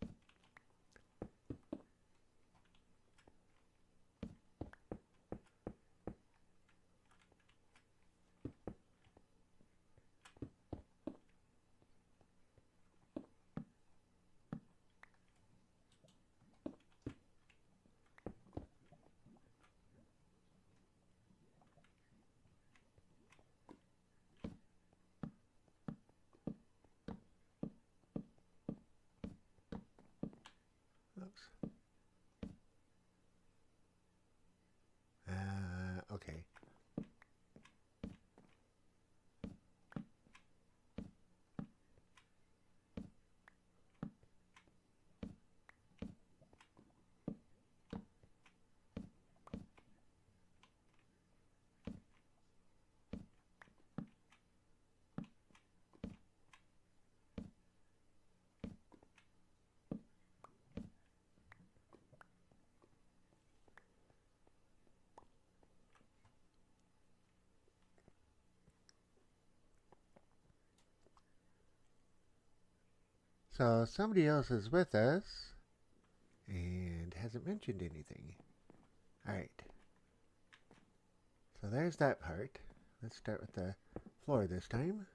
Oops. Okay. So somebody else is with us and hasn't mentioned anything. Alright. So there's that part. Let's start with the floor this time.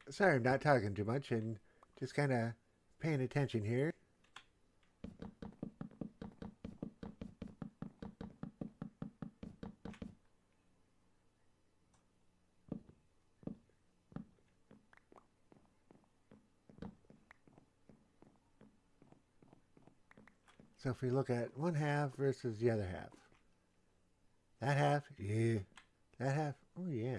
Sorry, I'm not talking too much and just kind of paying attention here. So if we look at one half versus the other half. That half, yeah. That half, oh yeah.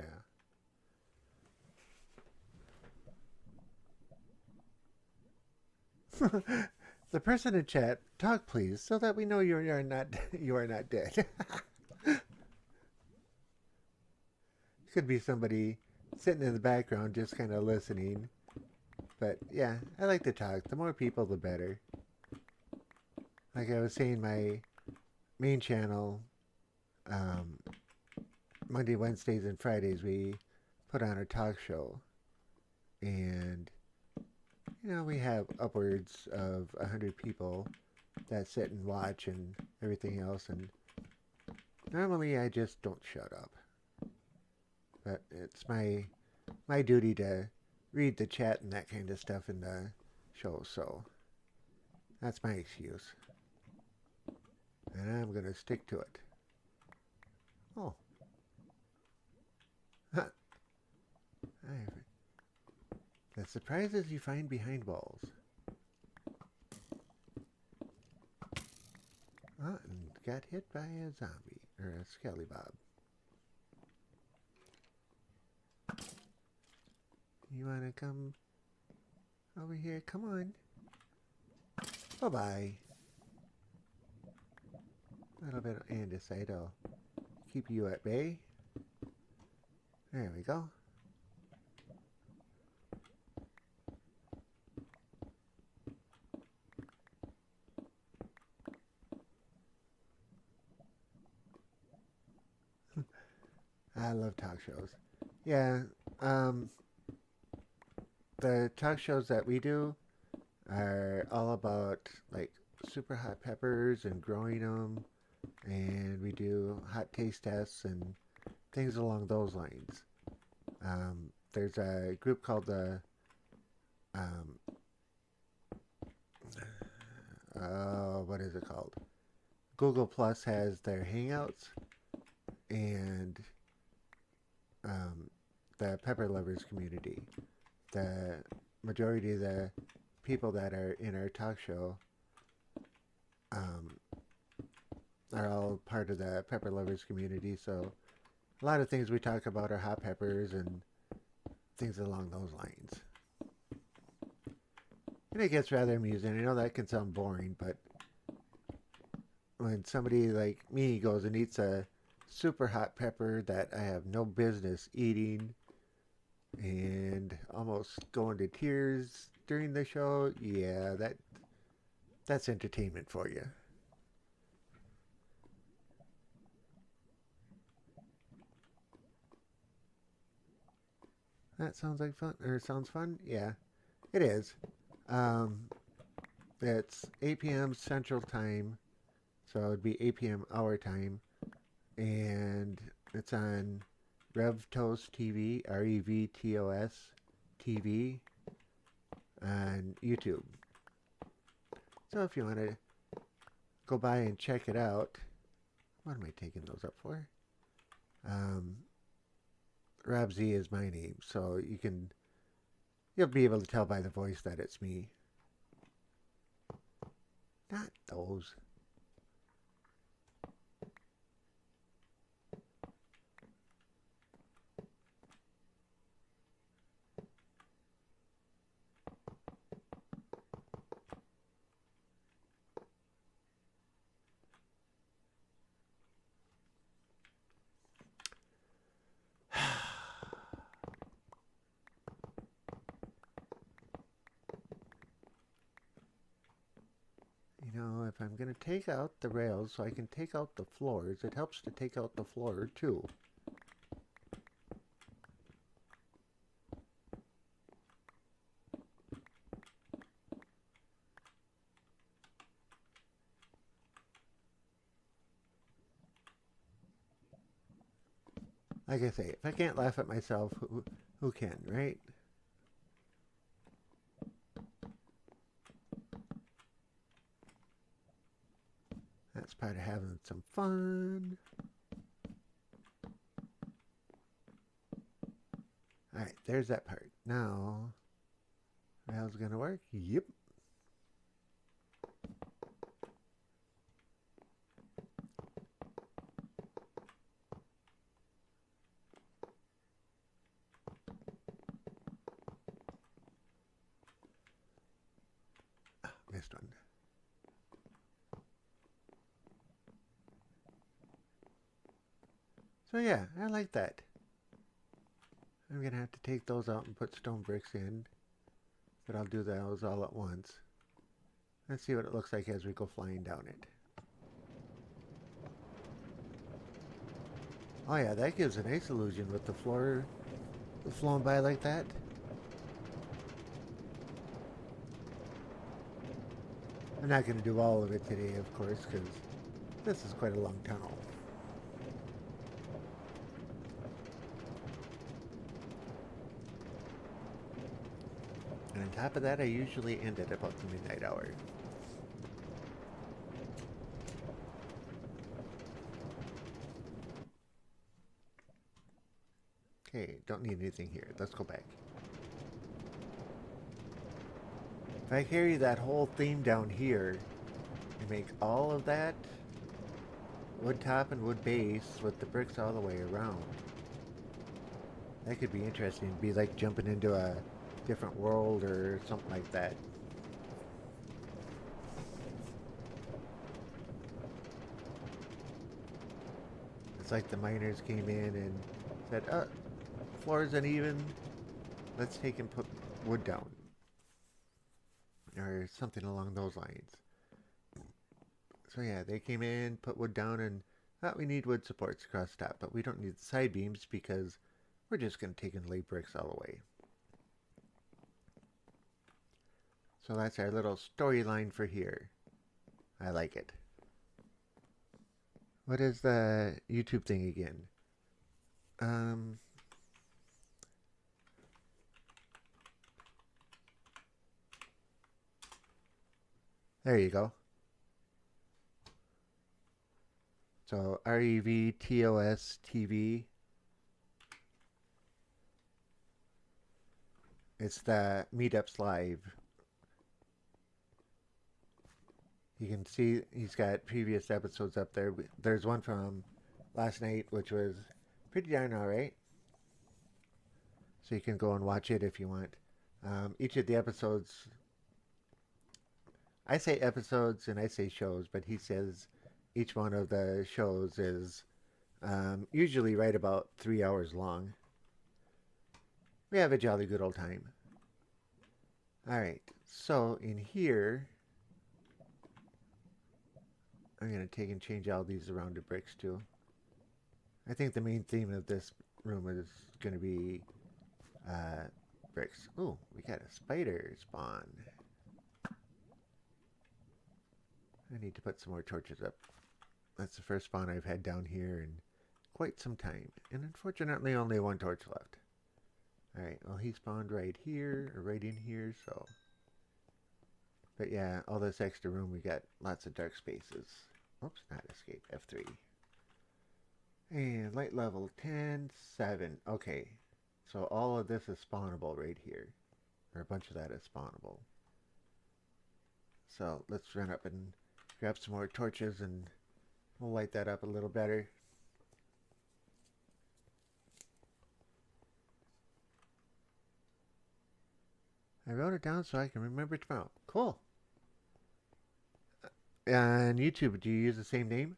The person in chat, talk please, so that we know you are not you are not dead. Could be somebody sitting in the background just kind of listening. But yeah, I like to talk. The more people, the better. Like I was saying, my main channel, um, Monday, Wednesdays, and Fridays, we put on a talk show. And, we have upwards of 100 people that sit and watch and everything else. And normally I just don't shut up, but it's my duty to read the chat and that kind of stuff in the show. So that's my excuse, and I'm gonna stick to it. Oh, the surprises you find behind walls. And got hit by a zombie or a skelly bob. You wanna come over here? Come on. Bye bye. A little bit of andesite will keep you at bay. There we go. I love talk shows. Yeah, um, the talk shows that we do are all about like super hot peppers and growing them, and we do hot taste tests and things along those lines. There's a group called the um, what is it called? Google Plus has their Hangouts, and um, the Pepper Lovers community. The majority of the people that are in our talk show um, are all part of the Pepper Lovers community. So a lot of things we talk about are hot peppers and things along those lines. And it gets rather amusing. I know that can sound boring, but when somebody like me goes and eats a super hot pepper that I have no business eating and almost going to tears during the show, yeah, that's entertainment for you. That sounds like fun, or sounds fun? Yeah, it is. Um, it's 8 p.m. Central Time, so it would be 8 p.m. our time, and it's on RevTos TV, REVTOS TV, on YouTube. So if you want to go by and check it out, what am I taking those up for? Um, Rob Z is my name, so you'll be able to tell by the voice that it's me. Not those. You know, if I'm going to take out the rails so I can take out the floors, it helps to take out the floor too. Like I say, if I can't laugh at myself, who can, right? That's part of having some fun. Alright, there's that part. Now, how's it gonna work? Yep. Missed one. So yeah, I like that. I'm gonna have to take those out and put stone bricks in, but I'll do those all at once. Let's see what it looks like as we go flying down it. Oh yeah, that gives a nice illusion with the floor flowing by like that. I'm not going to do all of it today, of course, because this is quite a long tunnel. And on top of that, I usually end at about the midnight hour. Okay, don't need anything here. Let's go back. If I carry that whole theme down here and make all of that wood top and wood base with the bricks all the way around, that could be interesting. It'd be like jumping into a different world or something like that. It's like the miners came in and said, floor is uneven. Let's take and put wood down. Or something along those lines. So yeah, they came in, put wood down, and we need wood supports across the top, but we don't need the side beams because we're just going to take and lay bricks all the way. So that's our little storyline for here. I like it. What is the YouTube thing again? There you go. So REVTOS TV. It's the Meetups Live. You can see he's got previous episodes up there. There's one from last night, which was pretty darn alright. So you can go and watch it if you want. Each of the episodes, I say episodes and I say shows, but he says each one of the shows is usually right about 3 hours long. We have a jolly good old time. Alright, so in here, I'm going to take and change all these around to bricks too. I think the main theme of this room is going to be bricks. Ooh, we got a spider spawn. I need to put some more torches up. That's the first spawn I've had down here in quite some time. And unfortunately only one torch left. Alright, well he spawned right here, or right in here, so. But yeah, all this extra room, we got lots of dark spaces. Oops, not escape, F3. And light level 10, 7. Okay, so all of this is spawnable right here. Or a bunch of that is spawnable. So let's run up and grab some more torches and we'll light that up a little better. I wrote it down so I can remember tomorrow. Cool. On YouTube, do you use the same name?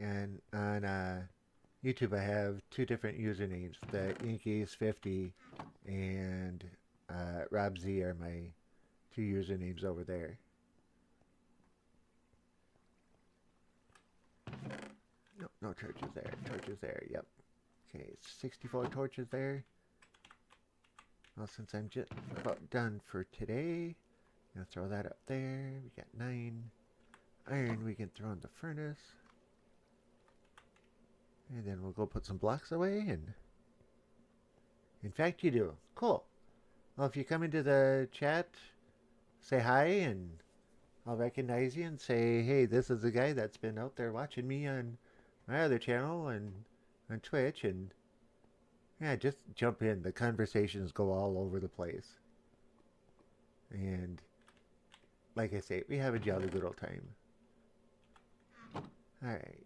And on YouTube, I have two different usernames. The Yankees50 and Rob Z are my two usernames over there. No, no torches there. Torches there. Yep. Okay, 64 torches there. Well, since I'm just about done for today, I'm gonna throw that up there. We got 9 iron we can throw in the furnace. And then we'll go put some blocks away, and in fact you do. Cool. Well, if you come into the chat, say hi, and I'll recognize you and say, hey, this is the guy that's been out there watching me on my other channel and on Twitch, and yeah, just jump in. The conversations go all over the place. And like I say, we have a jolly good old time. Alright.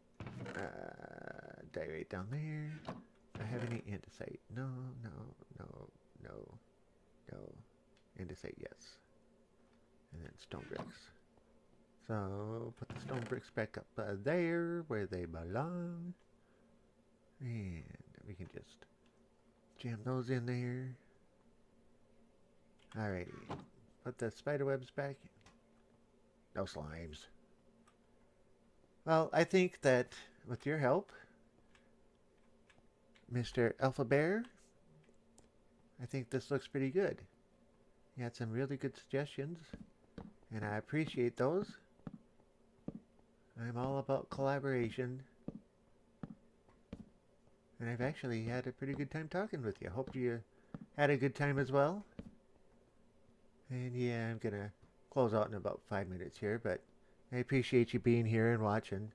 Die right down there. Do I have any andesite? No, no, no, no, no. Andesite, yes. And then stone bricks. So, put the stone bricks back up there where they belong. And we can just jam those in there. Alrighty. put the spider webs back. No slimes. Well, I think that with your help, Mr. Alpha Bear, I think this looks pretty good. You had some really good suggestions, and I appreciate those. I'm all about collaboration, and I've actually had a pretty good time talking with you. Hope you had a good time as well. And yeah, I'm gonna close out in about 5 minutes here, but I appreciate you being here and watching.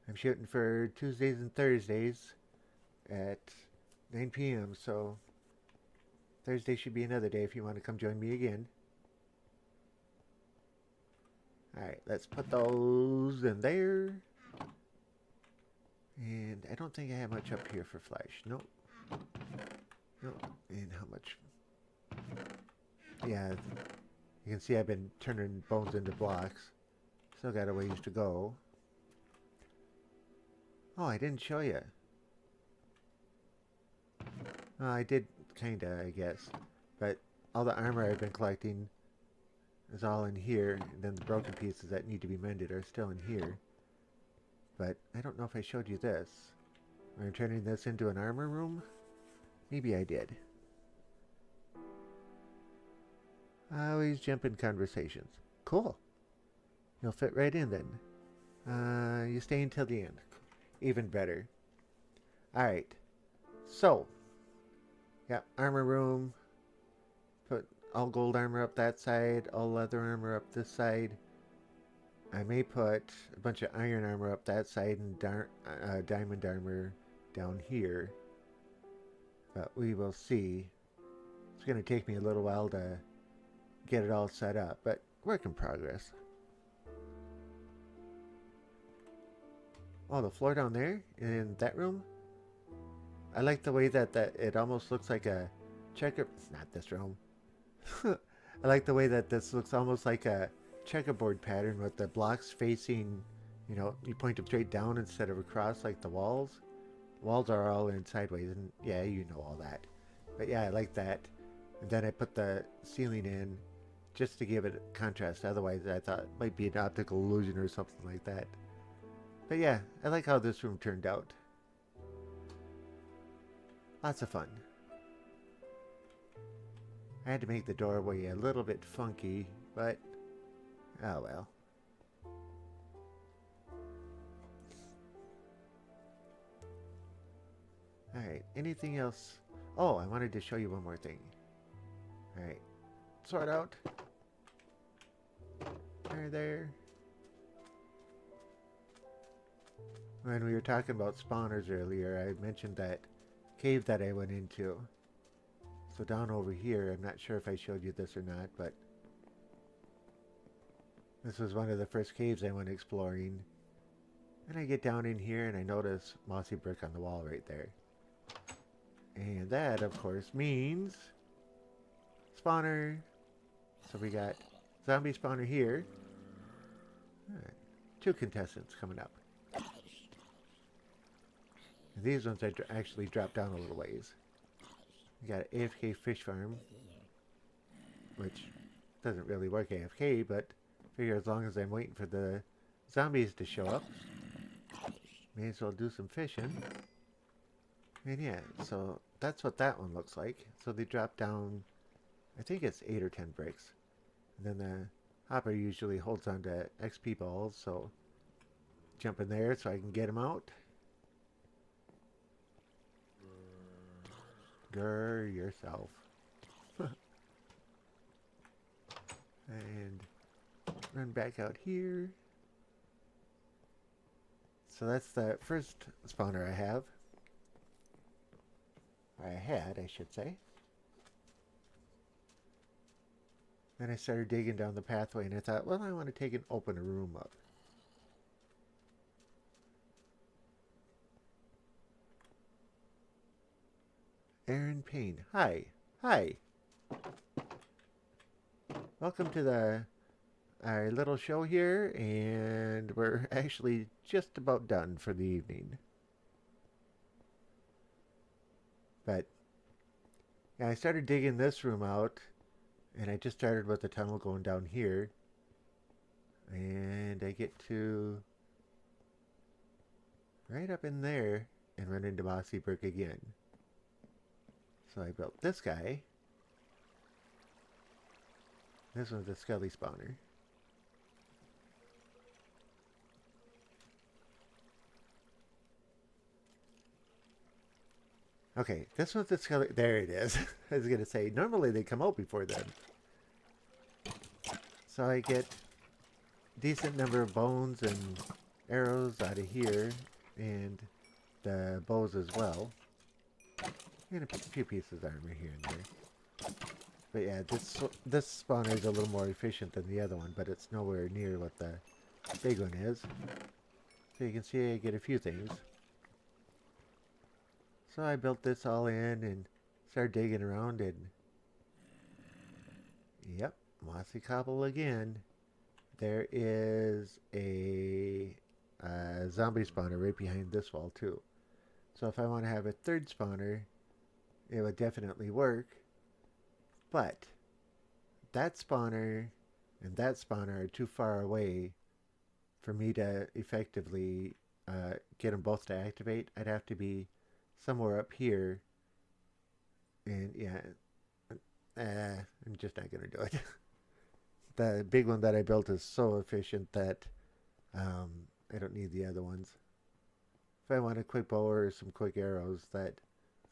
I'm shooting for Tuesdays and Thursdays at 9 p.m., so Thursday should be another day if you want to come join me again. Alright, let's put those in there. And I don't think I have much up here for flesh. Nope. Nope. And how much? Yeah, you can see I've been turning bones into blocks. Still got a ways to go. Oh, I didn't show you. I did kinda, I guess. But all the armor I've been collecting is all in here. And then the broken pieces that need to be mended are still in here. But I don't know if I showed you this. I'm turning this into an armor room. Maybe I did. I always jump in conversations. Cool. You'll fit right in then. You stay until the end. Even better. Alright. So. Got armor room. Put all gold armor up that side. All leather armor up this side. I may put a bunch of iron armor up that side and diamond armor down here. But we will see. It's going to take me a little while to get it all set up, but work in progress. Oh, the floor down there in that room. I like the way that it almost looks like a checker. Not this room. I like the way that this looks almost like a checkerboard pattern with the blocks facing, you know, you point them straight down instead of across like the walls. Walls are all in sideways, and yeah, you know all that. But yeah, I like that. And then I put the ceiling in just to give it contrast. Otherwise, I thought it might be an optical illusion or something like that. But yeah, I like how this room turned out. Lots of fun. I had to make the doorway a little bit funky, but oh well. Alright, anything else? Oh, I wanted to show you one more thing. Alright, sort out. There. When we were talking about spawners earlier, I mentioned that cave that I went into. So down over here, I'm not sure if I showed you this or not, but this was one of the first caves I went exploring. And I get down in here and I notice mossy brick on the wall right there. And that, of course, means spawner. So we got zombie spawner here. Alright, 2 contestants coming up. And these ones I actually dropped down a little ways. We got an AFK fish farm, which doesn't really work AFK, but figure as long as I'm waiting for the zombies to show up, may as well do some fishing. And yeah, so that's what that one looks like. So they drop down, I think it's 8 or 10 bricks. And then the hopper usually holds on to XP balls, so jump in there so I can get them out. Grr yourself. And run back out here. So that's the first spawner I have. I had, I should say. Then I started digging down the pathway and I thought, well, I want to take and open a room up. Aaron Payne. Hi. Hi. Welcome to our little show here, and we're actually just about done for the evening. But yeah, I started digging this room out, And I just started with the tunnel going down here. And I get to right up in there and run into Mossy Brook again. So I built this guy. This one's a Skelly spawner. Okay, this one's a Skelly. There it is. I was going to say, normally they come out before then. So I get decent number of bones and arrows out of here, and the bows as well, and a few pieces of armor here and there. But yeah, this spawner is a little more efficient than the other one, but it's nowhere near what the big one is. So you can see I get a few things. So I built this all in and started digging around, and yep, mossy cobble again. There is a zombie spawner right behind this wall too. So if I want to have a third spawner, it would definitely work. But that spawner and that spawner are too far away for me to effectively get them both to activate. I'd have to be somewhere up here, and yeah, I'm just not gonna do it. The big one that I built is so efficient that I don't need the other ones. If I want a quick bow or some quick arrows, that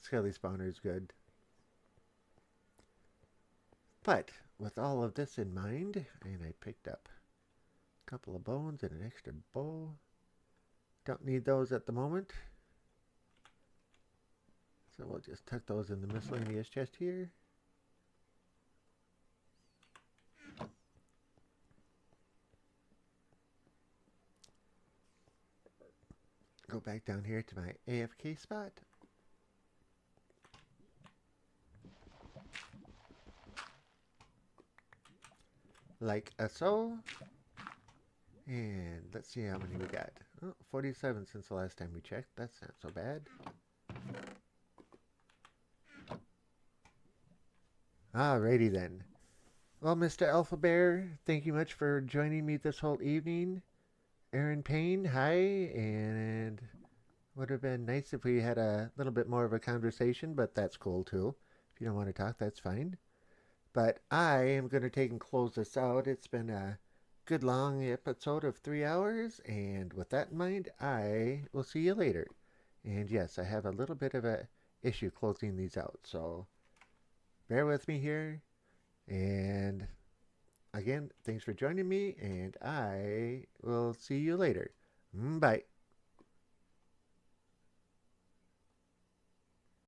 Skelly spawner is good. But with all of this in mind, and I picked up a couple of bones and an extra bow. Don't need those at the moment. So we'll just tuck those in the miscellaneous chest here. Go back down here to my AFK spot. Like so. And let's see how many we got. Oh, 47 since the last time we checked. That's not so bad. Alrighty then. Well, Mr. Alpha Bear, thank you much for joining me this whole evening. Aaron Payne, hi. And would have been nice if we had a little bit more of a conversation, but that's cool too. If you don't want to talk, that's fine. But I am going to take and close this out. It's been a good long episode of 3 hours, and with that in mind, I will see you later. And yes, I have a little bit of a issue closing these out, so bear with me here. And again, thanks for joining me, and I will see you later. Bye.